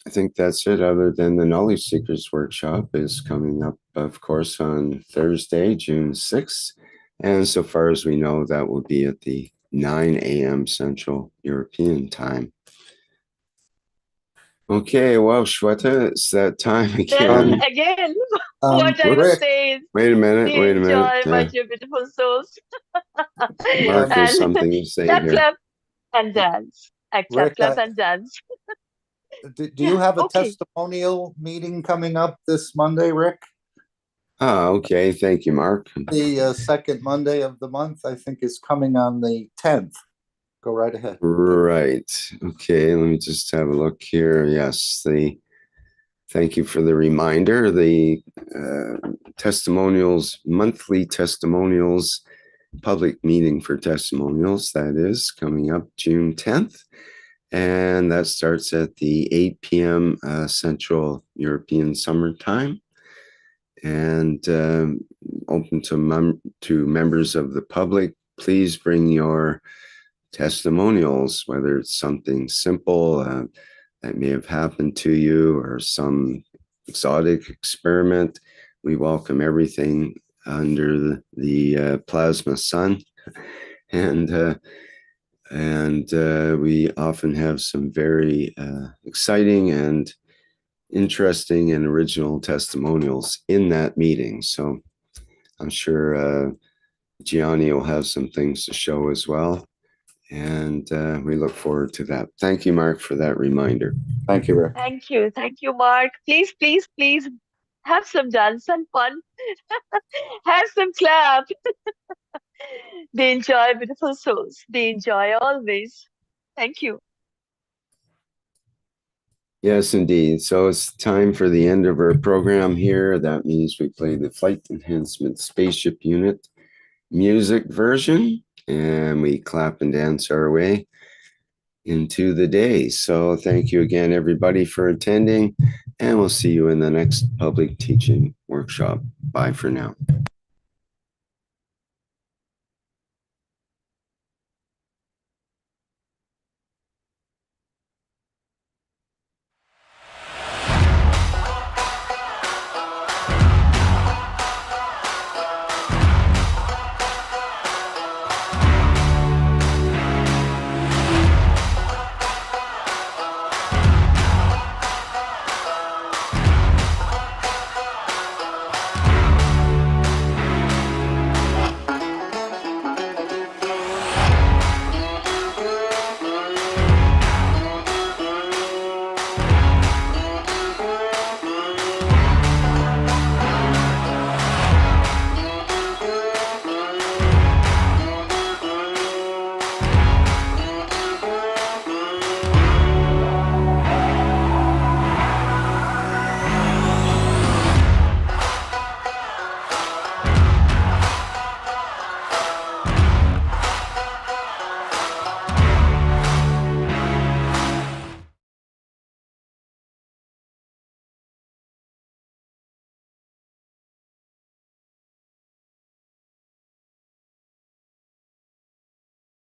think that's it, other than the Knowledge Seekers Workshop is coming up, of course, on Thursday, June 6th. And so far as we know, that will be at the 9 a.m. Central European Time. Okay, well, Shweta, it's that time Then again. again, what I was Whoops. saying, Wait a minute, they wait a minute. enjoy my dear beautiful souls. Mark has And something to say clap, here. clap, and dance. Clap, Rick, clap, and dance. do you have a Okay. testimonial meeting coming up this Monday, Rick? Ah, okay. Thank you, Mark. The second Monday of the month, I think, is coming on the 10th. Go right ahead. Right. Okay, let me just have a look here. Yes, thank you for the reminder. The testimonials, monthly testimonials, public meeting for testimonials, that is coming up June 10th. And that starts at the 8 p.m. Central European Summer Time, and open to members of the public. Please bring your testimonials, whether it's something simple that may have happened to you or some exotic experiment. We welcome everything under the plasma sun, and we often have some very exciting and interesting and original testimonials in that meeting. So I'm sure Gianni will have some things to show as well. And we look forward to that. Thank you, Mark, for that reminder. Thank you, Rick. Thank you. Thank you, Mark. Please, please, please have some dance and fun. Have some clap. They enjoy beautiful souls. They enjoy always. Thank you. Yes, indeed. So it's time for the end of our program here. That means we play the Flight Enhancement Spaceship Unit music version, and we clap and dance our way into the day. So thank you again, everybody, for attending, and we'll see you in the next public teaching workshop. Bye for now.